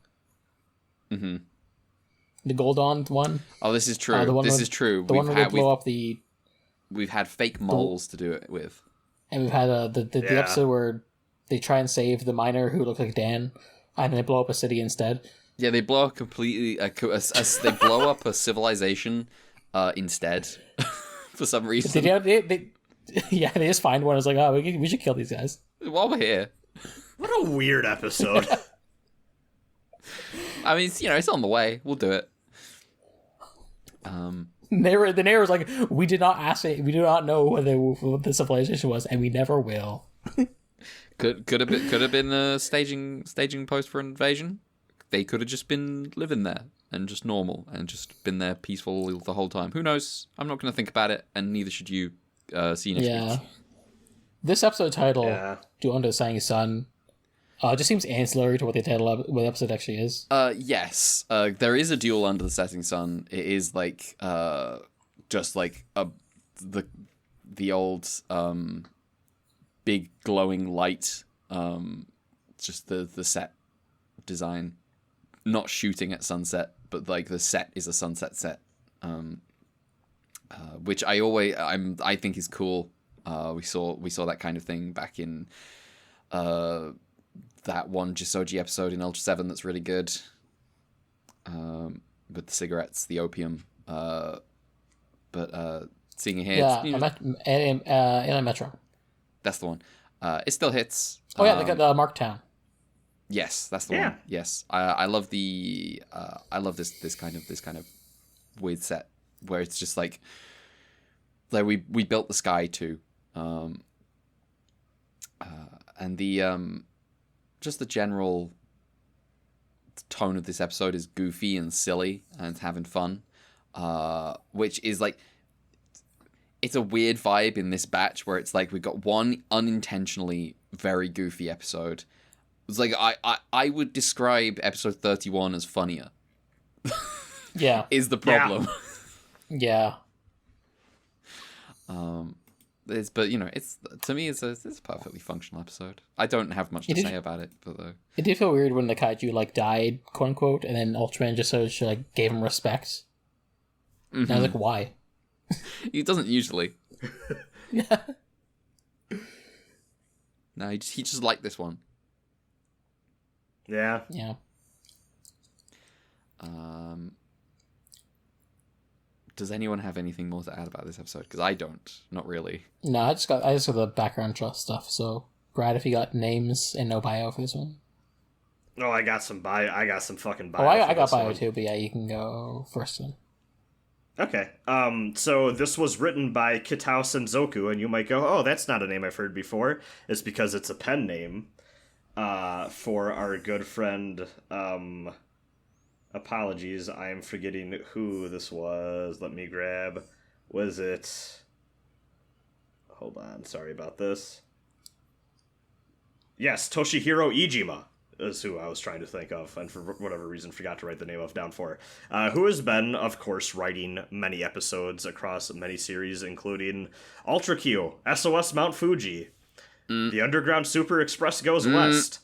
Goldon one. Oh, this is true. This is true. The one where they blow up the. We've had fake moles to do it with, and we've had the episode where they try and save the miner who looks like Dan, and they blow up a city instead. Yeah, they blow up completely. They blow up a civilization instead for some reason. They just find one. It's like, oh, we should kill these guys while we're here. What a weird episode. I mean, it's on the way. We'll do it. The narrator was like, we did not ask it. We do not know what the civilization was, and we never will. could have been a staging post for invasion. They could have just been living there and just normal and just been there peaceful the whole time. Who knows? I'm not going to think about it, and neither should you. See next week. This episode title, "Dune Under the Setting Sun," just seems ancillary to what the title of what the episode actually is. Yes. There is a duel under the setting sun. It is like just like the old big glowing light. Just the set design, not shooting at sunset, but like the set is a sunset set. Which I think is cool. We saw that kind of thing back in that one Jisoji episode in Ultra 7 that's really good. With the cigarettes, the opium. But seeing it here... Yeah, Alien Metro. That's the one. It still hits. Oh yeah, they got the Marktown. Yes, that's the one. Yes. I love the... I love this kind of weird set where it's just like we built the sky too. And the... just the general tone of this episode is goofy and silly and having fun, which is like, it's a weird vibe in this batch where it's like we've got one unintentionally very goofy episode. It's like I would describe episode 31 as funnier. Yeah, is the problem. Yeah. But it's to me it's a perfectly functional episode. I don't have much to say about it, but though it did feel weird when the kaiju like died, quote unquote, and then Ultraman just sort of like gave him respect. Mm-hmm. And I was like, why? He doesn't usually. Yeah. No, he just liked this one. Yeah. Yeah. Does anyone have anything more to add about this episode? Because I don't. Not really. No, I just got the background trust stuff. So, Brad, if you got names and no bio for this one. Oh, I got some bio. I got some fucking bio. Oh, I got bio too, but yeah, you can go first then. Okay. So this was written by Kitao Senzoku, and you might go, oh, that's not a name I've heard before. It's because it's a pen name for our good friend... apologies, I am forgetting who this was. Let me grab... Was it... Hold on, sorry about this. Yes, Toshihiro Iijima is who I was trying to think of, and for whatever reason forgot to write the name of down for. Who has been, of course, writing many episodes across many series, including Ultra Q, SOS Mount Fuji, The Underground Super Express Goes West,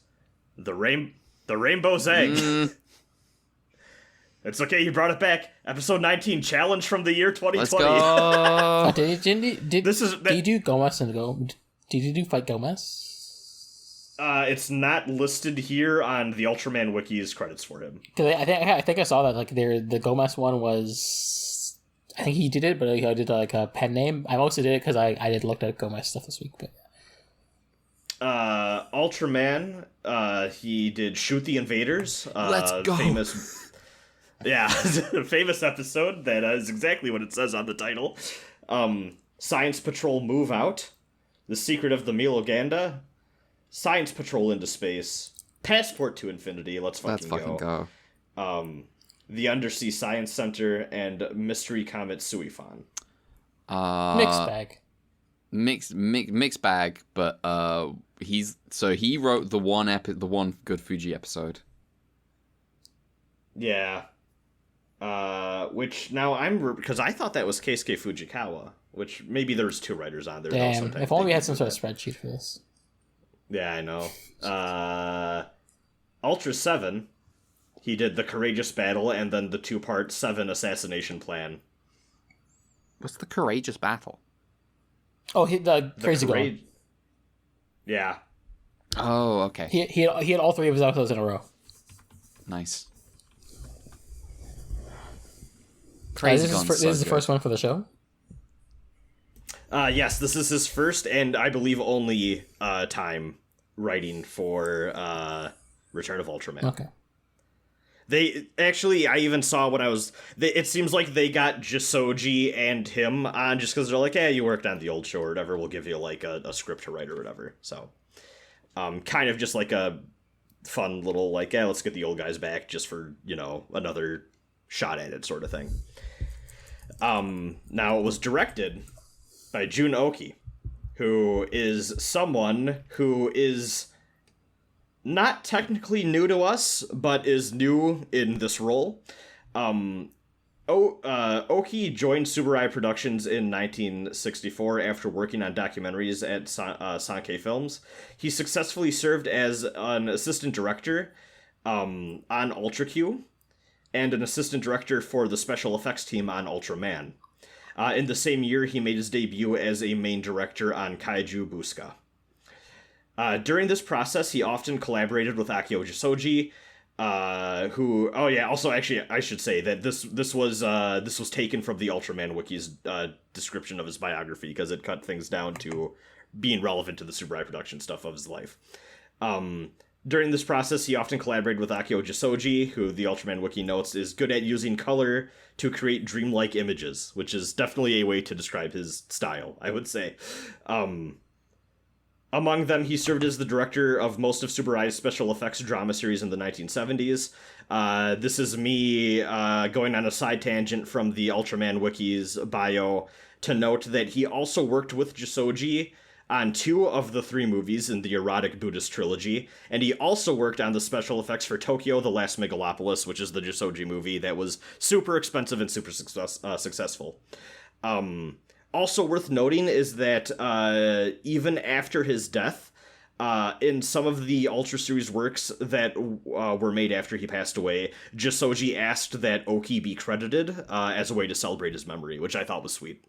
The Rainbow's Egg... It's okay, you brought it back. Episode 19, Challenge from the year 2020. Let's go. Did you do Gomez and go? Did you do Fight Gomez? It's not listed here on the Ultraman Wiki's credits for him. Because I think I saw that like the Gomez one was. I think he did it, but I did like a pen name. I mostly did it because I did look at Gomez stuff this week, but. Ultraman, he did Shoot the Invaders. Let's go. Famous episode that is exactly what it says on the title. Science Patrol Move Out, The Secret of the Miloganda, Science Patrol into Space, Passport to Infinity, Let's fucking go. The Undersea Science Center, and Mystery Comet Suifan. Mixed bag. Mixed bag, but he wrote the one good Fuji episode. Yeah. Which now because I thought that was Keisuke Fujikawa, which maybe there's two writers on there. Damn, if only we had some sort of spreadsheet for this. Yeah, I know. Ultra 7, he did The Courageous Battle and then the 2-part 7 Assassination Plan. What's the Courageous Battle? Oh, the Crazy Girl. Yeah. Oh, okay. He had all 3 of his episodes in a row. Nice. This is the first one for the show? Yes, this is his first and I believe only time writing for Return of Ultraman. Okay. They actually, I even saw when it seems like they got Jisoji and him on just because they're like, yeah, you worked on the old show or whatever, we'll give you like a script to write or whatever. So, kind of just like a fun little like, yeah, let's get the old guys back just for, another shot at it sort of thing. Now it was directed by Jun Oki, who is someone who is not technically new to us, but is new in this role. Oki joined Tsuburaya Productions in 1964 after working on documentaries at Sankei Films. He successfully served as an assistant director on Ultra Q and an assistant director for the special effects team on Ultraman. In the same year, he made his debut as a main director on Kaiju Buska. During this process, he often collaborated with Akio Jisoji, who... Oh yeah, also actually, I should say that this was taken from the Ultraman Wiki's description of his biography, because it cut things down to being relevant to the Tsuburaya production stuff of his life. During this process, he often collaborated with Akio Jisoji, who the Ultraman Wiki notes is good at using color to create dreamlike images, which is definitely a way to describe his style, I would say. Among them, he served as the director of most of Tsuburaya's special effects drama series in the 1970s. This is me going on a side tangent from the Ultraman Wiki's bio to note that he also worked with Jisoji on 2 of the 3 movies in the erotic Buddhist trilogy, and he also worked on the special effects for Tokyo, The Last Megalopolis, which is the Jisoji movie that was super expensive and super successful. Also worth noting is that even after his death, in some of the Ultra Series works that were made after he passed away, Jisoji asked that Oki be credited as a way to celebrate his memory, which I thought was sweet.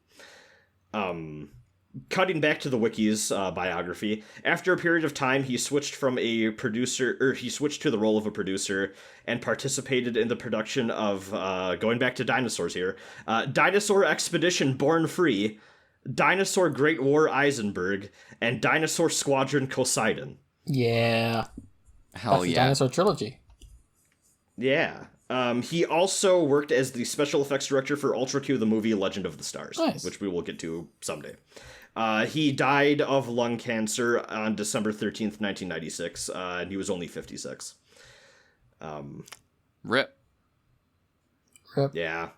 Cutting back to the Wiki's biography, after a period of time, he switched to the role of a producer and participated in the production of, going back to dinosaurs here, Dinosaur Expedition Born Free, Dinosaur Great War Eisenberg, and Dinosaur Squadron Poseidon. Yeah. Hell That's yeah. the Dinosaur Trilogy. Yeah. He also worked as the special effects director for Ultra Q, the movie Legend of the Stars, nice. Which we will get to someday. He died of lung cancer on December 13th, 1996, and he was only 56. Rip. Yeah.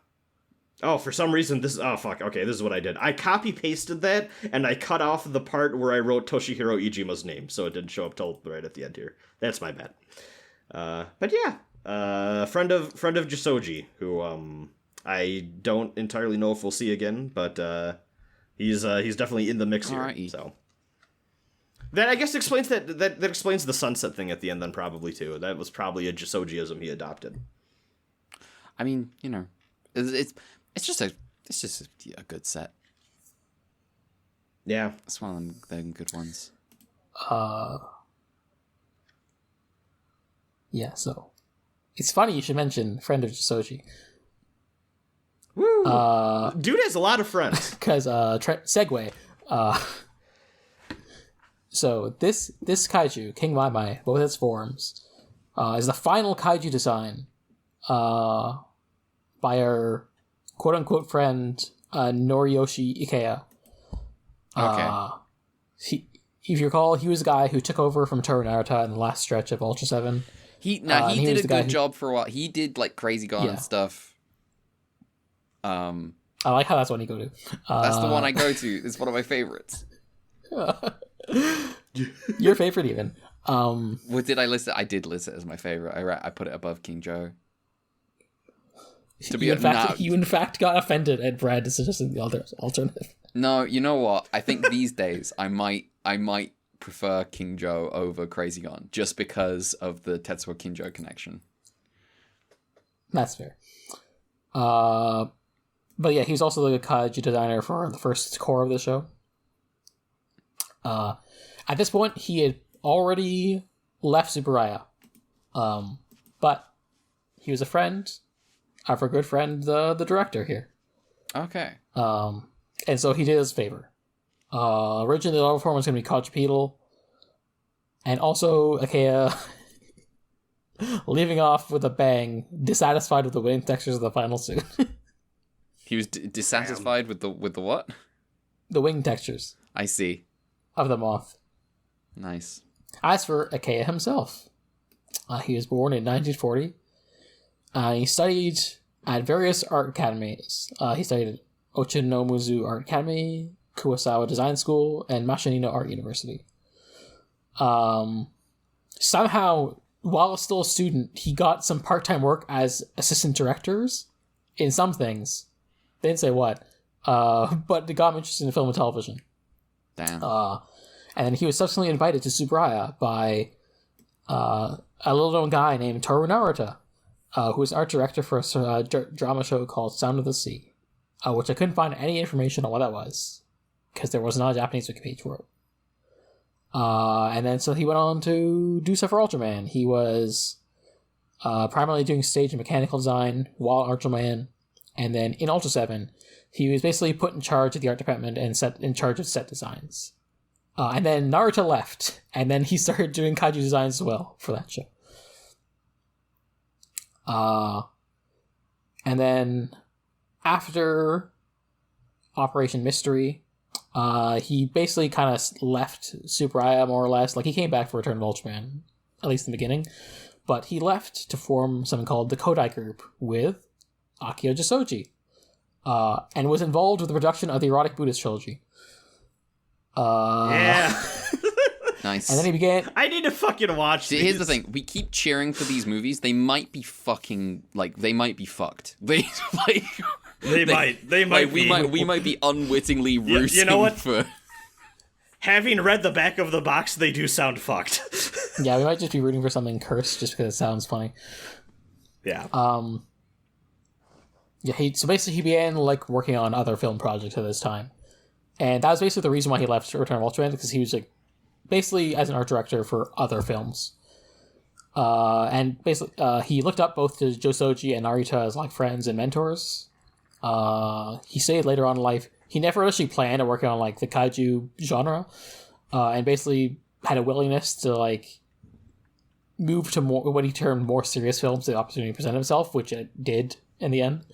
Oh, for some reason, okay, this is what I did. I copy-pasted that, and I cut off the part where I wrote Toshihiro Ijima's name, so it didn't show up till right at the end here. That's my bad. But yeah, friend of Jisoji, who I don't entirely know if we'll see again, but he's definitely in the mix here. Alrighty. So that I guess explains that explains the sunset thing at the end then probably too. That was probably a Jisojiism he adopted. I mean, it's just a good set. Yeah, It's one of them good ones. Yeah, so it's funny you should mention friend of Jisoji. Woo! Dude has a lot of friends. Because segue. So this kaiju, King Mai Mai, both its forms, is the final kaiju design by our quote-unquote friend Noriyoshi Ikea. Okay. If you recall, he was the guy who took over from Toru Narita in the last stretch of Ultra 7. He did a good job for a while. He did like Crazy Gone and stuff. I like how that's one you go to. That's the one I go to. It's one of my favorites. Your favorite, even. What did I list it? I did list it as my favorite. I put it above King Joe. You in fact got offended at Brad suggesting the other alternative. No, you know what? I think these days I might prefer King Joe over Crazy Gone just because of the Tetsuo Kinjo connection. That's fair. But yeah, he was also the kaiju designer for the first core of the show. At this point, he had already left Tsuburaya. But he was a friend of our good friend, the director here. Okay. And so he did us a favor. Originally, the auto form was going to be quadrupedal. And also, Ikea leaving off with a bang, dissatisfied with the wing textures of the final suit. He was dissatisfied with the what? The wing textures. I see. Of the moth. Nice. As for Ikea himself, he was born in 1940. He studied at various art academies. He studied at Ochanomizu Art Academy, Kuwasawa Design School, and Machinino Art University. Somehow, while still a student, he got some part-time work as assistant directors in some things. They didn't say what, but it got him interested in film and television. Damn. And then he was subsequently invited to Tsuburaya by a little-known guy named Toru Narita, who was art director for a drama show called Sound of the Sea, which I couldn't find any information on what that was, because there was not a Japanese wiki page for it. And then so he went on to do stuff for Ultraman. He was primarily doing stage and mechanical design while Ultraman, and then in Ultra 7, he was basically put in charge of the art department and set in charge of set designs. And then Naruto left, and then he started doing kaiju designs as well for that show. And then after Operation Mystery, he basically kind of left Tsuburaya more or less. Like, he came back for Return of Ultraman, at least in the beginning, but he left to form something called the Kodai Group with Akio Jisoji, and was involved with the production of the Erotic Buddhist trilogy. Yeah. Nice. And then he began... I need to fucking watch these. Here's the thing. We keep cheering for these movies. They might be fucking... Like, they might be fucked. They might be. We might be unwittingly rooting you know what? for... Having read the back of the box, they do sound fucked. Yeah, we might just be rooting for something cursed just because it sounds funny. Yeah. Yeah, so basically he began, like, working on other film projects at this time. And that was basically the reason why he left Return of Ultraman, because he was, like, basically as an art director for other films. And basically, he looked up both to Josoji and Narita as, like, friends and mentors. He stated later on in life, he never actually planned on working on, like, the kaiju genre, and basically had a willingness to, like, move to more, what he termed more serious films, the opportunity to present himself, which it did in the end.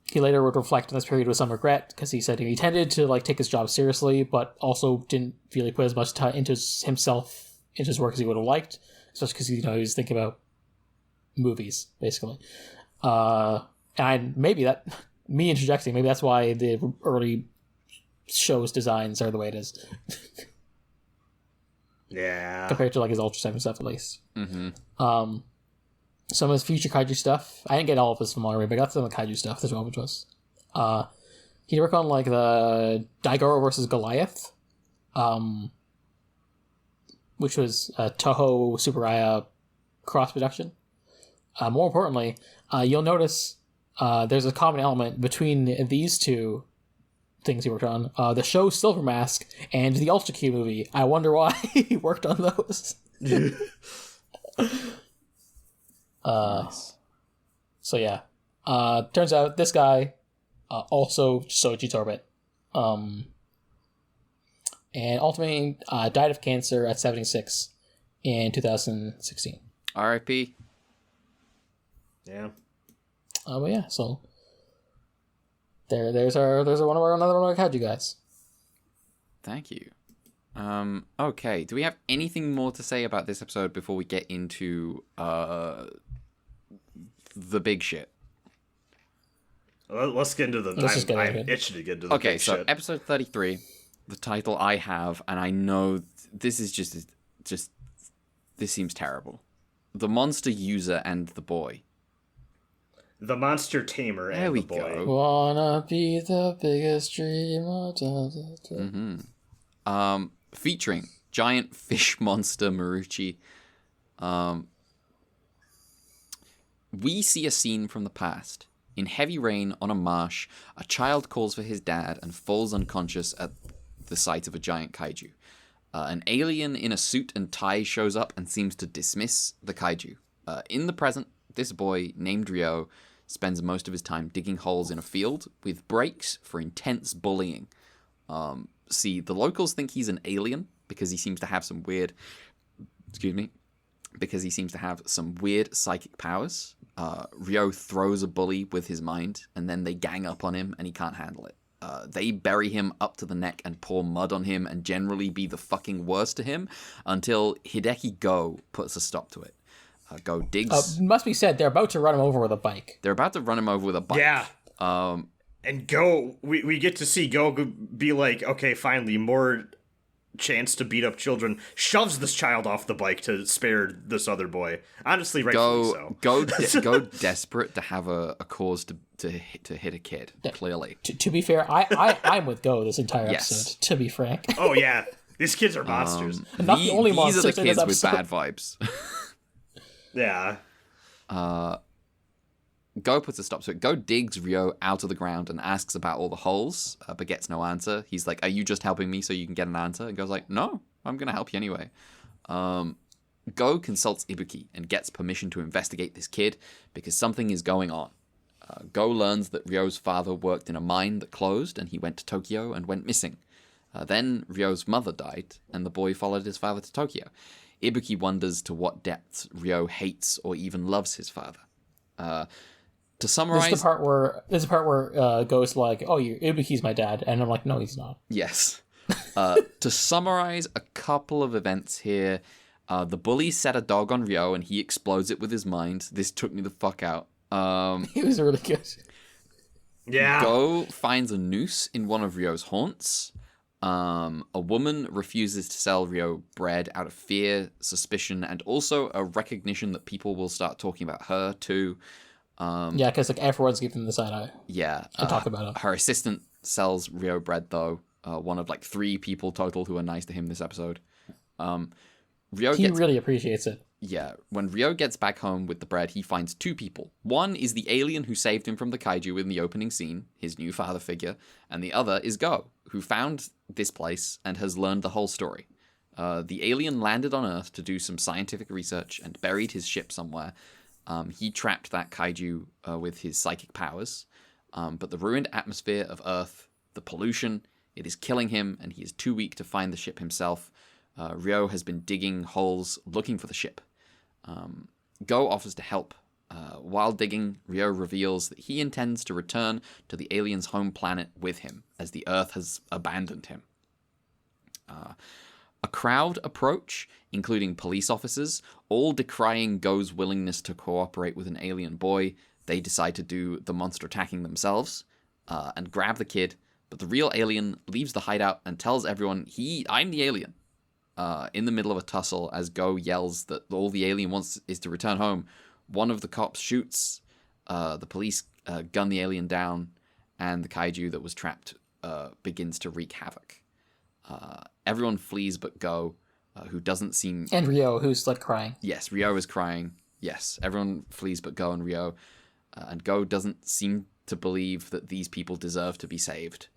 He later would reflect on this period with some regret, because he said he tended to, like, take his job seriously, but also didn't really put as much time into himself, into his work as he would have liked, especially because, you know, he was thinking about movies, basically. And maybe that, me interjecting, maybe that's why the early show's designs are the way it is. Yeah. Compared to, like, his Ultra 7 stuff, at least. Mm-hmm. Some of his future kaiju stuff, I didn't get all of his from already, but I got some of the kaiju stuff as well, which was... he worked on, like, the Daigoro versus Goliath, which was a Toho Tsuburaya cross-production. More importantly, you'll notice there's a common element between these two things he worked on. The show Silver Mask and the Ultra Q movie. I wonder why he worked on those. Nice. So yeah. Turns out this guy, also Soji Torbet, and ultimately died of cancer at 76 in 2016. R.I.P. Yeah. But yeah, so there's another one of our kaiju guys. Thank you. Okay, do we have anything more to say about this episode before we get into the big shit? Let's get into the... I'm itching to get into the big shit. Okay, so episode 33, the title I have, and I know this is just this seems terrible. The Monster User and the Boy. The Monster Tamer and the Boy. Go. Wanna be the biggest dreamer. Featuring giant fish monster Marucci. We see a scene from the past. In heavy rain on a marsh, a child calls for his dad and falls unconscious at the sight of a giant kaiju. An alien in a suit and tie shows up and seems to dismiss the kaiju. In the present, this boy, named Ryo, spends most of his time digging holes in a field with breaks for intense bullying. The locals think he's an alien because he seems to have some weird... Because he seems to have some weird psychic powers. Ryo throws a bully with his mind, and then they gang up on him, and he can't handle it. They bury him up to the neck and pour mud on him and generally be the fucking worst to him until Hideki Go puts a stop to it. Go digs... must be said, they're about to run him over with a bike. Yeah. And Go, we get to see Go be like, okay, finally, more chance to beat up children. Shoves this child off the bike to spare this other boy. Honestly, rightfully so. Go desperate to have a cause to hit a kid, clearly. To be fair, I'm with Go this entire episode, to be frank. Oh, yeah. These kids are monsters. Not the only monsters these are the in kids this with episode. bad vibes. Yeah. Go puts a stop to it. Go digs Ryo out of the ground and asks about all the holes, but gets no answer. He's like, are you just helping me so you can get an answer? And Go's like, no, I'm going to help you anyway. Go consults Ibuki and gets permission to investigate this kid because something is going on. Go learns that Ryo's father worked in a mine that closed and he went to Tokyo and went missing. Then Ryo's mother died and the boy followed his father to Tokyo. Ibuki wonders to what depths Ryo hates or even loves his father. To summarize... This is the part where Go's like, oh, Ibuki's my dad. And I'm like, no, he's not. Yes. To summarize a couple of events here, the bully set a dog on Ryo and he explodes it with his mind. This took me the fuck out. It was really good. Yeah. Go finds a noose in one of Ryo's haunts. A woman refuses to sell Ryo bread out of fear, suspicion, and also a recognition that people will start talking about her too. Yeah, because like everyone's giving the side eye. Yeah. And talk about it. Her assistant sells Ryo bread though. One of like 3 people total who are nice to him this episode. He really appreciates it. Yeah, when Ryo gets back home with the bread, he finds 2 people. One is the alien who saved him from the kaiju in the opening scene, his new father figure, and the other is Go, who found this place and has learned the whole story. The alien landed on Earth to do some scientific research and buried his ship somewhere. He trapped that kaiju with his psychic powers, but the ruined atmosphere of Earth, the pollution, it is killing him, and he is too weak to find the ship himself. Ryo has been digging holes looking for the ship. Go offers to help. While digging, Ryo reveals that he intends to return to the alien's home planet with him, as the Earth has abandoned him. A crowd approach, including police officers, all decrying Go's willingness to cooperate with an alien boy. They decide to do the monster attacking themselves, and grab the kid, but the real alien leaves the hideout and tells everyone, I'm the alien. In the middle of a tussle, as Go yells that all the alien wants is to return home, one of the cops shoots, the police gun the alien down, and the kaiju that was trapped begins to wreak havoc. Everyone flees but Go, who doesn't seem... And Ryo, who's like crying. Yes, Ryo is crying. Yes, everyone flees but Go and Ryo. And Go doesn't seem to believe that these people deserve to be saved.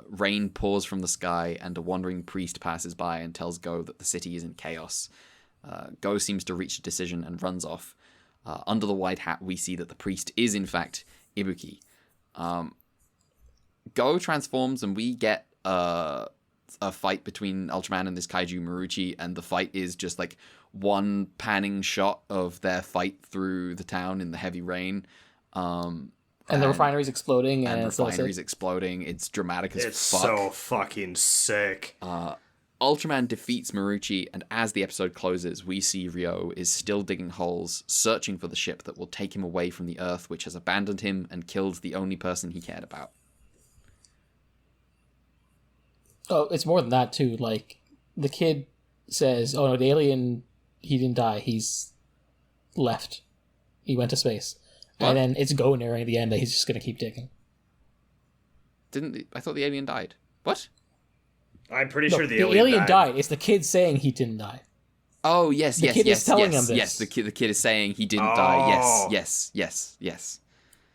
Rain pours from the sky, and a wandering priest passes by and tells Go that the city is in chaos. Go seems to reach a decision and runs off. Under the white hat, we see that the priest is, in fact, Ibuki. Go transforms, and we get a fight between Ultraman and this kaiju Marucci, and the fight is just like one panning shot of their fight through the town in the heavy rain. And the refinery's exploding, and the refinery's exploding. It's dramatic as It's fuck. so fucking sick. Ultraman defeats Marucci, and as the episode closes, we see Ryo is still digging holes, searching for the ship that will take him away from the Earth, which has abandoned him and killed the only person he cared about. Oh, it's more than that, too. Like, the kid says, oh no, the alien, he didn't die. He's left. He went to space. What? And then it's go narrating at the end that he's just going to keep digging. I thought the alien died. What? I'm pretty sure the alien died. It's the kid saying he didn't die. Oh, yes, the kid is telling him this. Yes, the kid is saying he didn't die. Yes.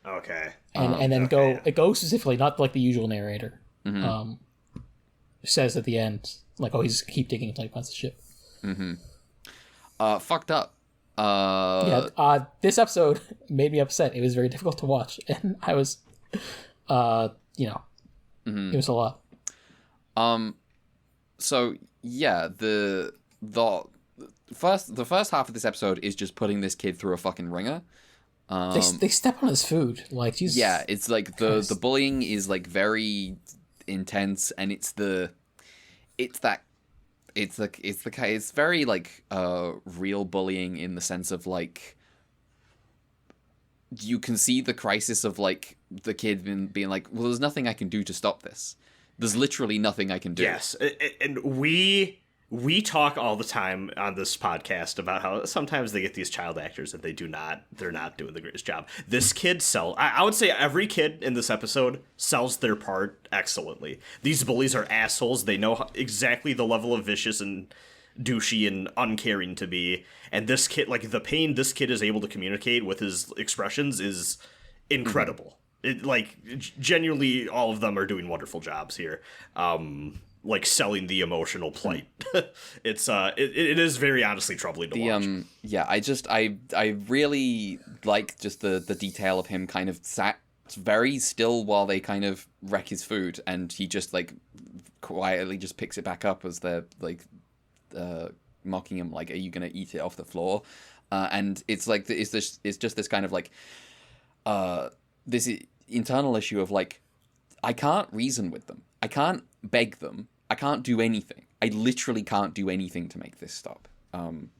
Okay. And then it goes specifically, not like the usual narrator. Mm-hmm. Says at the end, like, oh, he's keep digging until he finds the ship. Mm-hmm. Fucked up. This episode made me upset. It was very difficult to watch, and I was, it was a lot. So yeah, the first half of this episode is just putting this kid through a fucking ringer. They step on his food, like, Jesus. Yeah, it's like the bullying is like very intense, and it's very like real bullying in the sense of like you can see the crisis of like the kid being like, well, there's nothing I can do to stop this. There's literally nothing I can do. Yes, and we talk all the time on this podcast about how sometimes they get these child actors that they're not doing the greatest job. This kid I would say every kid in this episode sells their part excellently. These bullies are assholes. They know exactly the level of vicious and douchey and uncaring to be. And this kid, like, the pain this kid is able to communicate with his expressions is incredible. It, like, genuinely, all of them are doing wonderful jobs here. Like, selling the emotional plight. It is very honestly troubling to watch. Yeah, I really like just the detail of him kind of sat very still while they kind of wreck his food, and he just like quietly just picks it back up as they're like mocking him, like, are you gonna eat it off the floor? And it's like it's just this kind of like this internal issue of like, I can't reason with them, I can't beg them, I can't do anything. I literally can't do anything to make this stop. And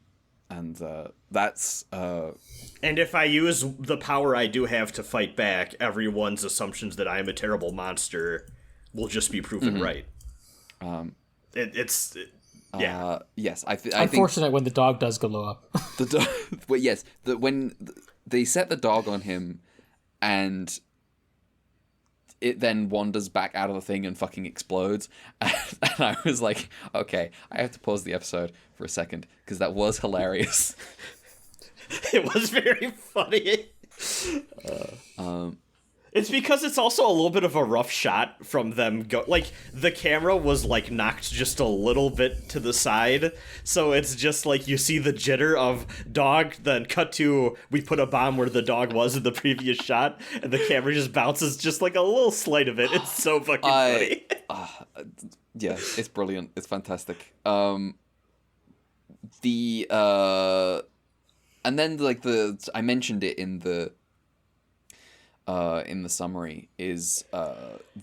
that's and if I use the power I do have to fight back, everyone's assumptions that I am a terrible monster will just be proven right. Yes, I think unfortunate when the dog does glow up. The dog, well, yes, when they set the dog on him, and it then wanders back out of the thing and fucking explodes. And I was like, okay, I have to pause the episode for a second, because that was hilarious. It was very funny. It's because it's also a little bit of a rough shot from them like, the camera was like knocked just a little bit to the side, so it's just like you see the jitter of dog, then cut to we put a bomb where the dog was in the previous shot, and the camera just bounces just like a little slight of it. It's so fucking funny. Yeah, it's brilliant. It's fantastic. And then like I mentioned it in the summary, is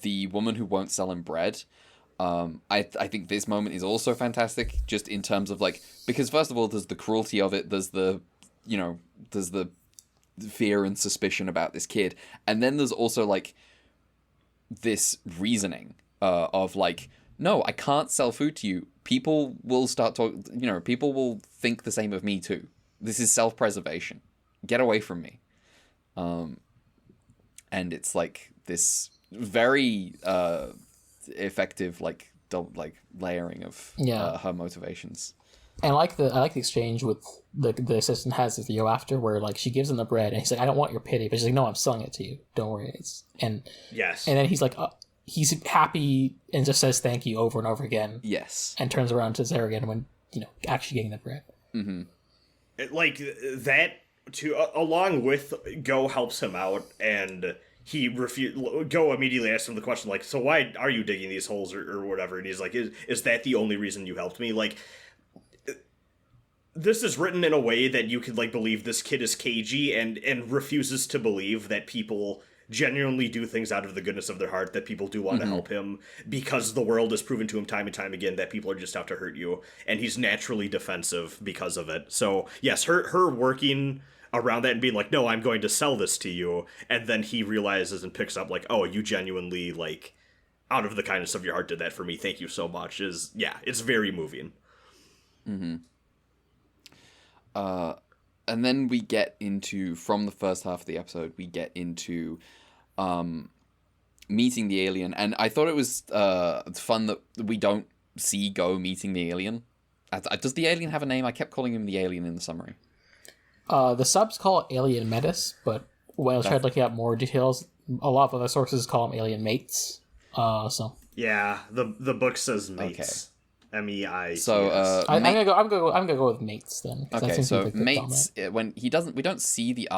the woman who won't sell him bread. I think this moment is also fantastic, just in terms of like, because first of all, there's the cruelty of it, there's the fear and suspicion about this kid, and then there's also like this reasoning of like, no, I can't sell food to you. People will start talking, people will think the same of me too. This is self-preservation. Get away from me. And it's like this very effective like layering of her motivations. And I like the exchange with the assistant has with Yo after, where like she gives him the bread and he's like, I don't want your pity, but she's like, no, I'm selling it to you. Don't worry. Yes. And then he's like, he's happy and just says thank you over and over again. Yes. And turns around to Zara again when actually getting the bread. Mm-hmm. Like that too, along with Go helps him out, and Go immediately asks him the question, like, so why are you digging these holes or whatever? And he's like, is that the only reason you helped me? Like, this is written in a way that you could, like, believe this kid is cagey and refuses to believe that people genuinely do things out of the goodness of their heart, that people do want to help him, because the world has proven to him time and time again that people are just out to hurt you, and he's naturally defensive because of it. So, yes, her working around that and being like, no, I'm going to sell this to you, and then he realizes and picks up, like, oh, you genuinely, like, out of the kindness of your heart did that for me, thank you so much, it's very moving. And then we get into, from the first half of the episode, we get into meeting the alien. And I thought it was fun that we don't see Go meeting the alien. Does the alien have a name? I kept calling him the alien in the summary. The subs call it Alien Metis, but when I tried looking up more details, a lot of other sources call them Alien Mates. Yeah, the book says mates. Okay. MEI. So I'm gonna go with mates then. Okay, so mates. When we don't see the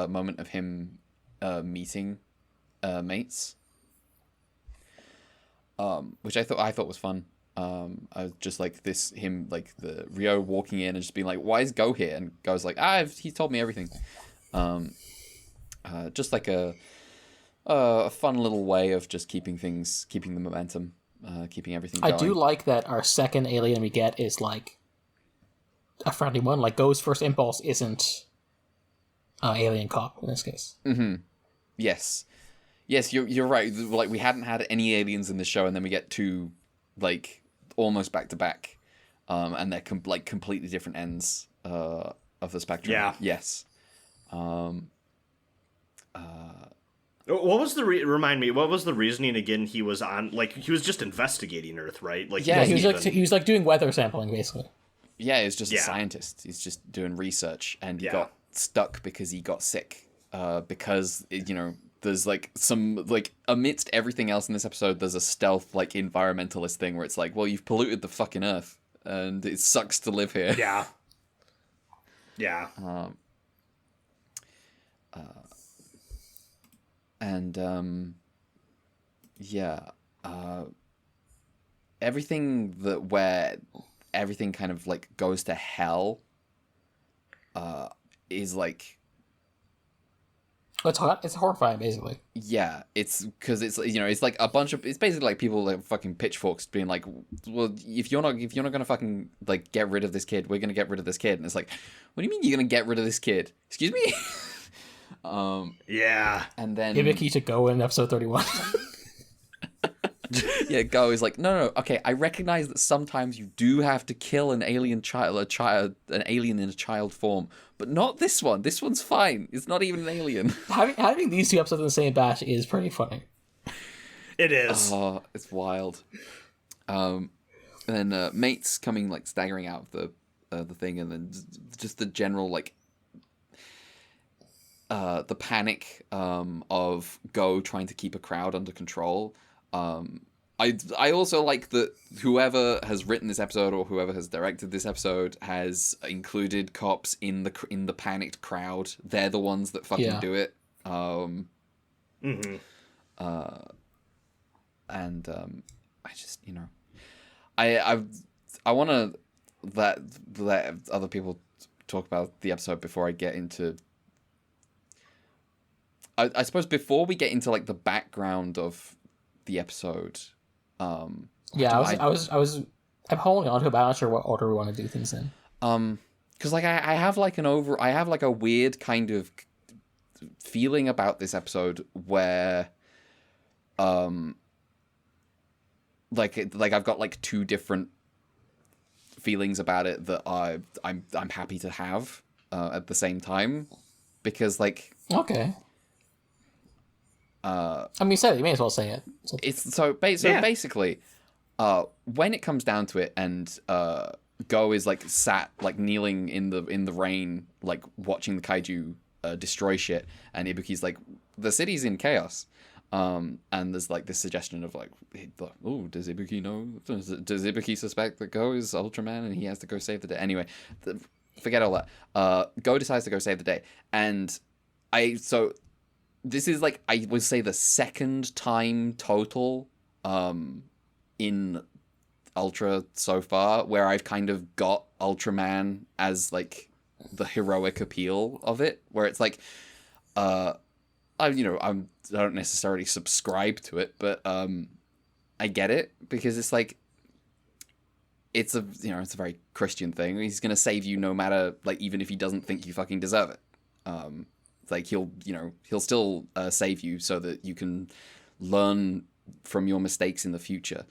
moment of him meeting mates, which I thought was fun. I was just like him like the Rio walking in and just being like, "Why is Go here?" And Go's like, he's told me everything. Just like a fun little way of just keeping the momentum. Keeping everything going. I do like that our second alien we get is like a friendly one. Like Go's first impulse isn't alien cop in this case. Mm-hmm. Yes, you're right. Like we hadn't had any aliens in the show, and then we get two, like almost back to back, and they're completely different ends of the spectrum. Yeah. Yes. What was remind me? What was the reasoning again? He was on, like, he was just investigating Earth, right? Like, yeah, he was doing weather sampling basically. Yeah, he's just a scientist. He's just doing research, and he got stuck because he got sick. Because there's like some amidst everything else in this episode, there's a stealth like environmentalist thing where it's like, well, you've polluted the fucking Earth, and it sucks to live here. Yeah. Yeah. Everything where everything kind of like goes to hell is like it's horrifying basically. Yeah, it's because it's it's like it's basically like people like fucking pitchforks being like, well, if you're not gonna fucking like get rid of this kid, we're gonna get rid of this kid. And it's like, what do you mean you're gonna get rid of this kid? Excuse me. Yeah. And then Hibiki to Go in episode 31. Yeah, Go is like, no, okay, I recognize that sometimes you do have to kill an alien an alien in a child form, but not this one. This one's fine. It's not even an alien. having these two episodes in the same batch is pretty funny. It is. Oh, it's wild. And then mates coming like staggering out of the thing, and then just the general like the panic of Go trying to keep a crowd under control. I also like that whoever has written this episode or whoever has directed this episode has included cops in the panicked crowd. They're the ones that fucking do it. I just I want to let other people talk about the episode before I get into. I suppose before we get into like the background of the episode. I'm holding on to it, but I'm not sure what order we want to do things in. Because like I have like a weird kind of feeling about this episode where, like I've got like two different feelings about it that I'm happy to have at the same time, because like okay. I mean, you may as well say it. Basically, when it comes down to it, and Go is like sat like kneeling in the rain, like watching the kaiju destroy shit, and Ibuki's like, the city's in chaos, and there's like this suggestion of like, oh, does Ibuki know? Does Ibuki suspect that Go is Ultraman and he has to go save the day? Anyway, forget all that. Go decides to go save the day, and this is like, I would say, the second time total in Ultra so far where I've kind of got Ultraman as like the heroic appeal of it, where it's like I don't necessarily subscribe to it, but I get it, because it's like, it's a very Christian thing. He's gonna save you no matter, like, even if he doesn't think you fucking deserve it. Like, he'll still save you so that you can learn from your mistakes in the future,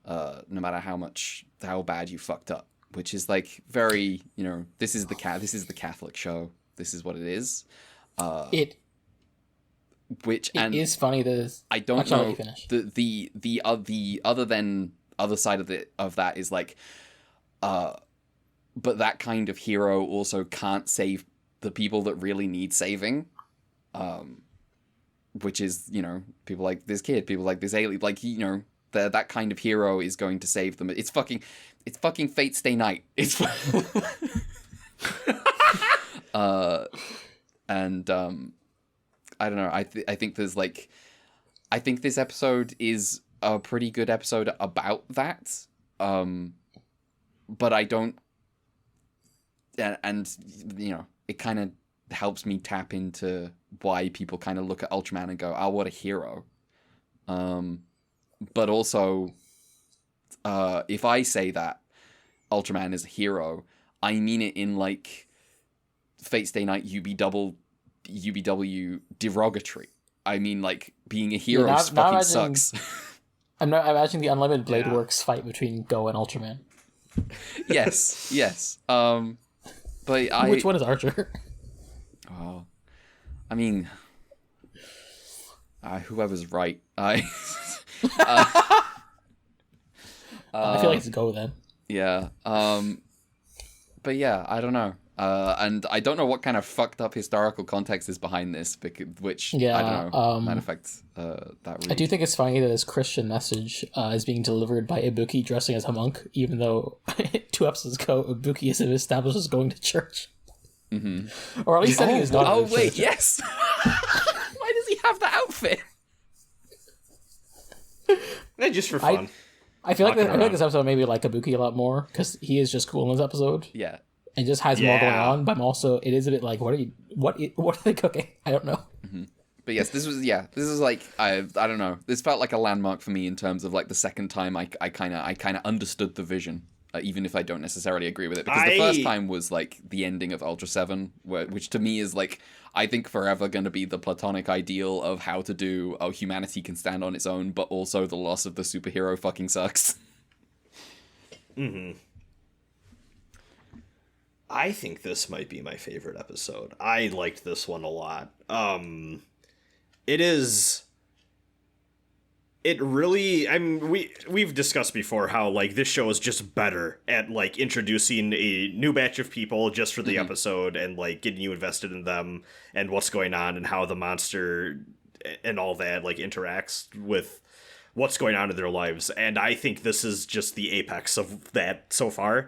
no matter how bad you fucked up. Which is like very, this is the Catholic show. This is what it is. It is funny that I don't know the other side of that is like, but that kind of hero also can't save the people that really need saving, which is, people like this kid, people like this alien, like, that kind of hero is going to save them. It's fucking Fate Stay Night. It's and I don't know. I think there's like, I think this episode is a pretty good episode about that. But I don't, and it kind of helps me tap into why people kind of look at Ultraman and go, "Oh, what a hero." But also, if I say that Ultraman is a hero, I mean it in like Fate Stay Night UBW derogatory. I mean, like, being a hero fucking sucks. I'm imagining the Unlimited Blade Works fight between Go and Ultraman. Yes. But which one is Archer? Oh, I mean, whoever's right. I feel like it's Go then. Yeah. But yeah, I don't know. And I don't know what kind of fucked up historical context is behind this, which I don't know might affect that read. I do think it's funny that this Christian message is being delivered by Ibuki dressing as a monk, even though 2 episodes ago Ibuki is established as going to church. Mm-hmm. Or at least setting his daughter. Oh wait, church. Yes. Why does he have the outfit? Just for fun. I feel like this episode made me like Ibuki a lot more, because he is just cool in this episode. Yeah. And just has more going on, but I'm also, it is a bit like, what are they cooking? I don't know. Mm-hmm. But yes, this is like, I don't know. This felt like a landmark for me in terms of like the second time I kind of understood the vision, even if I don't necessarily agree with it. Because the first time was like the ending of Ultra 7, which to me is like, I think forever going to be the platonic ideal of how to do, humanity can stand on its own, but also the loss of the superhero fucking sucks. Mm-hmm. I think this might be my favorite episode. I liked this one a lot. It really, I mean, we've discussed before how, like, this show is just better at, like, introducing a new batch of people just for the episode and, like, getting you invested in them and what's going on and how the monster and all that, like, interacts with what's going on in their lives. And I think this is just the apex of that so far.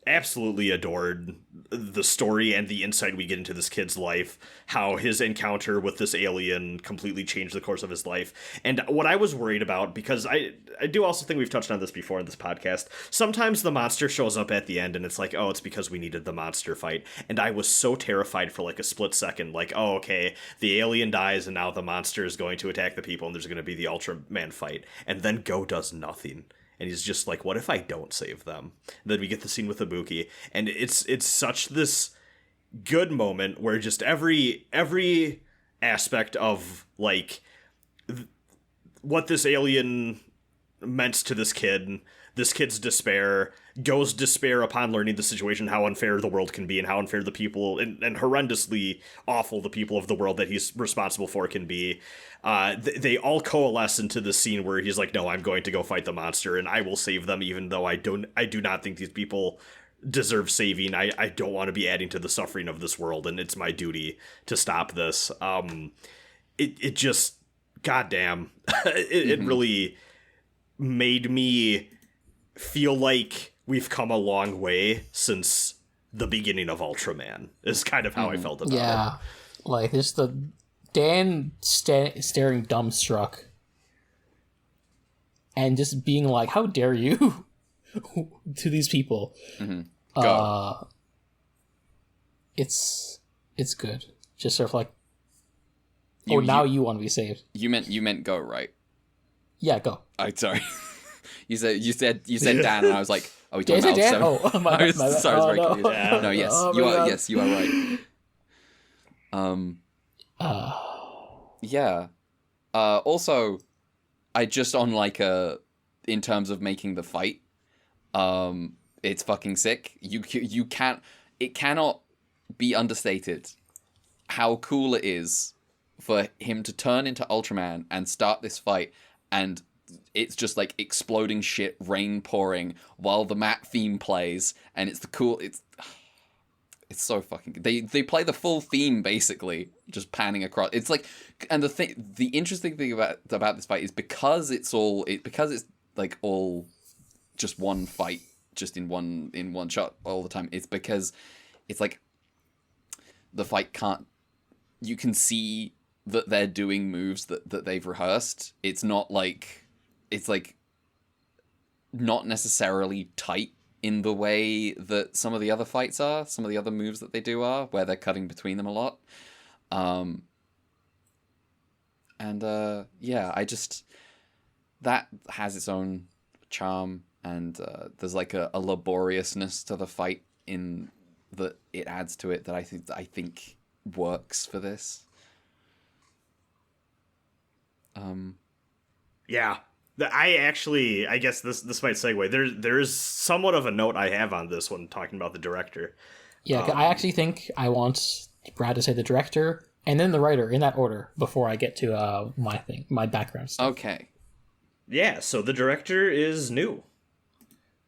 Absolutely adored the story and the insight we get into this kid's life, how his encounter with this alien completely changed the course of his life. And what I was worried about, because I do also think we've touched on this before in this podcast, sometimes the monster shows up at the end and it's like, oh, it's because we needed the monster fight. And I was so terrified for like a split second, like, oh, okay, the alien dies and now the monster is going to attack the people and there's going to be the Ultraman fight. And then Go does nothing. And he's just like, what if I don't save them? And then we get the scene with Ibuki. And it's such this good moment where just every aspect of, like, what this alien meant to this kid's despair, Go's despair upon learning the situation, how unfair the world can be, and how unfair the people, and horrendously awful the people of the world that he's responsible for can be. They all coalesce into the scene where he's like, no, I'm going to go fight the monster, and I will save them, even though I do not think these people deserve saving. I don't want to be adding to the suffering of this world, and it's my duty to stop this. It just, goddamn, it really made me feel like we've come a long way since the beginning of Ultraman, is kind of how I felt about it. Yeah, like, just Dan staring dumbstruck and just being like, "How dare you?" to these people. Mm-hmm. Go. It's good. Just sort of like, now you want to be saved. You meant go, right? Yeah, go. I'm sorry. you said Dan, and I was like, "Are we talking about Dan? 7? Oh, my bad. Sorry, I was very no. confused. Yeah. No, yes, Oh, you my are. God. Yes, you are right. Yeah. Also, I just on like in terms of making the fight, it's fucking sick. It cannot be understated how cool it is for him to turn into Ultraman and start this fight, and it's just like exploding shit, rain pouring while the map theme plays, and it's so fucking good. They play the full theme basically, just panning across. It's like, and the interesting thing about this fight is because it's like all just one fight, just in one shot all the time. It's because it's like the fight can't. You can see that they're doing moves that they've rehearsed. It's not like not necessarily tight in the way that some of the other fights are, some of the other moves that they do are, where they're cutting between them a lot. That has its own charm, and there's like a laboriousness to the fight in that it adds to it that I think works for this. Yeah. I guess this might segue. There's somewhat of a note I have on this one, talking about the director. Yeah, I actually think I want Brad to say the director and then the writer in that order before I get to my background stuff. Okay. Yeah, so the director is new.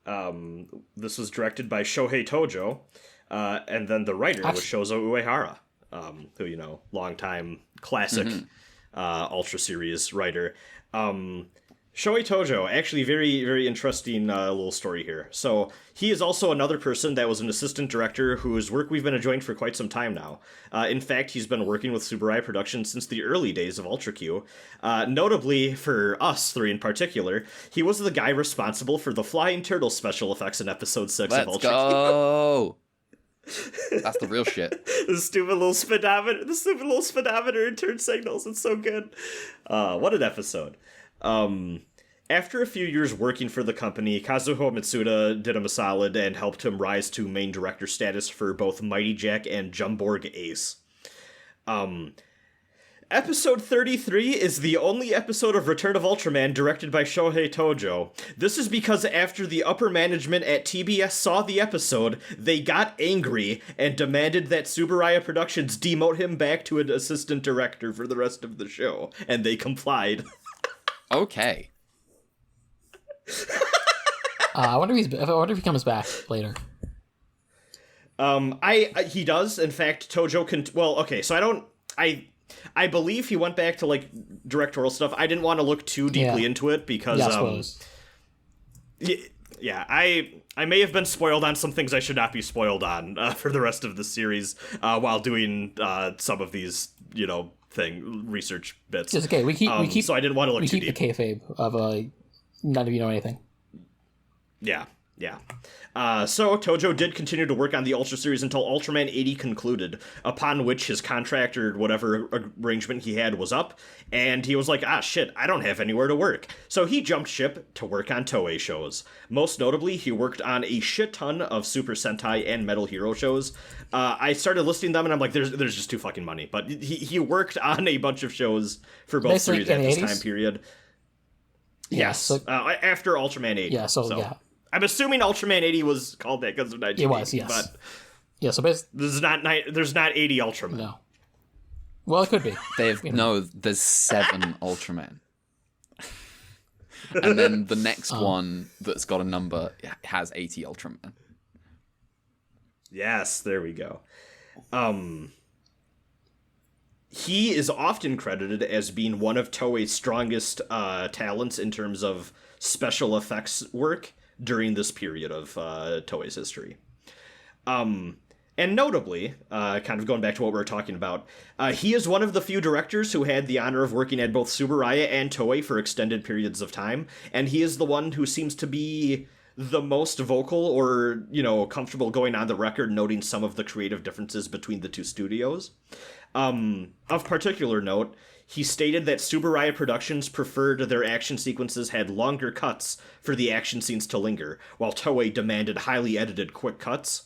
This was directed by Shohei Tojo, and then the writer was Shozo Uehara, who, longtime classic Ultra series writer. Shohei Tojo, actually very, very interesting little story here. So he is also another person that was an assistant director whose work we've been enjoying for quite some time now. In fact, he's been working with Tsuburaya Productions since the early days of Ultra Q. Notably, for us three in particular, he was the guy responsible for the Flying Turtle special effects in episode 6 of Ultra Q. Let's go! That's the real shit. The stupid little speedometer and turn signals. It's so good. What an episode. After a few years working for the company, Kazuho Mitsuda did him a solid and helped him rise to main director status for both Mighty Jack and Jumborg Ace. Episode 33 is the only episode of Return of Ultraman directed by Shohei Tojo. This is because after the upper management at TBS saw the episode, they got angry and demanded that Tsuburaya Productions demote him back to an assistant director for the rest of the show, and they complied. Okay. I wonder if he comes back later. He does. In fact, Tojo can. Well, okay. So I believe he went back to like directorial stuff. I didn't want to look too deeply into it because I may have been spoiled on some things I should not be spoiled on for the rest of the series while doing some of these research bits. It's okay. We keep. So I didn't want to look too deep. We keep the kayfabe of none of you know anything. Yeah. So Tojo did continue to work on the Ultra series until Ultraman 80 concluded, upon which his contract or whatever arrangement he had was up, and he was like, shit, I don't have anywhere to work. So he jumped ship to work on Toei shows. Most notably, he worked on a shit ton of Super Sentai and Metal Hero shows. I started listing them, and I'm like, there's just too fucking money. But he worked on a bunch of shows for both Basically, series at this 80s? time period. Yeah, Yes, so- after Ultraman 80. Yeah, so yeah. I'm assuming Ultraman 80 was called that because of 1980. It was, yes. But Yeah, so basically, there's not 80 Ultraman. no. Well, it could be. There's 7 Ultraman. And then the next one that's got a number has 80 Ultraman. Yes, there we go. He is often credited as being one of Toei's strongest talents in terms of special effects work during this period of Toei's history. And And notably, kind of going back to what we were talking about, he is one of the few directors who had the honor of working at both Tsuburaya and Toei for extended periods of time, and he is the one who seems to be the most vocal or, comfortable going on the record noting some of the creative differences between the two studios. Of particular note, he stated that Tsuburaya Productions preferred their action sequences had longer cuts for the action scenes to linger, while Toei demanded highly edited quick cuts.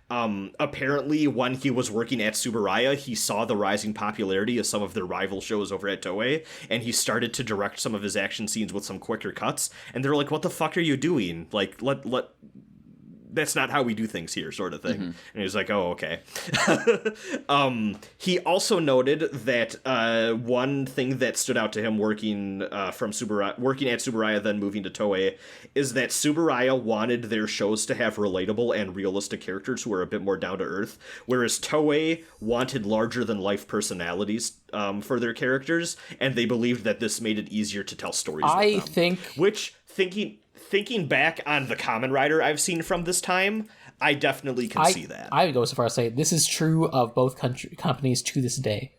Apparently, when he was working at Tsuburaya, he saw the rising popularity of some of their rival shows over at Toei, and he started to direct some of his action scenes with some quicker cuts, and they're like, what the fuck are you doing? Like, that's not how we do things here, sort of thing. Mm-hmm. And he was like, oh, okay. He also noted that one thing that stood out to him working at Tsuburaya, then moving to Toei, is that Tsuburaya wanted their shows to have relatable and realistic characters who were a bit more down to earth, whereas Toei wanted larger than life personalities for their characters, and they believed that this made it easier to tell stories with them. Thinking back on the Kamen Rider I've seen from this time, I definitely can see that. I would go so far as to say this is true of both companies to this day.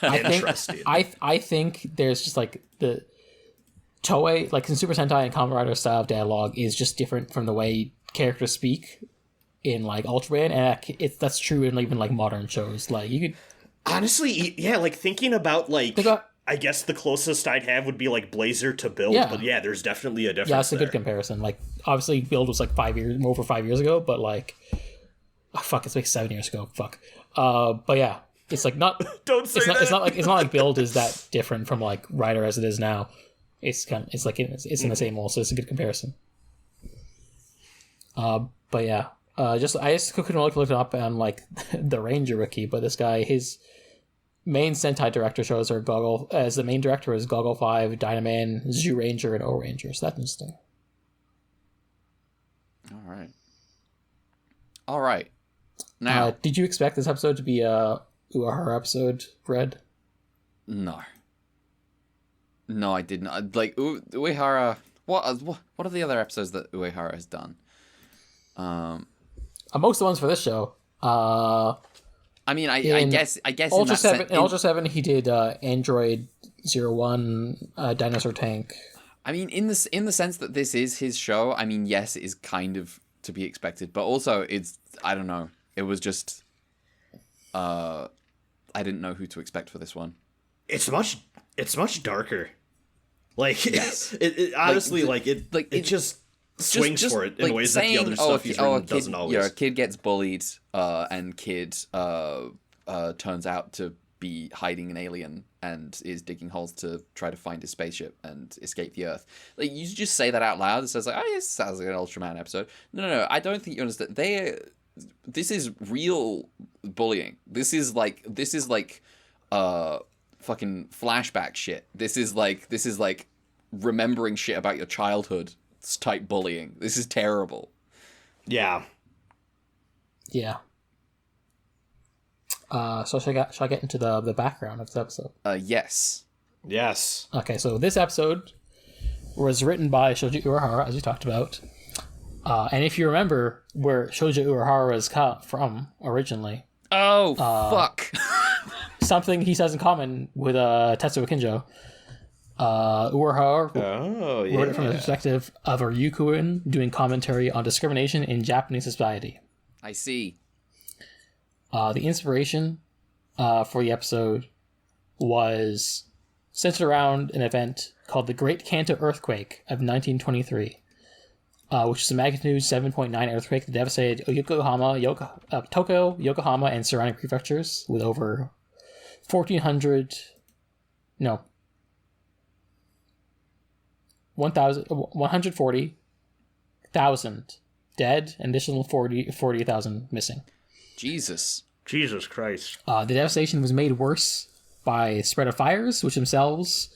Interesting. I think there's just like the Toei, like in Super Sentai and Kamen Rider style of dialogue is just different from the way characters speak in like Ultraman, and that's true in even like modern shows. Like you could honestly, yeah, like thinking about like. I guess the closest I'd have would be like Blazer to Build, but yeah, there's definitely a difference. Yeah, it's a good comparison. Like, obviously, Build was like over 5 years ago, but like, it's like 7 years ago. Fuck. But yeah, it's like not. Don't say that. It's not like Build is that different from like Rider as it is now. It's in the same mold, so it's a good comparison. But yeah, I just couldn't look it up on like the Ranger wiki, but this guy his main Sentai director shows are Goggle, as the main director is Goggle 5, Dynaman, Zoo Ranger, and O Ranger. So that's interesting. All right. Now, did you expect this episode to be a Uehara episode, Red? No, I didn't. Like Uehara. What are the other episodes that Uehara has done? Most of the ones for this show. I mean, I guess Ultra 7. In Ultra 7, he did Android 01, Dinosaur Tank. I mean, in the sense that this is his show. I mean, yes, it is kind of to be expected, but also I don't know. It was just I didn't know who to expect for this one. It's much darker. Like yes. it honestly it just swings for it in ways that the other stuff he's written doesn't always. Yeah, a kid gets bullied, and kid turns out to be hiding an alien and is digging holes to try to find his spaceship and escape the Earth. Like, you just say that out loud. It says like, oh, this sounds like an Ultraman episode. No, I don't think you understand. This is real bullying. This is like fucking flashback shit. This is like remembering shit about your childhood type bullying. This is terrible. Yeah. So shall I get into the background of this episode? Yes. Okay, so this episode was written by Shoji Uehara, as we talked about. And if you remember where Shoji Uehara is from originally. Oh, fuck. Something he says in common with Tetsuo Kinjo. Uehara wrote it from the perspective of a Ryukuin doing commentary on discrimination in Japanese society. I see. The inspiration for the episode was centered around an event called the Great Kanto Earthquake of 1923, which is a magnitude 7.9 earthquake that devastated Tokyo, Yokohama, and surrounding prefectures with over 140,000 dead and additional 40,000 missing. Jesus Christ. The devastation was made worse by spread of fires, which themselves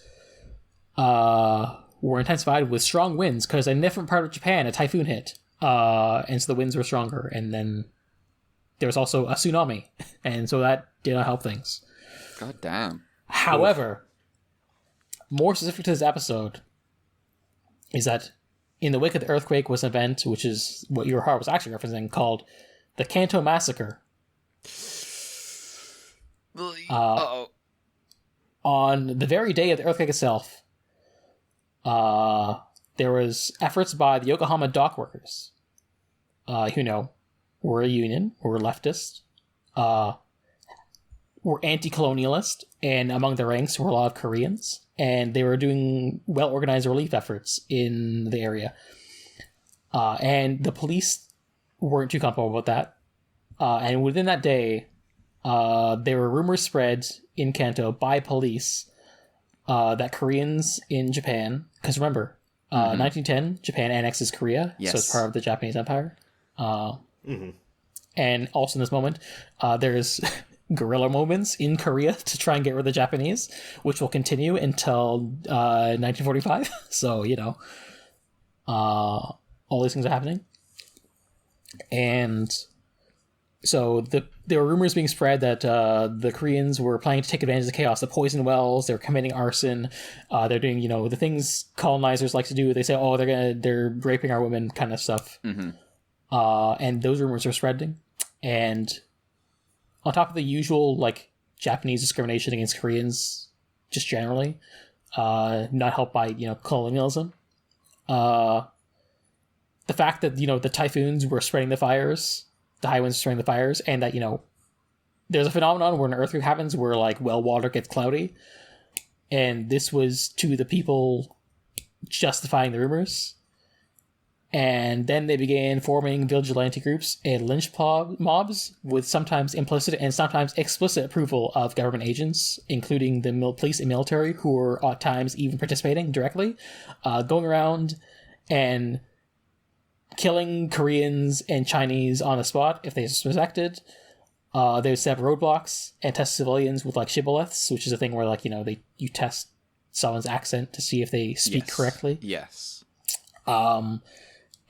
were intensified with strong winds, because in a different part of Japan, a typhoon hit. And so the winds were stronger. And then there was also a tsunami. And so that did not help things. God damn. However, more specific to this episode is that in the wake of the earthquake was an event, which is what Uehara was actually referencing, called the Kanto Massacre. On the very day of the earthquake itself, there was efforts by the Yokohama dock workers, who were a union, were leftist, were anti-colonialist, and among their ranks were a lot of Koreans, and they were doing well-organized relief efforts in the area. And the police weren't too comfortable with that. And within that day, there were rumors spread in Kanto by police that Koreans in Japan, because remember, 1910, Japan annexes Korea, so it's part of the Japanese Empire. And also in this moment, there's guerrilla moments in Korea to try and get rid of the Japanese, which will continue until 1945. So, all these things are happening. And so there were rumors being spread that the Koreans were planning to take advantage of the chaos, the poison wells, they're committing arson, they're doing, the things colonizers like to do. They say, oh, they're raping our women kind of stuff. And those rumors are spreading. And on top of the usual, Japanese discrimination against Koreans, just generally, not helped by, colonialism, the fact that, the typhoons were spreading the fires, the high winds spreading the fires, and that, there's a phenomenon where an earthquake happens where, well water gets cloudy. And this was to the people justifying the rumors. And then they began forming vigilante groups and lynch mobs with sometimes implicit and sometimes explicit approval of government agents, including the police and military, who were at times even participating directly, going around and killing Koreans and Chinese on the spot if they suspected. They would set up roadblocks and test civilians with shibboleths, which is a thing where you test someone's accent to see if they speak correctly. Yes.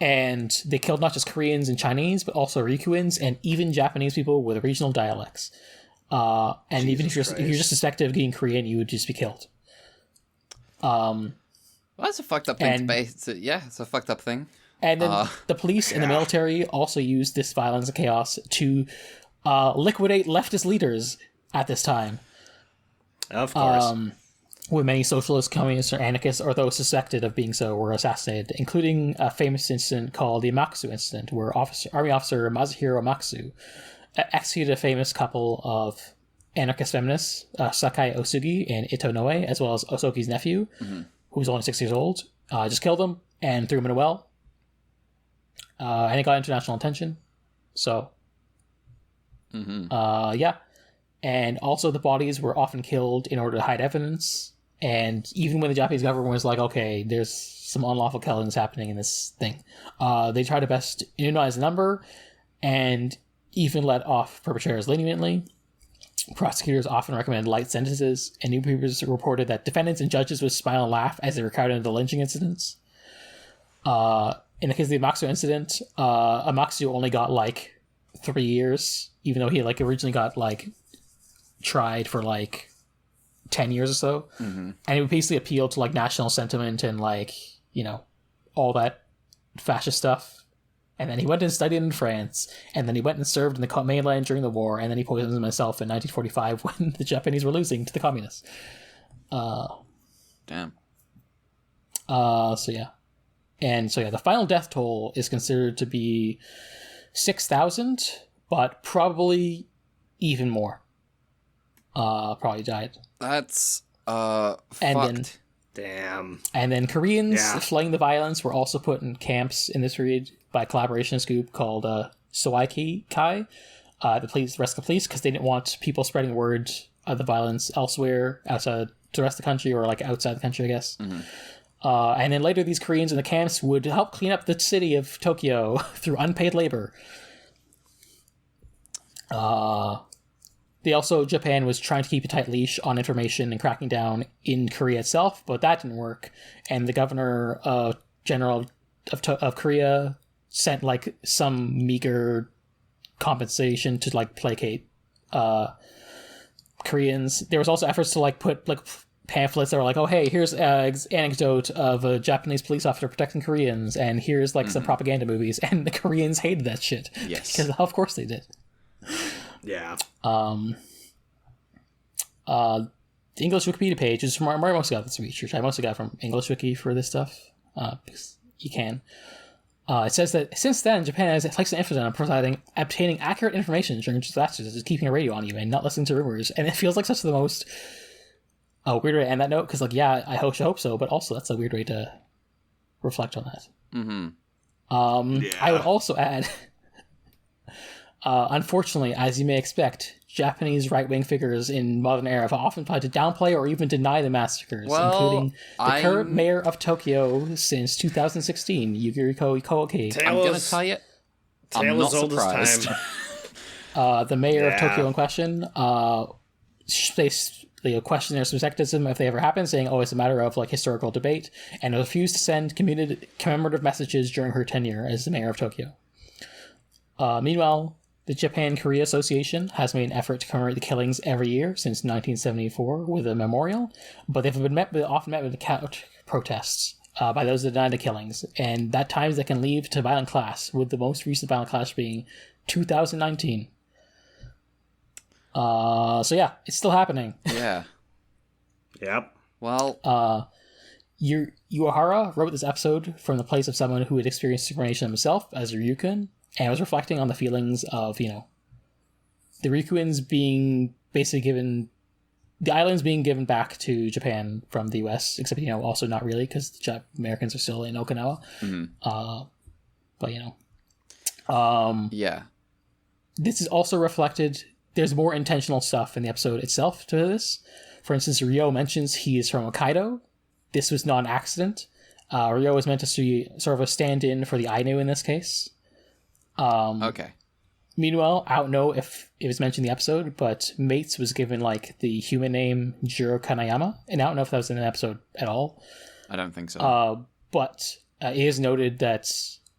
And they killed not just Koreans and Chinese, but also Ryukyuans and even Japanese people with regional dialects. And even if you're just suspected of being Korean, you would just be killed. Well, that's a fucked up thing. It's a fucked up thing. And then the police and the military also used this violence and chaos to liquidate leftist leaders at this time. Of course. With many socialists, communists, or anarchists, or those suspected of being so, were assassinated, including a famous incident called the Amatsu incident, where Army officer Masahiro Amatsu executed a famous couple of anarchist feminists, Sakai Osugi and Ito Noe, as well as Osoki's nephew, who was only 6 years old. Just killed them and threw him in a well. And it got international attention. So, And also the bodies were often killed in order to hide evidence. And even when the Japanese government was like, okay, there's some unlawful killings happening in this thing, they tried to best minimize the number and even let off perpetrators leniently. Prosecutors often recommended light sentences, and newspapers reported that defendants and judges would smile and laugh as they recounted the lynching incidents. In the case of the Amatsu incident, Amatsu only got 3 years, even though he originally got tried for 10 years or so. And it would basically appeal to national sentiment and all that fascist stuff. And then he went and studied in France, and then he went and served in the mainland during the war, and then he poisoned himself in 1945 when the Japanese were losing to the communists. Damn. The final death toll is considered to be 6,000, but probably even more. Probably died. That's fucked. Damn. And then Koreans fleeing the violence were also put in camps in this period by a collaborationist group called Soaiki Kai. The rest of the police, because they didn't want people spreading word of the violence elsewhere, outside the rest of the country, or outside the country, I guess. And then later these Koreans in the camps would help clean up the city of Tokyo through unpaid labor. Japan was trying to keep a tight leash on information and cracking down in Korea itself, but that didn't work. And the governor general of Korea sent some meager compensation to placate Koreans. There was also efforts to put pamphlets that were like, oh, hey, here's an anecdote of a Japanese police officer protecting Koreans, and here's like some propaganda movies, and the Koreans hated that shit. Yes. Because of course they did. Yeah. The English Wikipedia page is from I mostly got this research. I mostly got from English Wiki for this stuff, because you can. It says that since then, Japan has placed an emphasis on obtaining accurate information during disasters, such as keeping a radio on you and not listening to rumors. And it feels like such the most weird way to end that note, because, like, yeah, I hope so, but also that's a weird way to reflect on that. I would also add, unfortunately, as you may expect, Japanese right-wing figures in modern era have often tried to downplay or even deny the massacres, including the current mayor of Tokyo since 2016, Yukiko Koike. I'm going to tell you, I'm not surprised. The mayor of Tokyo in question, they question their skepticism if they ever happen, saying, oh, it's a matter of like historical debate, and refused to send commemorative messages during her tenure as the mayor of Tokyo. Meanwhile, the Japan-Korea Association has made an effort to commemorate the killings every year since 1974 with a memorial, but they've been often met with couch protests by those that deny the killings, and that times they can lead to violent clash, with the most recent violent clash being 2019. So yeah, it's still happening. Yeah. Yep. Well, Uehara wrote this episode from the place of someone who had experienced discrimination himself as a Ryukun, and was reflecting on the feelings of, the Ryukuins being basically given, the islands being given back to Japan from the US, except, also not really, because the Americans are still in Okinawa. But, yeah. This is also reflected, there's more intentional stuff in the episode itself to this. For instance, Ryo mentions he is from Hokkaido. This was not an accident. Ryo was meant to be sort of a stand-in for the Ainu in this case. Okay. Meanwhile, I don't know if it was mentioned in the episode, but Mates was given like the human name Jiro Kanayama, and I don't know if that was in the episode at all. I don't think so. But it is noted that,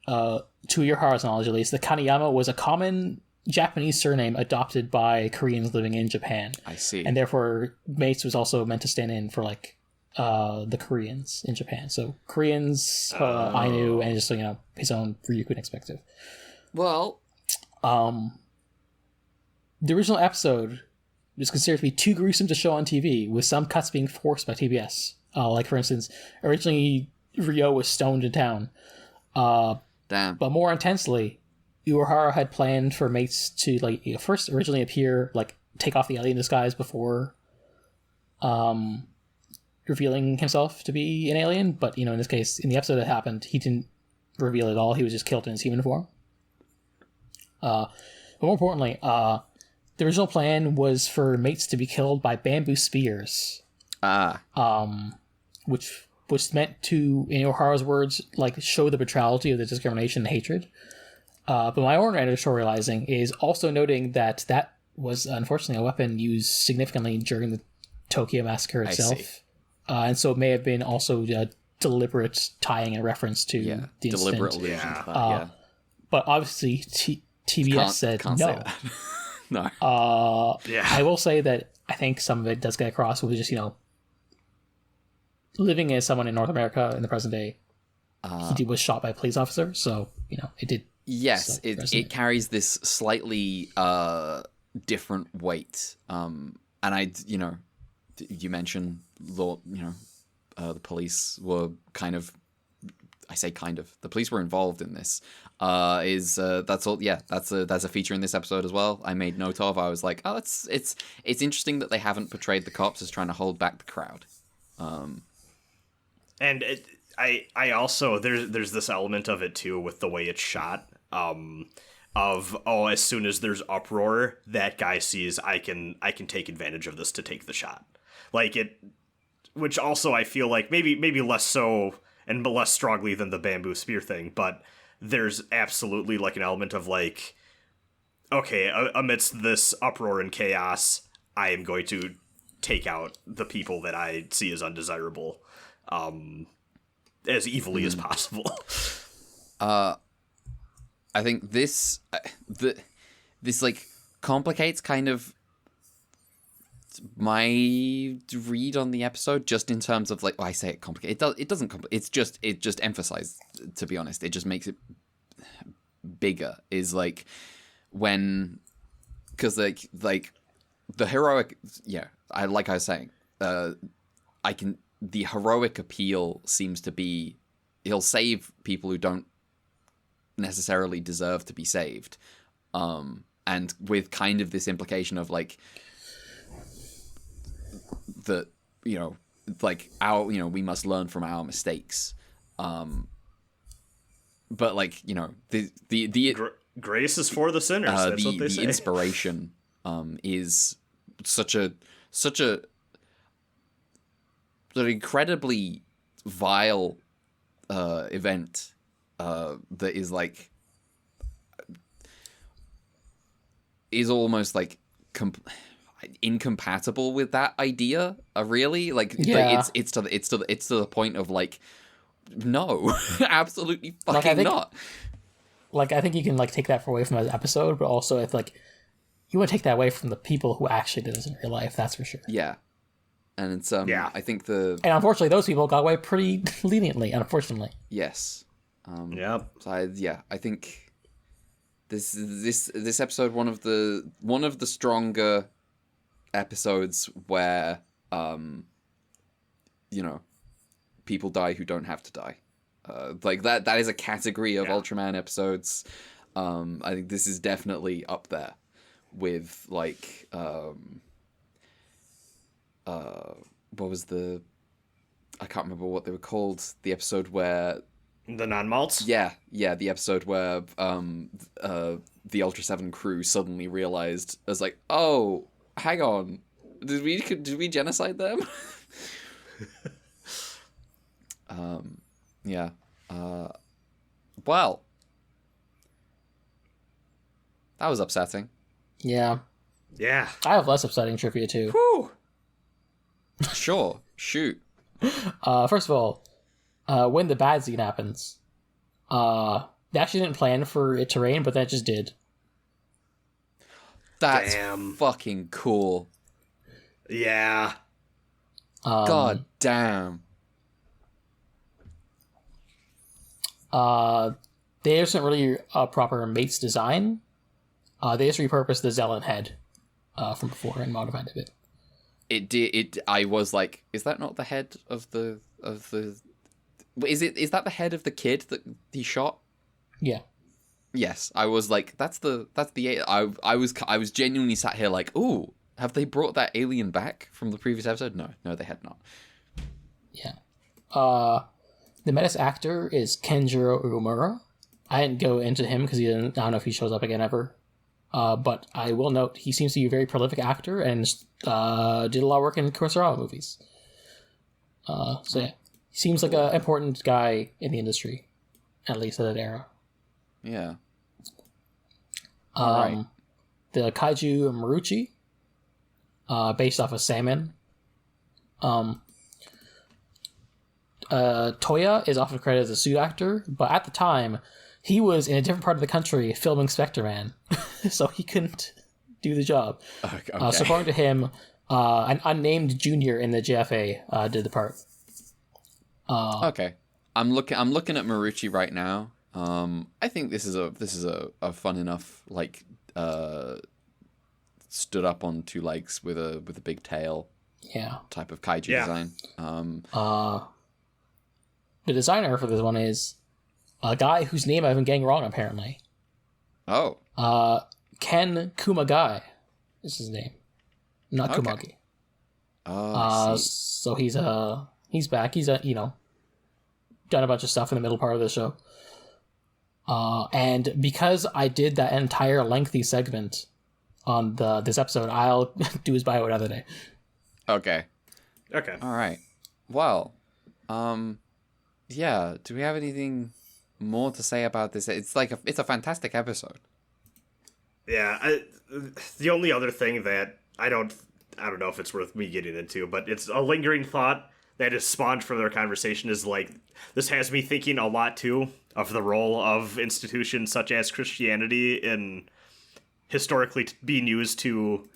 to Uehara's knowledge at least, the Kanayama was a common Japanese surname adopted by Koreans living in Japan. I see. And therefore, Mates was also meant to stand in for like the Koreans in Japan. So Koreans, Ainu, and just his own Ryukun perspective. Well, the original episode was considered to be too gruesome to show on TV, with some cuts being forced by TBS. Like, for instance, originally Ryo was stoned in town. Damn. But more intensely, Uehara had planned for Mates to first originally appear, take off the alien disguise before revealing himself to be an alien. But, in this case, in the episode that happened, he didn't reveal it at all. He was just killed in his human form. But more importantly, the original plan was for Mates to be killed by bamboo spears. Which was meant to, in O'Hara's words, show the brutality of the discrimination and hatred. But my own editorializing is also noting that was unfortunately a weapon used significantly during the Tokyo massacre itself. And so it may have been also a deliberate tying and reference to the incident. Deliberate allusion to that, But obviously, TBS said no. No. I will say that I think some of it does get across with just, living as someone in North America in the present day, he was shot by a police officer, so, it did. Yes, it carries this slightly different weight. And you mentioned, the police were the police were involved in this. That's all. Yeah, that's a feature in this episode as well. I made note of. I was like, oh, it's interesting that they haven't portrayed the cops as trying to hold back the crowd. And I also there's this element of it too with the way it's shot. As soon as there's uproar, that guy sees I can take advantage of this to take the shot. Which also I feel like maybe less so and less strongly than the bamboo spear thing, but there's absolutely an element of okay, amidst this uproar and chaos, I am going to take out the people that I see as undesirable, as evilly as possible. I think this complicates kind of my read on the episode, just in terms of like, I say it complicated. It doesn't complicate. It just emphasized. To be honest, it just makes it bigger. Is like when, because like the heroic. Yeah, I was saying. The heroic appeal seems to be he'll save people who don't necessarily deserve to be saved. And with kind of this implication of like that, like we must learn from our mistakes. But like, the grace is for the sinners. That's what they say. The inspiration is such an incredibly vile event that is like is almost like incompatible with that idea. Really, like it's to the point of like, no, absolutely fucking not. Like, I think you can like take that away from the episode, but also it's like you want to take that away from the people who actually did this in real life. That's for sure. Yeah, and it's I think and unfortunately those people got away pretty leniently. Unfortunately, yes. Yep. So I think this episode one of the stronger episodes where people die who don't have to die. Like that is a category of Ultraman episodes. I think this is definitely up there with like what was I can't remember what they were called. The episode where the non-malts? Yeah, the episode where the Ultra 7 crew suddenly realized, as like, oh, hang on, did we genocide them? Yeah. Well, that was upsetting. Yeah. Yeah. I have less upsetting trivia too. Whew. Sure. Shoot. First of all, when the bad scene happens, they actually didn't plan for it to rain, but that just did. That's fucking cool. Yeah. God damn. They isn't really a proper mate's design. They just repurposed the Zealot head from before and modified it a bit. It did. I was like, is that not the head of the? Is that the head of the kid that he shot? Yeah. Yes, I was like, that's the. I was genuinely sat here like, ooh, have they brought that alien back from the previous episode? No, they had not. Yeah. The Metis actor is Kenjiro Uemura. I didn't go into him because I don't know if he shows up again ever. But I will note he seems to be a very prolific actor and did a lot of work in Kurosawa movies. So yeah, he seems like an important guy in the industry, at least at that era. Yeah. All right. The kaiju Maruchi, based off of salmon. Toya is often credited as a suit actor, but at the time, he was in a different part of the country filming Spectre Man, so he couldn't do the job. Okay. So according to him, an unnamed junior in the JFA did the part. Okay, I'm looking at Maruchi right now. I think this is a fun enough like stood up on two legs with a big tail. Yeah. Type of kaiju design. The designer for this one is a guy whose name I've been getting wrong apparently. Oh. Ken Kumagai is his name, not Kumagi. Oh. So he's back. He's done a bunch of stuff in the middle part of the show. And because I did that entire lengthy segment on this episode, I'll do his bio another day. Okay. Okay. All right. Well, yeah. Do we have anything more to say about this? It's like it's a fantastic episode. Yeah. The only other thing that I don't know if it's worth me getting into, but it's a lingering thought that is spawned from their conversation is like, this has me thinking a lot too of the role of institutions such as Christianity in historically being used to,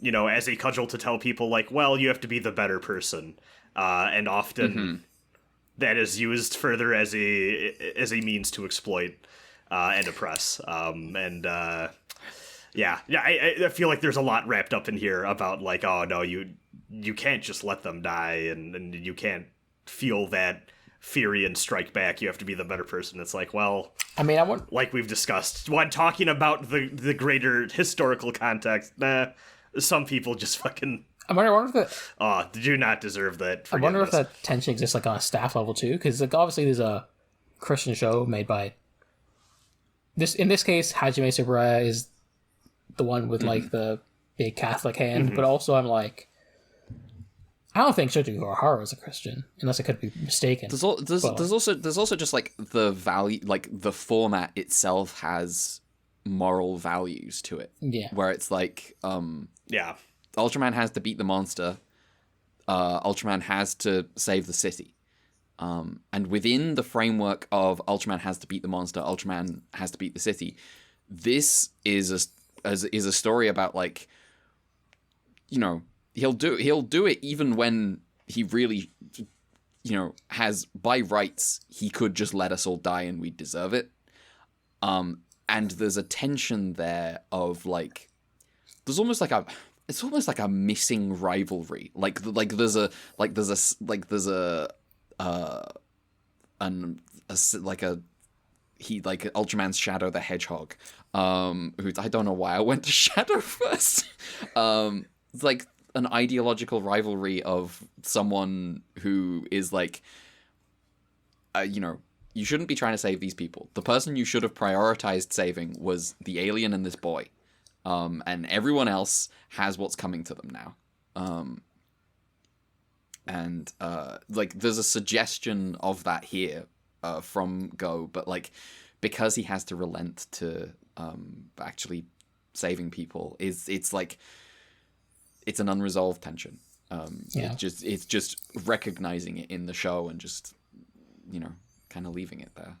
as a cudgel to tell people, like, well, you have to be the better person. And often that is used further as a means to exploit and oppress. I feel like there's a lot wrapped up in here about, like, oh, no, you can't just let them die, and you can't feel that fury and strike back. You have to be the better person. It's like, well, I mean, like we've discussed, when talking about the greater historical context, some people just fucking I wonder if do not deserve that. I wonder if that tension exists like on a staff level too, because like obviously there's a Christian show made by this. In this case, Hajime Tsuburaya is the one with like the big Catholic hand, but also I'm like, I don't think Shoji Kurohara is a Christian, unless I could be mistaken. There's also just like the value, like the format itself has moral values to it. Yeah, where it's like, Ultraman has to beat the monster. Ultraman has to save the city. And within the framework of Ultraman has to beat the monster, Ultraman has to beat the city. This is a story about, like, he'll do it even when he really, has, by rights, he could just let us all die and we'd deserve it. And there's a tension there of, like, it's almost like a missing rivalry. Ultraman's Shadow the Hedgehog, who, I don't know why I went to Shadow first. It's like an ideological rivalry of someone who is like, you shouldn't be trying to save these people. The person you should have prioritized saving was the alien and this boy. And everyone else has what's coming to them now. There's a suggestion of that here from Go, but, like, because he has to relent to actually saving people, it's like, it's an unresolved tension. It's just recognizing it in the show and just, kind of leaving it there.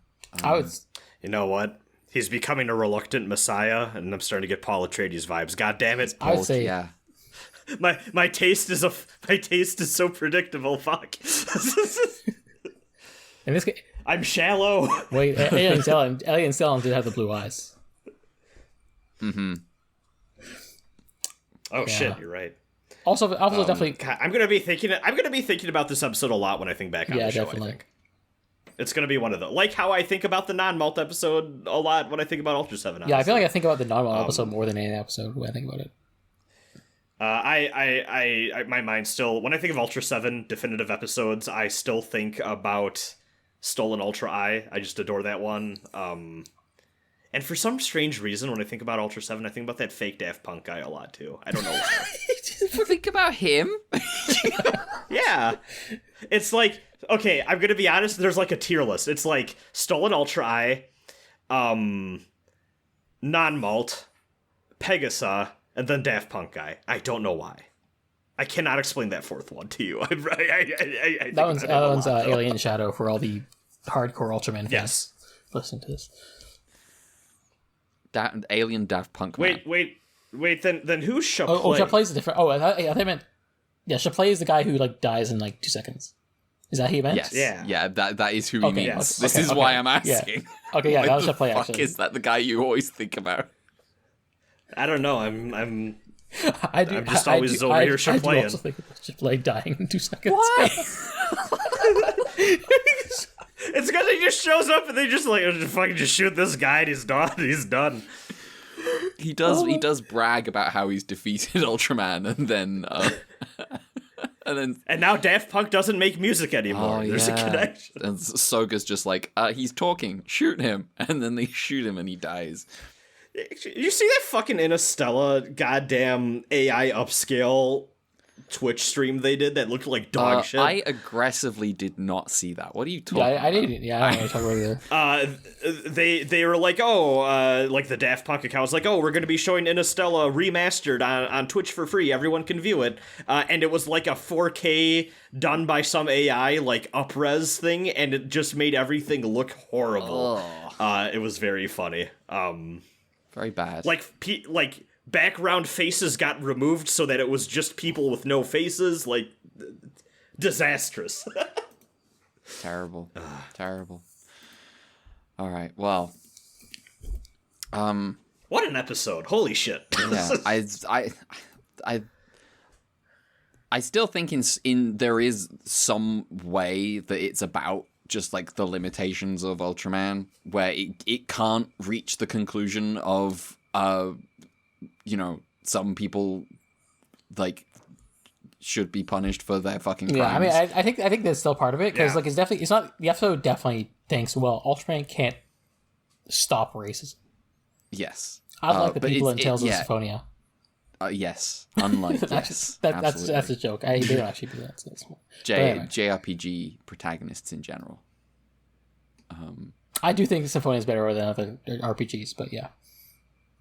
You know what? He's becoming a reluctant messiah, and I'm starting to get Paul Atreides vibes. God damn it! I would say, yeah. My taste is so predictable. Fuck. In this case, I'm shallow. Wait, Alien Stellan did have the blue eyes. Mm-hmm. Oh shit! You're right. Also definitely. God, I'm gonna be thinking about this episode a lot when I think back on the show. Definitely. I think it's gonna be one of those, like how I think about the non-mult episode a lot when I think about Ultra 7. Yeah, I feel like I think about the non-mult episode more than any episode when I think about it. My mind still, when I think of Ultra 7 definitive episodes, I still think about Stolen Ultra Eye. I just adore that one. And for some strange reason, when I think about Ultra 7, I think about that fake Daft Punk guy a lot too. I don't know why. Think about him? Yeah. It's like, okay, I'm gonna be honest, there's like a tier list. It's like Stolen Ultra Eye, non-mult, Pegasa, and then Daft Punk guy. I don't know why. I cannot explain that fourth one to you. That one's Alien Shadow for all the hardcore Ultraman fans. Yes. Listen to this. Alien Daft Punk. Man. Wait. Then who's Chaplay? Oh, Chaplay's a different. Oh, I thought I meant. Yeah, Chaplay is the guy who like dies in like 2 seconds. Is that who you meant? Yes. Yeah. That is who he means. Yes. This is why I'm asking. Yeah. Okay, yeah, that was Chaplay. Fuck, actually, is that the guy you always think about? I don't know. I'm just always over here Chaplay. I do also Chaplaying. think about Chaplay dying in 2 seconds. Why? It's because he just shows up and they just like fucking just shoot this guy and he's done. He's done. He does brag about how he's defeated Ultraman and now Daft Punk doesn't make music anymore. There's a connection. And Soga's just like, he's talking, shoot him, and then they shoot him and he dies. You see that fucking Interstellar goddamn AI upscale Twitch stream they did that looked like dog shit? I aggressively did not see that. What are you talking about? I didn't. Yeah, I don't know what you're talking about either. They were like, like the Daft Punk account was like, we're going to be showing Interstellar remastered on Twitch for free. Everyone can view it. And it was like a 4K done by some AI, like up-res thing, and it just made everything look horrible. It was very funny. Very bad. Like background faces got removed so that it was just people with no faces. Like, disastrous. Terrible. Terrible. All right. Well. What an episode! Holy shit. Yeah. I still think there is some way that it's about just like the limitations of Ultraman, where it can't reach the conclusion of some people like should be punished for their fucking crimes. Yeah, I mean, I think that's still part of it, because like it's not the episode definitely thinks, well, Ultraman can't stop racism. Yes, unlike the people in Tales of Symphonia. Yes, unlike yes, that's a joke. They don't actually do that. So JRPG protagonists in general. I do think Symphonia is better than other RPGs, but yeah.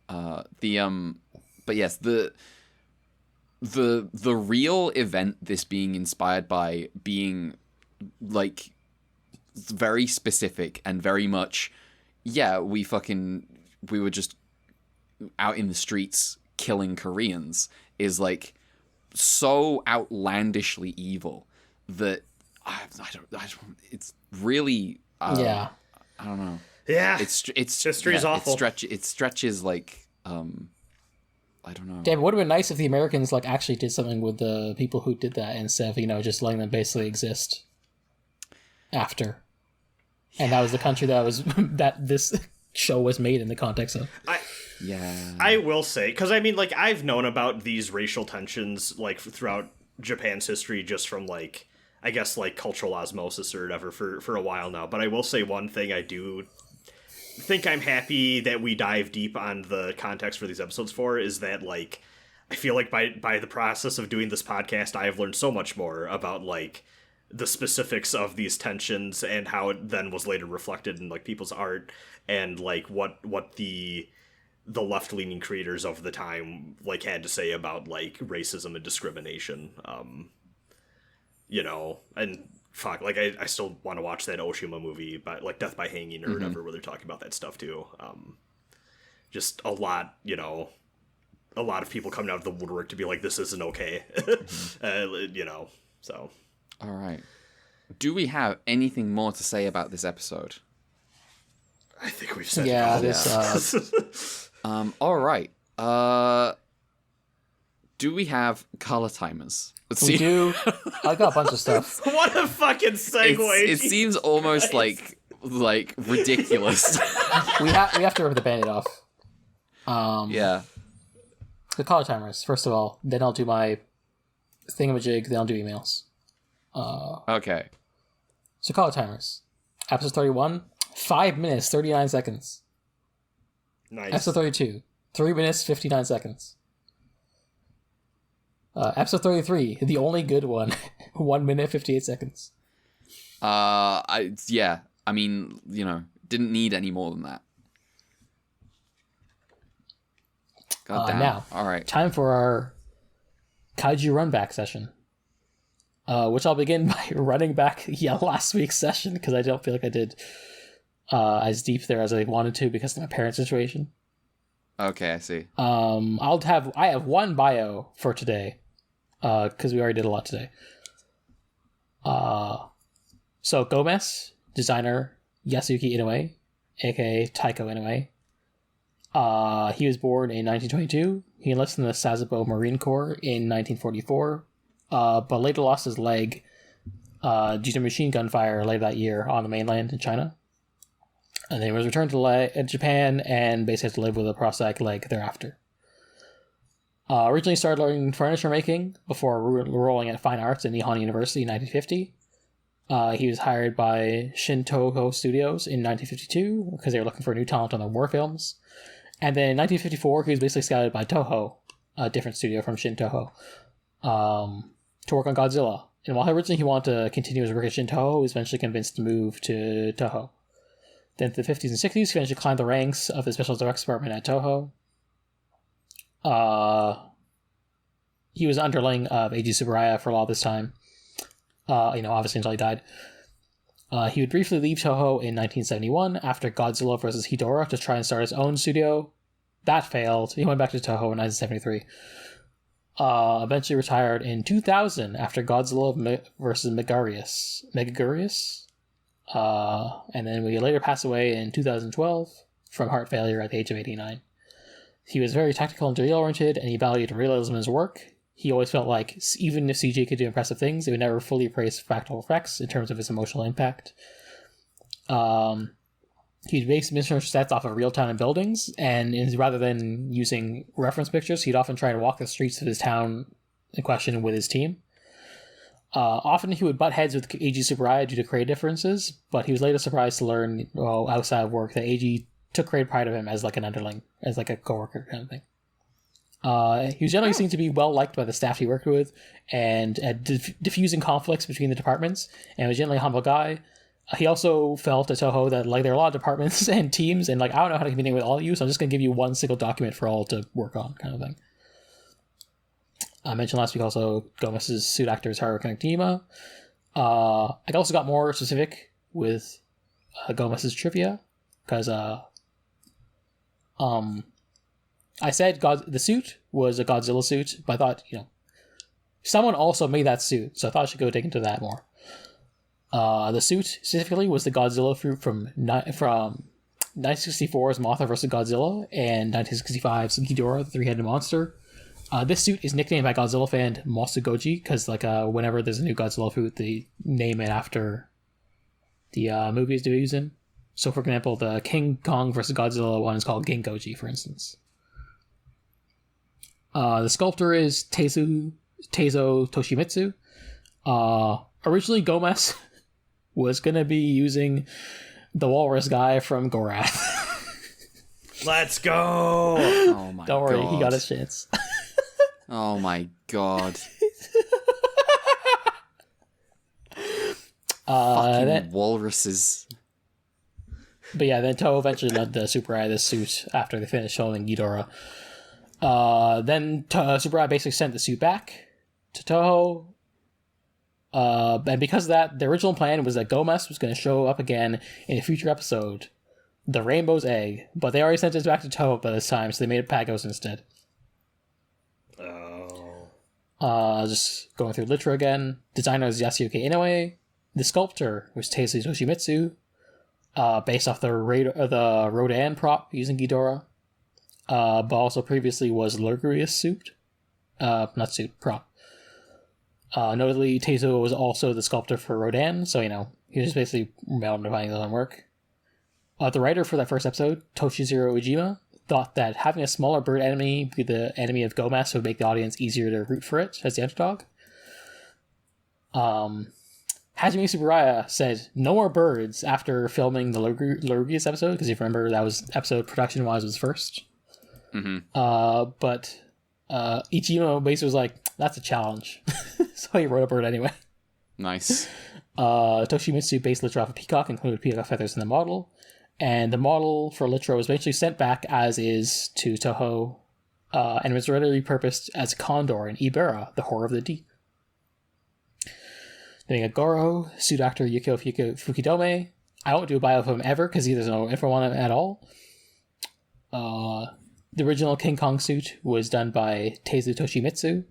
But yes, the real event this being inspired by being like very specific and very much, we were just out in the streets killing Koreans, is like so outlandishly evil that I don't it's really I don't know. Yeah, it's history's awful. It stretches like I don't know. Damn, it would have been nice if the Americans like actually did something with the people who did that instead of just letting them basically exist after. And that was the country that this show was made in the context of. I will say, because I mean, like, I've known about these racial tensions like throughout Japan's history, just from like, I guess, like cultural osmosis or whatever for a while now. But I will say one thing: I do think I'm happy that we dive deep on the context for these episodes is that, like, I feel like by the process of doing this podcast, I have learned so much more about like the specifics of these tensions and how it then was later reflected in like people's art, and like what the left-leaning creators of the time like had to say about like racism and discrimination. And fuck, like I still want to watch that Ohsama movie, but like Death by Hanging or whatever, where they're talking about that stuff too. Just a lot of people coming out of the woodwork to be like, this isn't okay. So. All right. Do we have anything more to say about this episode? I think we've said this. All right. Do we have color timers? We do. I got a bunch of stuff. What a fucking segue! It seems almost like ridiculous. we have to rip the Band-Aid off. Yeah. The color timers. First of all, then I'll do my thingamajig. Then I'll do emails. Okay. So color timers. Episode 31, 5 minutes 39 seconds. Nice. Episode 32, 3 minutes 59 seconds. Episode 33, the only good one, 1 minute 58 seconds. I mean, didn't need any more than that. God damn. Now, all right. Time for our Kaiju runback session. Which I'll begin by running back last week's session, because I don't feel like I did as deep there as I wanted to because of my parent situation. Okay, I see. I have one bio for today, because we already did a lot today. So Gomez, designer Yasuki Inoue, aka Taiko Inoue. He was born in 1922. He enlisted in the Sasebo Marine Corps in 1944, but later lost his leg due to machine gun fire later that year on the mainland in China. And then he was returned to Japan and basically had to live with a prosthetic leg thereafter. Originally started learning furniture making before enrolling at Fine Arts in Nihon University in 1950. He was hired by Shin Toho Studios in 1952 because they were looking for new talent on their war films. And then in 1954, he was basically scouted by Toho, a different studio from Shin Toho, to work on Godzilla. And while originally he wanted to continue his work at Shin Toho, he was eventually convinced to move to Toho. Then in the 50s and 60s, he eventually climbed the ranks of the Special Effects Department at Toho. He was underling of Eiji Tsuburaya for a lot of this time. Obviously until he died. He would briefly leave Toho in 1971 after Godzilla vs. Hedorah to try and start his own studio, That failed. He went back to Toho in 1973. Eventually retired in 2000 after Godzilla vs. Megaguirus. And then we later passed away in 2012 from heart failure at the age of 89. He was very technical and detail-oriented, and he valued realism in his work. He always felt like even if CG could do impressive things, it would never fully appraise practical effects in terms of its emotional impact. He'd base miniature sets off of real-time and buildings, and rather than using reference pictures, he'd often try to walk the streets of his town in question with his team. Often he would butt heads with AG Tsuburaya due to creative differences, but he was later surprised to learn, outside of work, that AG took great pride of him as like an underling, as like a coworker kind of thing. He was generally seen to be well liked by the staff he worked with, and at diffusing conflicts between the departments, and was generally a humble guy. He also felt at Toho that like there are a lot of departments and teams, and like I don't know how to communicate with all of you, so I'm just going to give you one single document for all to work on, kind of thing. I mentioned last week also Gomez's suit actor is Haruka Nakajima. I also got more specific with Gomez's trivia, because I said the suit was a Godzilla suit, but I thought, someone also made that suit, so I thought I should go dig into that more. The suit specifically was the Godzilla fruit from 1964's Mothra vs. Godzilla and 1965's Ghidorah, the three-headed monster. This suit is nicknamed by Godzilla fan Mosugoji because whenever there's a new Godzilla fruit, they name it after the movies they're using. So, for example, the King Kong vs. Godzilla one is called Gingoji, for instance. The sculptor is Teizo Toshimitsu. Originally, Gomez was going to be using the walrus guy from Gorath. Let's go! Oh my god. Don't worry, he got his chance. Oh my god. Fucking walruses. But yeah, then Toho eventually let the Tsuburaya this suit after they finished filming Ghidorah. Then Tsuburaya basically sent the suit back to Toho. And because of that, the original plan was that Gomez was going to show up again in a future episode, The Rainbow's Egg, but they already sent it back to Toho by this time, so they made it Pagos instead. Oh. Just going through Litra again. Designer is Yasuke Inoue. The sculptor was Teizu Toshimitsu, based off the Rodan prop using Ghidorah, but also previously was Lurgurius suit. Prop. Notably, Teizo was also the sculptor for Rodan, so, he was basically modifying his own work. The writer for that first episode, Toshizuro Ujima, thought that having a smaller bird enemy be the enemy of Gomez would make the audience easier to root for it as the underdog. Hajime Tsuburaya said no more birds after filming the Lurgurius episode, because if you remember, that was episode production-wise was first. Mm-hmm. But Ichimo basically was like, that's a challenge. So he wrote a bird anyway. Nice. Toshimitsu based Litra off a peacock, included peacock feathers in the model. And the model for Litra was eventually sent back as is to Toho, and was readily repurposed as a condor in Ibera, the Horror of the Deep. Then you got Goro, suit actor Yukio Fukidome. I won't do a bio of him ever because there's no info on him at all. The original King Kong suit was done by Teizu Toshimitsu.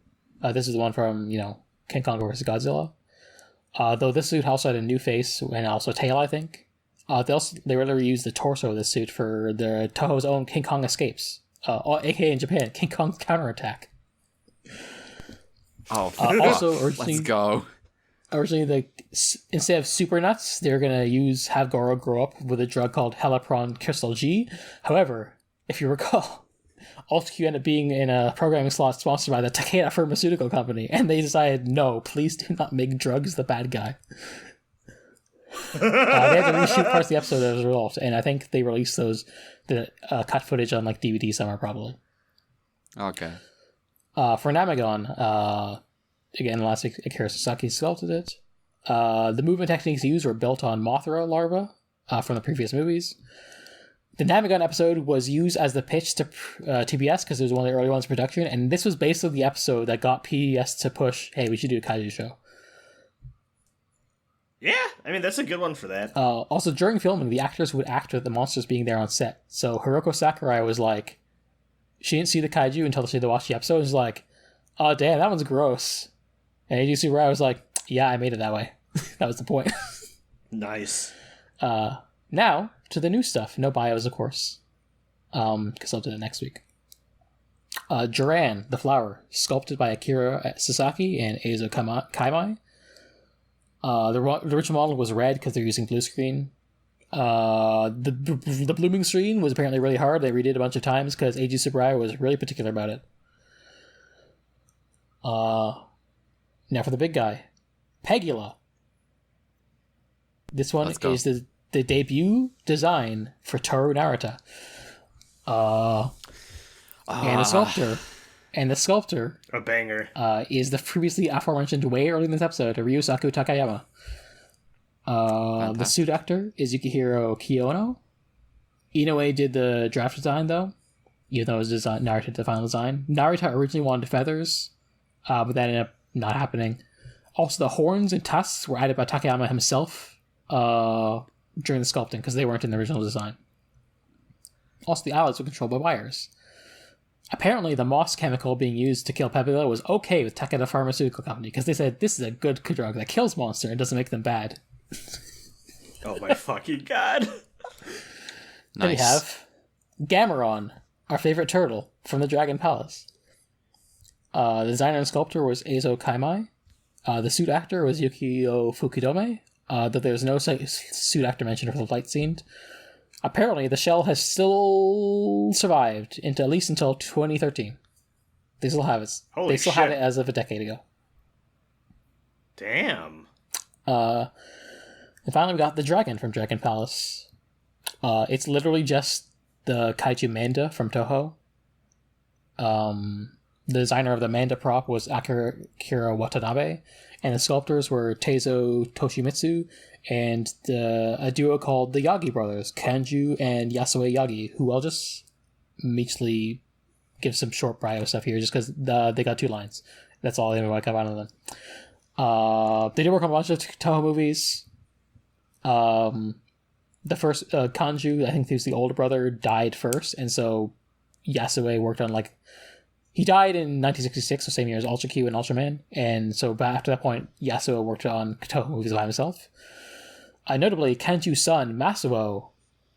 This is the one from, King Kong vs. Godzilla. Though this suit also had a new face and also a tail, I think. They really used the torso of this suit for the Toho's own King Kong Escapes, aka in Japan, King Kong's Counterattack. Oh, also, originally, let's go. Originally, instead of super nuts, they're gonna have Goro grow up with a drug called Helipron Crystal G. However, if you recall, Alt Q ended up being in a programming slot sponsored by the Takeda Pharmaceutical Company, and they decided, no, please do not make drugs the bad guy. They had to reshoot parts of the episode as a result, and I think they released the cut footage on DVD somewhere, probably. Okay. For Namagon, again, last week Akira Sasaki sculpted it. The movement techniques used were built on Mothra larvae from the previous movies. The Namagon episode was used as the pitch to TBS because it was one of the early ones in production, and this was basically the episode that got PBS to push, hey, we should do a kaiju show. Yeah, I mean, that's a good one for that. Also, during filming, the actors would act with the monsters being there on set. So Hiroko Sakurai was like, she didn't see the kaiju until she had to watch the episode. She's like, "Oh damn, that one's gross." And AG Tsuburaya was like, "Yeah, I made it that way." That was the point. Nice. Now to the new stuff. No bios, of course, because I'll do that next week. Duran, the flower, sculpted by Akira Sasaki and Eizo Kaimai. The original model was red because they're using blue screen. The blooming screen was apparently really hard. They redid it a bunch of times because Eiji Tsuburaya was really particular about it. Now for the big guy, Pegula. This one is the debut design for Toru Narita. And the sculptor A banger. is the previously aforementioned way early in this episode, Ryusaku Takayama. The suit actor is Yukihiro Kiyono. Inoue did the draft design, though, even though it was Narita did the final design. Narita originally wanted feathers, but that ended up not happening. Also, the horns and tusks were added by Takayama himself during the sculpting, because they weren't in the original design. Also, the eyelids were controlled by wires. Apparently, the moss chemical being used to kill Pegula was okay with Takeda Pharmaceutical Company, because they said, this is a good drug that kills monsters and doesn't make them bad. Oh my fucking god. Nice. Then we have Gameron, our favorite turtle, from the Dragon Palace. The designer and sculptor was Eizo Kaimai. The suit actor was Yukio Fukudome, though there was no suit actor mentioned for the fight scene. Apparently, the shell has still survived at least until 2013. They still have it. Holy shit. Had it as of a decade ago. Damn. And finally, we got the dragon from Dragon Palace. It's literally just the kaiju Manda from Toho. The designer of the Manda prop was Akira Watanabe, and the sculptors were Teizo Toshimitsu and a duo called the Yagi brothers, Kanju and Yasue Yagi, who I'll just meekly give some short bio stuff here just because they got 2 lines. That's all I ever want to come out of them. They did work on a bunch of Toho movies. The first Kanju, I think he was the older brother, died first, and so Yasue worked on he died in 1966, the same year as Ultra Q and Ultraman, and so after that point, Yasuo worked on Toho movies by himself. Notably, Kanju's son, Masuo,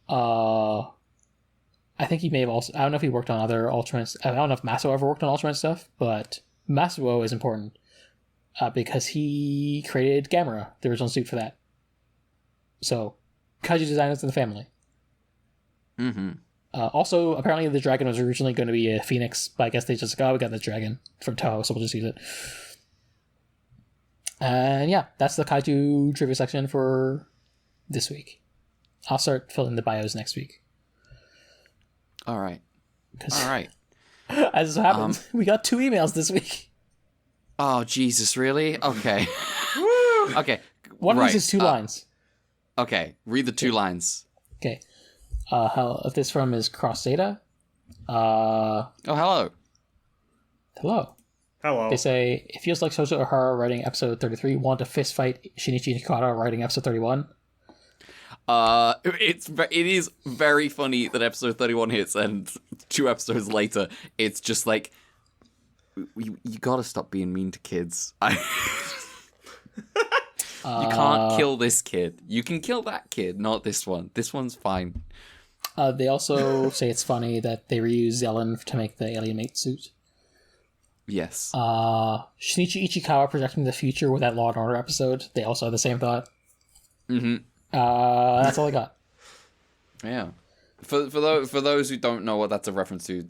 I think he may have also... I don't know if he worked on other Ultraman... I don't know if Masuo ever worked on Ultraman stuff, but Masuo is important because he created Gamera, the original suit for that. So, kaiju designers in the family. Mm-hmm. Also, apparently the dragon was originally going to be a phoenix, but I guess they just we got the dragon from Toho, so we'll just use it. And yeah, that's the kaiju trivia section for this week. I'll start filling the bios next week. All right. As it happens, we got 2 emails this week. Oh, Jesus, really? Okay. Okay. One of these is 2 lines. Okay, read the 2 lines. Okay. This from is Cross Data. Oh, hello. Hello. They say, it feels like Sojo Ohara writing episode 33 want to fist fight Shinichi Nikata writing episode 31. It is very funny that episode 31 hits and 2 episodes later, it's just like, you gotta stop being mean to kids. You can't kill this kid. You can kill that kid, not this one. This one's fine. They also say it's funny that they reuse Zelen to make the alien mate suit. Yes. Shinichi Ichikawa projecting the future with that Law & Order episode. They also have the same thought. Mm-hmm. That's all I got. Yeah. For those who don't know what that's a reference to,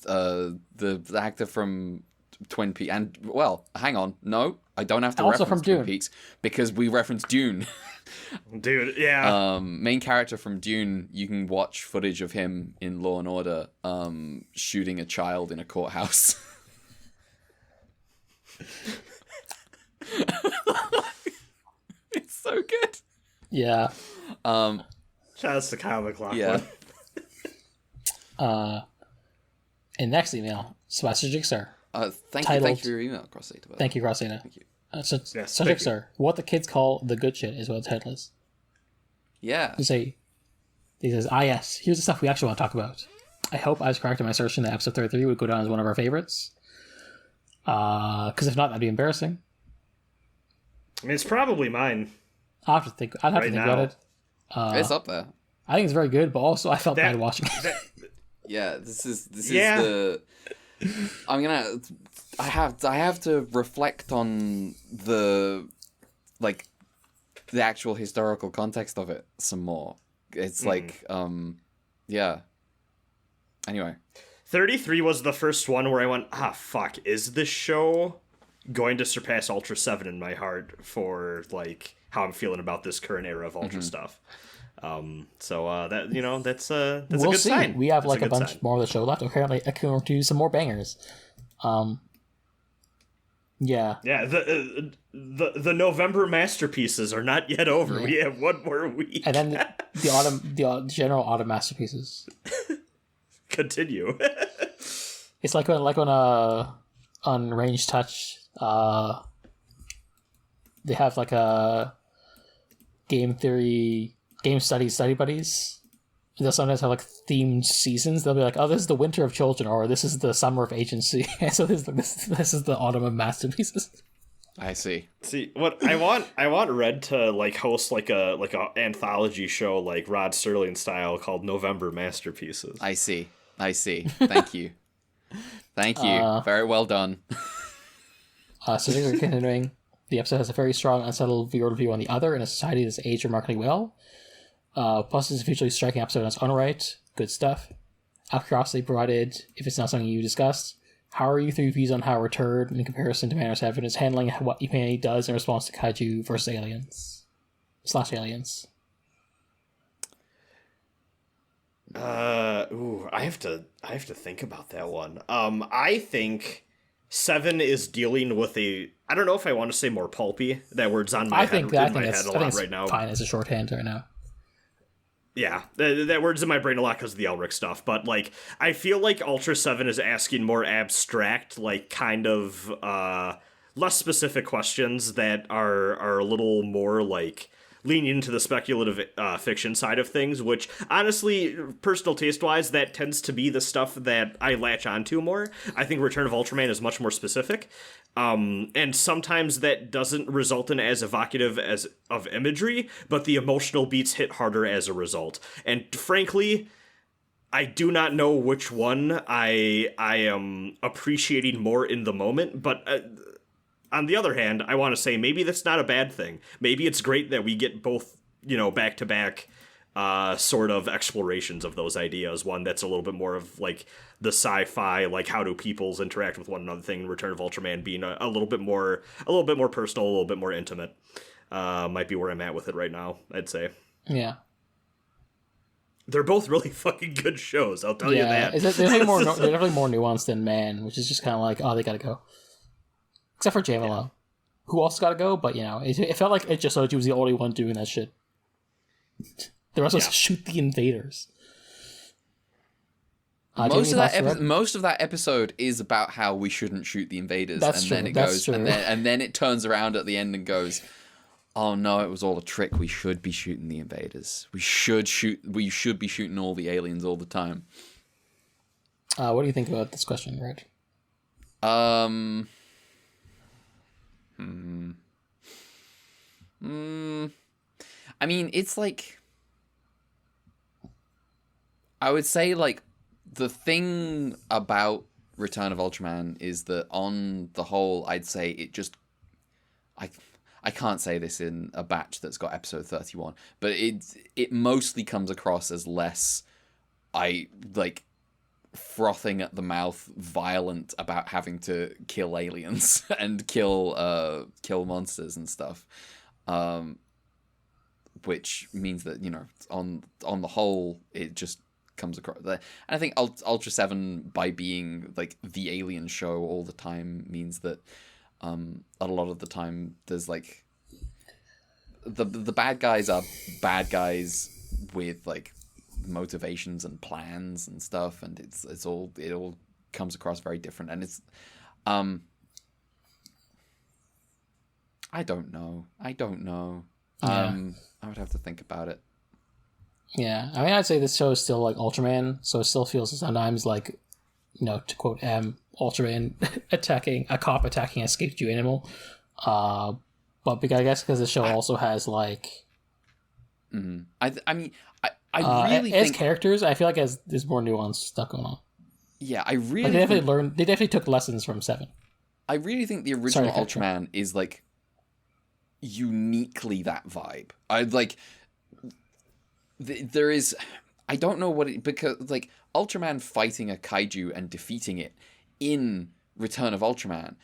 the actor from Twin Peaks, and, well, hang on, no, I don't have to also reference from Twin Dune. Peaks, because we referenced Dune. Dude, yeah. Main character from Dune, you can watch footage of him in Law and Order shooting a child in a courthouse. It's so good. Yeah. Shout out to Kyle McLaughlin. Yeah. And next email, Sebastian Jixer. Thank you for your email, Crossdata. Thank you, Crossdata. Thank you. Jixer, what the kids call the good shit is what the title is. Yeah. He says, yes, here's the stuff we actually want to talk about. I hope I was correct in my assertion that episode 33 would go down as one of our favorites. Because if not, that'd be embarrassing. I mean, it's probably mine. I'd have to think about it. It's up there. I think it's very good, but also I felt bad watching it. Yeah, this is the. I have to reflect on the actual historical context of it some more. It's yeah. Anyway, 33 was the first one where I went, fuck, is this show going to surpass Ultra 7 in my heart for how I'm feeling about this current era of Ultra stuff? So that that's a good sign. We have a bunch more of the show left. Apparently, I can do some more bangers. Yeah. Yeah. The November masterpieces are not yet over. Yeah. We have one more week, and then the general autumn masterpieces. Continue. It's like when on Range Touch, they have a game study buddies. They'll sometimes have themed seasons. They'll be like, "Oh, this is the winter of children," or "This is the summer of agency." So this is the autumn of masterpieces. I see. See what I want Red to host a anthology show Rod Serling style called November Masterpieces. I see. Thank you. Thank you. Very well done. So things are continuing. The episode has a very strong, unsettled viewer view on the other in a society that's aged remarkably well. Plus, it's a visually striking episode on its own right. Good stuff. Out of curiosity provided, if it's not something you discussed, how are you three views on how Return, in comparison to Manners Heaven, is handling what humanity does in response to kaiju versus aliens? /aliens. I have to think about that one. I think 7 is dealing with I don't know if I want to say more pulpy. That word's on my head a lot right now. Fine as a shorthand right now. Yeah, that word's in my brain a lot because of the Elric stuff, but I feel like Ultra 7 is asking more abstract, kind of less specific questions that are a little more leaning into the speculative fiction side of things, which honestly, personal taste-wise, that tends to be the stuff that I latch onto more. I think Return of Ultraman is much more specific, and sometimes that doesn't result in as evocative of imagery, but the emotional beats hit harder as a result. And frankly, I do not know which one I am appreciating more in the moment, but on the other hand, I want to say maybe that's not a bad thing. Maybe it's great that we get both, back-to-back sort of explorations of those ideas. One that's a little bit more of the sci-fi, how do peoples interact with one another thing. Return of Ultraman being a little bit more personal, a little bit more intimate. Might be where I'm at with it right now, I'd say. Yeah. They're both really fucking good shows, I'll tell you that. They're definitely more nuanced than Man, which is just kind of they gotta go. Except for Jamila, who also gotta go, but it felt like it just was the only one doing that shit. The rest was shoot the invaders. Most of that episode is about how we shouldn't shoot the invaders, and then it turns around at the end and goes, "Oh no, it was all a trick. We should be shooting the invaders. We should be shooting all the aliens all the time." What do you think about this question, Reg? I mean, it's I would say the thing about Return of Ultraman is that on the whole, I'd say it just I can't say this in a batch that's got episode 31, but it mostly comes across as less frothing at the mouth, violent about having to kill aliens and kill monsters and stuff, which means that on the whole it just comes across there. And I think Ultra 7, by being the alien show all the time, means that a lot of the time there's the bad guys are bad guys with motivations and plans and stuff, and it all comes across very different, and it's I don't know. Yeah. I would have to think about it. Yeah, I mean, I'd say this show is still like Ultraman, so it still feels sometimes like, to quote Ultraman attacking a cop attacking an escaped Jew animal. But because, I guess because the show also has like, I mean, I really as think characters, I feel like there's more nuance stuff going on. yeah, I Like really they definitely think, learned. They definitely took lessons from Seven. I really think the original Sorry, Patrick. Ultraman is like uniquely that vibe. I like there is I don't know what it because like Ultraman fighting a kaiju and defeating it in Return of Ultraman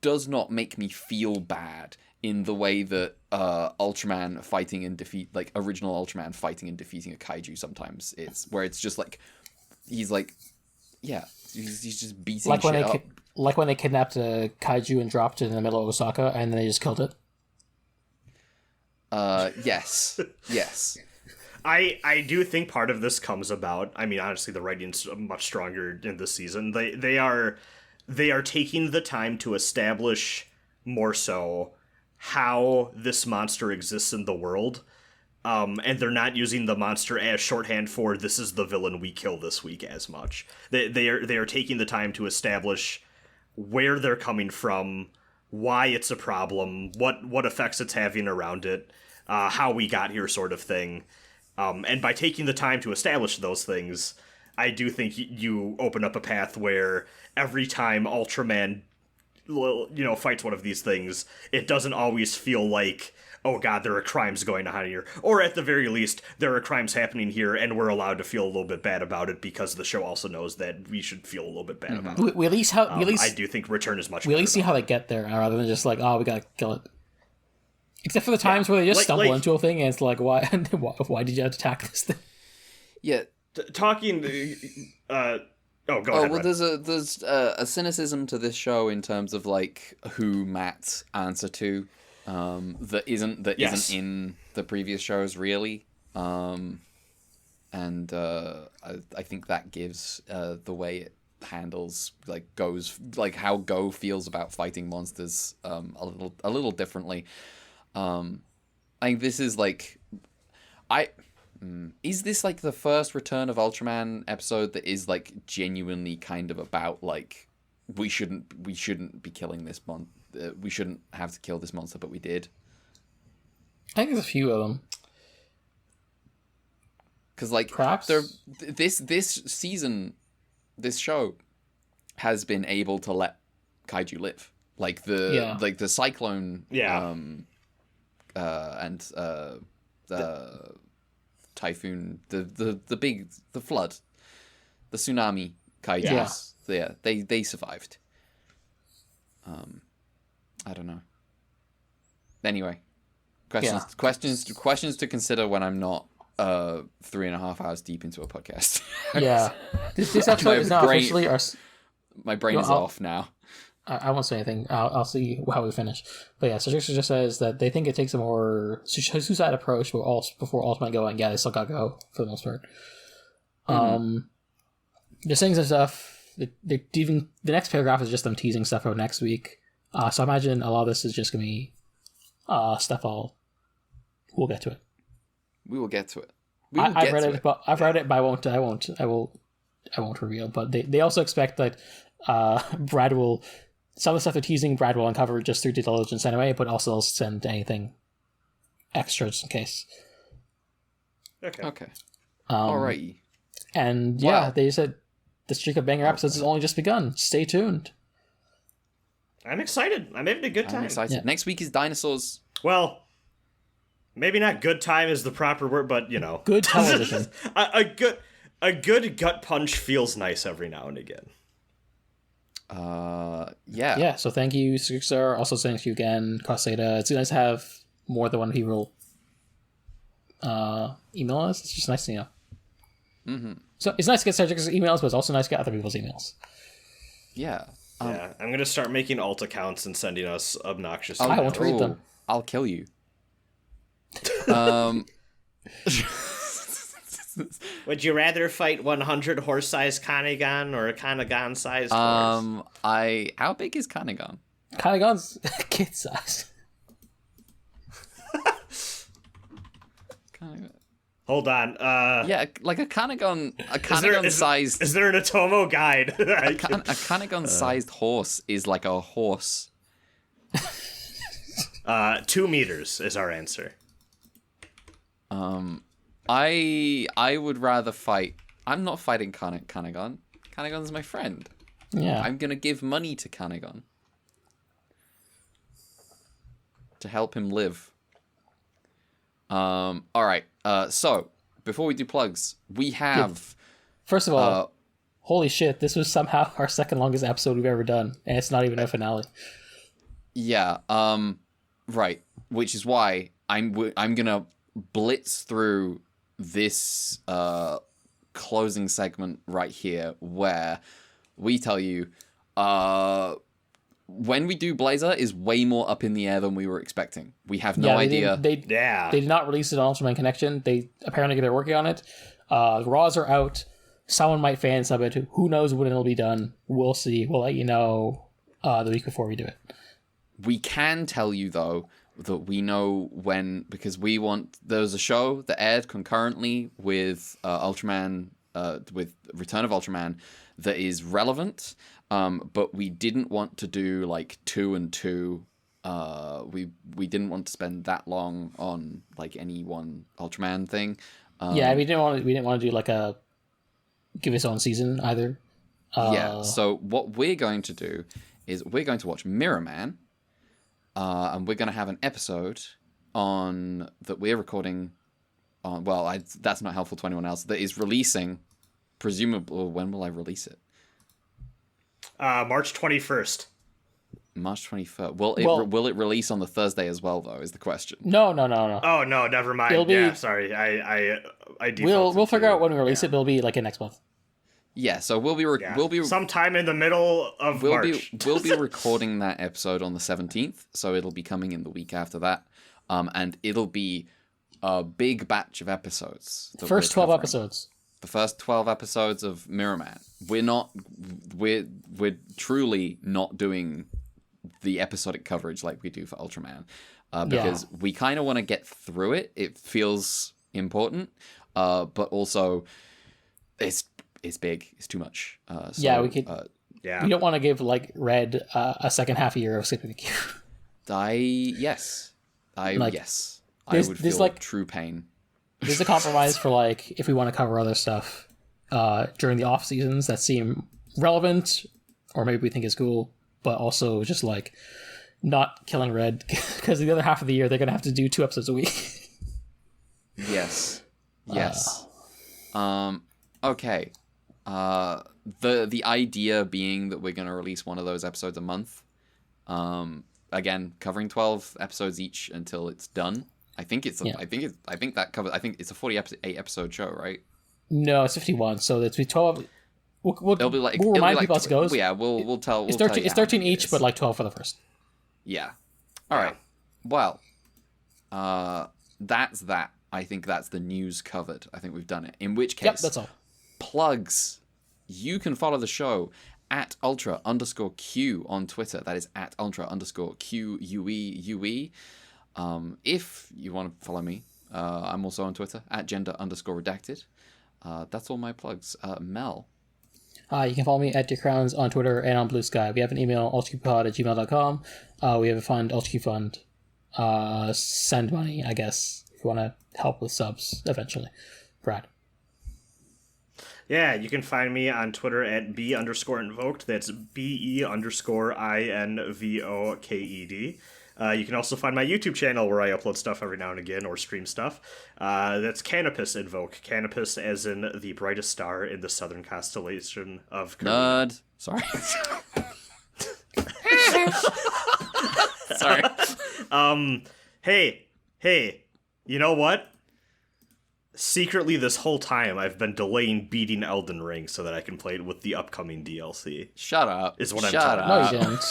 does not make me feel bad in the way that Ultraman fighting and defeat like original Ultraman fighting and defeating a kaiju sometimes is, where it's just like he's like he's just beating Like when shit they up. like when they kidnapped a kaiju and dropped it in the middle of Osaka, and then they just killed it. Yes. I do think part of this comes about. I mean, honestly, the writing's much stronger in this season. They are taking the time to establish more so how this monster exists in the world, and they're not using the monster as shorthand for this is the villain we kill this week as much. They are taking the time to establish where they're coming from, why it's a problem, what effects it's having around it, how we got here, sort of thing. And by taking the time to establish those things, I do think you open up a path where every time Ultraman, fights one of these things, it doesn't always feel like, oh god, there are crimes going on here. Or at the very least, there are crimes happening here, and we're allowed to feel a little bit bad about it because the show also knows that we should feel a little bit bad about it. We at least I do think Return is much we at better least see about how they get there, rather than just like, oh, we gotta kill it. Except for the times where they just Like- stumble like- into a thing, and it's like, why? Why did you have to attack this thing? Yeah. talking. Go ahead. Well, Red. there's a cynicism to this show in terms of like who Matt's answer to, that isn't Yes. in the previous shows really, and I think that gives the way it handles like goes like how Go feels about fighting monsters a little differently. I think this is like is this like the first Return of Ultraman episode that is like genuinely kind of about like we shouldn't be killing this we shouldn't have to kill this monster, but we did? I think there's a few of them. Because like Perhaps this season, this show has been able to let kaiju live. Like the cyclone, and the typhoon, the flood, the tsunami kaijus. Yeah, they survived. I don't know. Anyway, questions to consider when I'm not 3.5 hours deep into a podcast. yeah. This episode is not officially our. My brain is off now. I won't say anything. I'll see how we finish. But yeah, so Trickster just says that they think it takes a more suicide approach before Ultraman go, and yeah, they still gotta go for the most part. They're saying some stuff. They're even the next paragraph is just them teasing stuff for next week. So I imagine a lot of this is just gonna be stuff. We'll get to it. We will get to it. I've read it, but I won't reveal. But they also expect that Brad will. Some of the stuff they're teasing, Brad will uncover just through due diligence anyway, but also they'll send anything extra just in case. Okay. Alrighty. And Wow. they said the streak of banger episodes has only just begun. Stay tuned. I'm excited. I'm having a good time. I'm excited. Yeah. Next week is dinosaurs. Well, maybe not good time is the proper word, but Good television. a good gut punch feels nice every now and again. Yeah. Yeah, so thank you, Trickster. Also thank you again, Coseta. It's nice to have more than one people email us. It's just nice to know. Mm-hmm. So it's nice to get Cedric's emails, but it's also nice to get other people's emails. Yeah. Yeah, I'm gonna start making alt accounts and sending us obnoxious. I won't read them. I'll kill you. Would you rather fight 100 horse-sized Kanagan or a Kanagan-sized horse? How big is Kanagan? Kanagan's kid size. Hold Hold on. Yeah, like a Kanagon-sized... Is there an Atomo guide? A Kanagon-sized horse is like a horse. 2 meters is our answer. I would rather fight... I'm not fighting Kanagon. Kanagon's my friend. Yeah. I'm gonna give money to Kanagon. To help him live. Alright, so, before we do plugs, we have... First of all, holy shit, this was somehow our second longest episode we've ever done, and it's not even a finale. Yeah, right, which is why I'm gonna blitz through this, closing segment right here, where we tell you, when we do Blazer is way more up in the air than we were expecting. We have no idea. They did not release it on Ultraman Connection. They apparently they're working on it. Raws are out. Someone might fan sub it. Who knows when it'll be done? We'll see. We'll let you know the week before we do it. We can tell you though that we know when, because there's a show that aired concurrently with Ultraman, with Return of Ultraman, that is relevant. But we didn't want to do like 2 and 2. We didn't want to spend that long on like any one Ultraman thing. Yeah, we didn't want to do like a give its own season either. Yeah. So what we're going to do is we're going to watch Mirror Man, and we're going to have an episode on that we're recording on. Well, that's not helpful to anyone else. That is releasing, presumably. When will I release it? March 21st. March 21st. Will it release on the Thursday as well, though, is the question. No. Oh, no, never mind. It'll be, yeah, sorry. I defaulted We'll figure to, out when we release it, but it'll be like in next month. Yeah, so we'll be sometime in the middle of March. We'll be recording that episode on the 17th, so it'll be coming in the week after that. And it'll be a big batch of episodes. The first 12 episodes. The first 12 episodes of Mirror Man. We're truly not doing the episodic coverage like we do for Ultraman, because we kind of want to get through it. It feels important, but also it's big. It's too much. We could. We don't want to give like Red a second half a year of skipping the queue. Yes. I would feel like true pain. There's a compromise for like if we want to cover other stuff during the off seasons that seem relevant or maybe we think is cool, but also just like not killing Red, because the other half of the year they're gonna have to do 2 episodes a week. Yes. Okay. The idea being that we're gonna release one of those episodes a month. Again, covering 12 episodes each until it's done. I think it's a 48 episode show, right? No, it's 51. So it's 12. We'll remind people as it goes. Yeah, we'll tell. It's 13. It's 13 each, but like 12 for the first. Yeah. All right. Well, that's that. I think that's the news covered. I think we've done it. In which case, that's all. Plugs. You can follow the show at @ultra_Q on Twitter. That is at @ultra_QUEUE. If you want to follow me, I'm also on Twitter at @gender_redacted. That's all my plugs. Mel. You can follow me at Dear Crowns on Twitter and on Blue Sky. We have an email, ultraQpod@gmail.com. We have a fund, UltraQ Fund. Send money, I guess, if you want to help with subs eventually. Brad. Yeah, you can find me on Twitter at B_invoked. That's BE_INVOKED. You can also find my YouTube channel where I upload stuff every now and again or stream stuff. That's Canopus Invoke. Canopus as in the brightest star in the southern constellation of Korea. Nerd. Sorry. Sorry. Hey, you know what? Secretly this whole time I've been delaying beating Elden Ring so that I can play it with the upcoming DLC. Shut up. Is what I'm telling you. No, you didn't.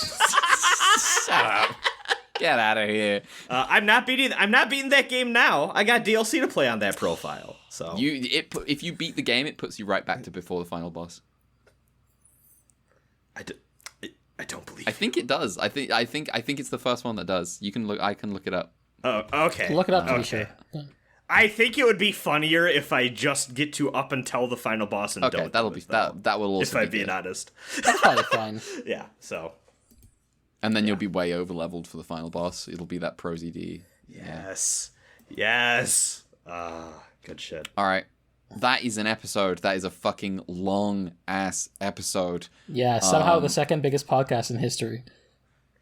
Shut up. Get out of here. I'm not beating that game now. I got DLC to play on that profile. So if you beat the game, it puts you right back to before the final boss. I don't believe. I think it does. I think it's the first one that does. You can look. I can look it up. Oh, okay. Look it up to be sure. Yeah. I think it would be funnier if I just get to up until the final boss and Okay, don't. that'll be that will also. If I'm be being good. honest. That's probably fine. Yeah. So. And then you'll be way over leveled for the final boss. It'll be that prosy D. Yes. Yes. Good shit. All right. That is an episode. That is a fucking long ass episode. Yeah, somehow the second biggest podcast in history.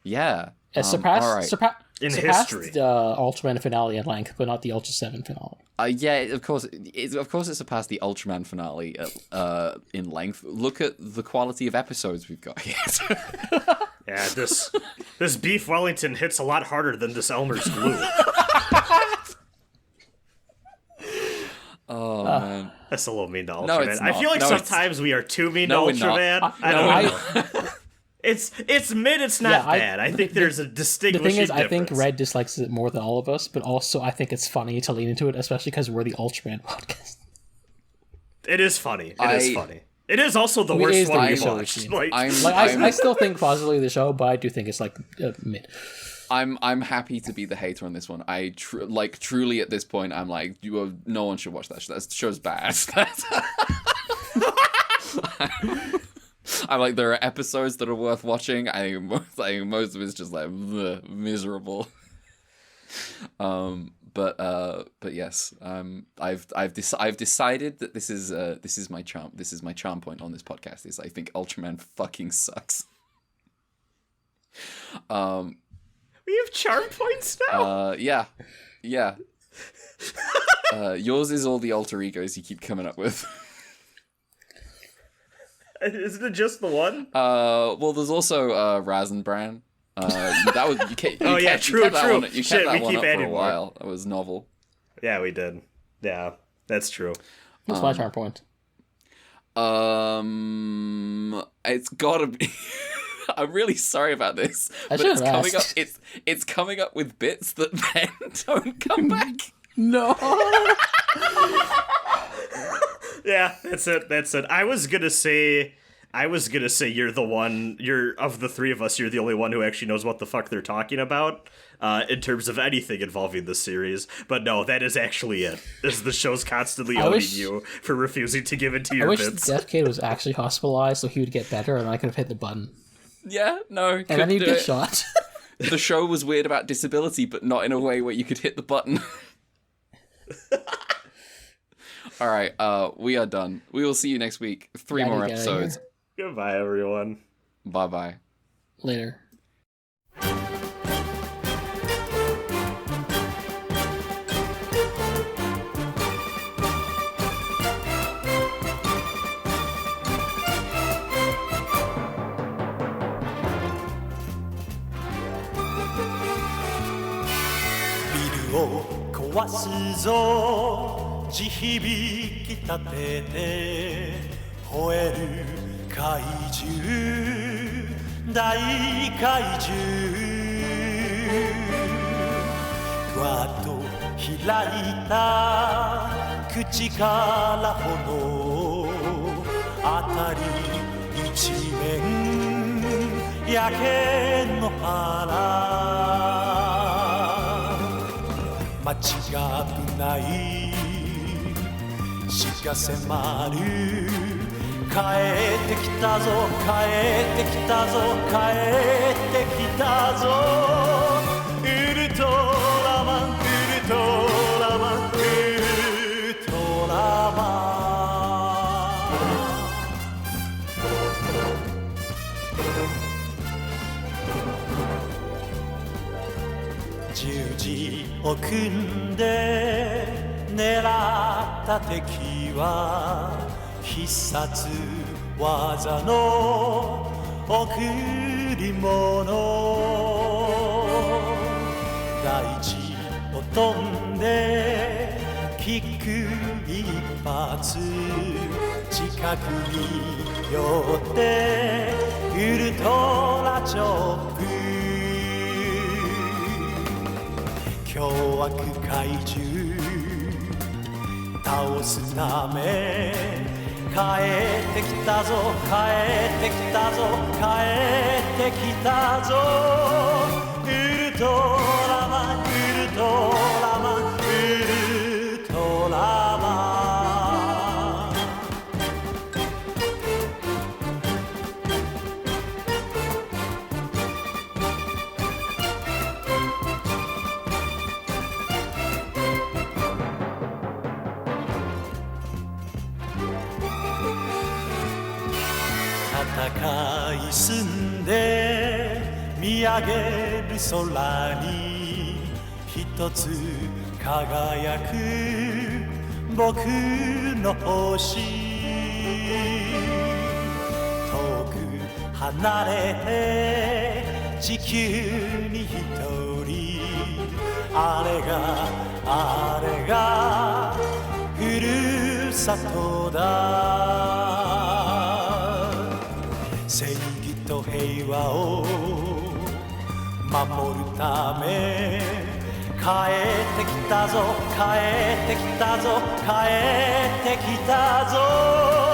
Yeah. It surpassed In surpassed history. the Ultraman finale in length, but not the Ultra 7 finale. Yeah, of course it surpassed the Ultraman finale in length. Look at the quality of episodes we've got here. Yeah, this beef Wellington hits a lot harder than this Elmer's glue. Oh man. That's a little mean to Ultraman. No, it's I not. feel like No, sometimes we are too mean No, to we're not. Ultraman. I don't know. It's mid, it's not bad. I think there's a The distinguishing thing is, I think difference. Red dislikes it more than all of us, but also I think it's funny to lean into it, especially because we're the Ultraman podcast. It is funny. It is funny. It is also the I mean, it worst is the one worst we've show we've watched. seen. Like, I still think positively of the show, but I do think it's like mid. I'm happy to be the hater on this one. I truly at this point I'm like no one should watch that show. That show's bad. I'm like there are episodes that are worth watching. I think most of it's just like miserable. But yes, I've decided that this is my charm point on this podcast. Is I think Ultraman fucking sucks. we have charm points now. Yeah. Yours is all the alter egos you keep coming up with. Isn't it just the one? Well, there's also Rasenbran. That was you kept, Oh, yeah, you kept that true. one, you Shit, kept that we one keep up for a adding more. while. That was novel. Yeah, we did. Yeah, that's true. What's my charm point? It's gotta be. I'm really sorry about this, but should it's have coming up. asked. It's coming up with bits that then don't come back. No. Yeah, that's it. I was gonna say you're the one. You're of the three of us. You're the only one who actually knows what the fuck they're talking about in terms of anything involving the series. But no, that is actually it. Is the show's constantly owning you for refusing to give it to I your wish bits. Death Kid was actually hospitalized so he would get better and I could have hit the button. Yeah, no, And then he'd couldn't do get it. shot. The show was weird about disability, but not in a way where you could hit the button. All right, we are done. We will see you next week. 3 Gotta more get outta episodes. here. Goodbye, everyone. Bye-bye. Later.「を壊すぞ地響き立てて吠える怪獣大怪獣」「ふわっと開いた口から炎辺り一面焼け野原」間違ってない死が迫る帰ってきたぞ帰ってきたぞ帰ってきたぞウルトラマンウルトラマンウルトラマン十字を組んで狙った敵は必殺技の贈り物大地を飛んでキック一発近くに寄ってウルトラチョップ凶悪怪獣倒すため帰ってきたぞ帰ってきたぞ帰ってきたぞウルトラマンウルトラマンウル戦い進んで見上げる空に一つ輝く僕の星遠く離れて地球に一人あれがふるさとだ正義と平和を守るため帰ってきたぞ帰ってきたぞ帰ってきたぞ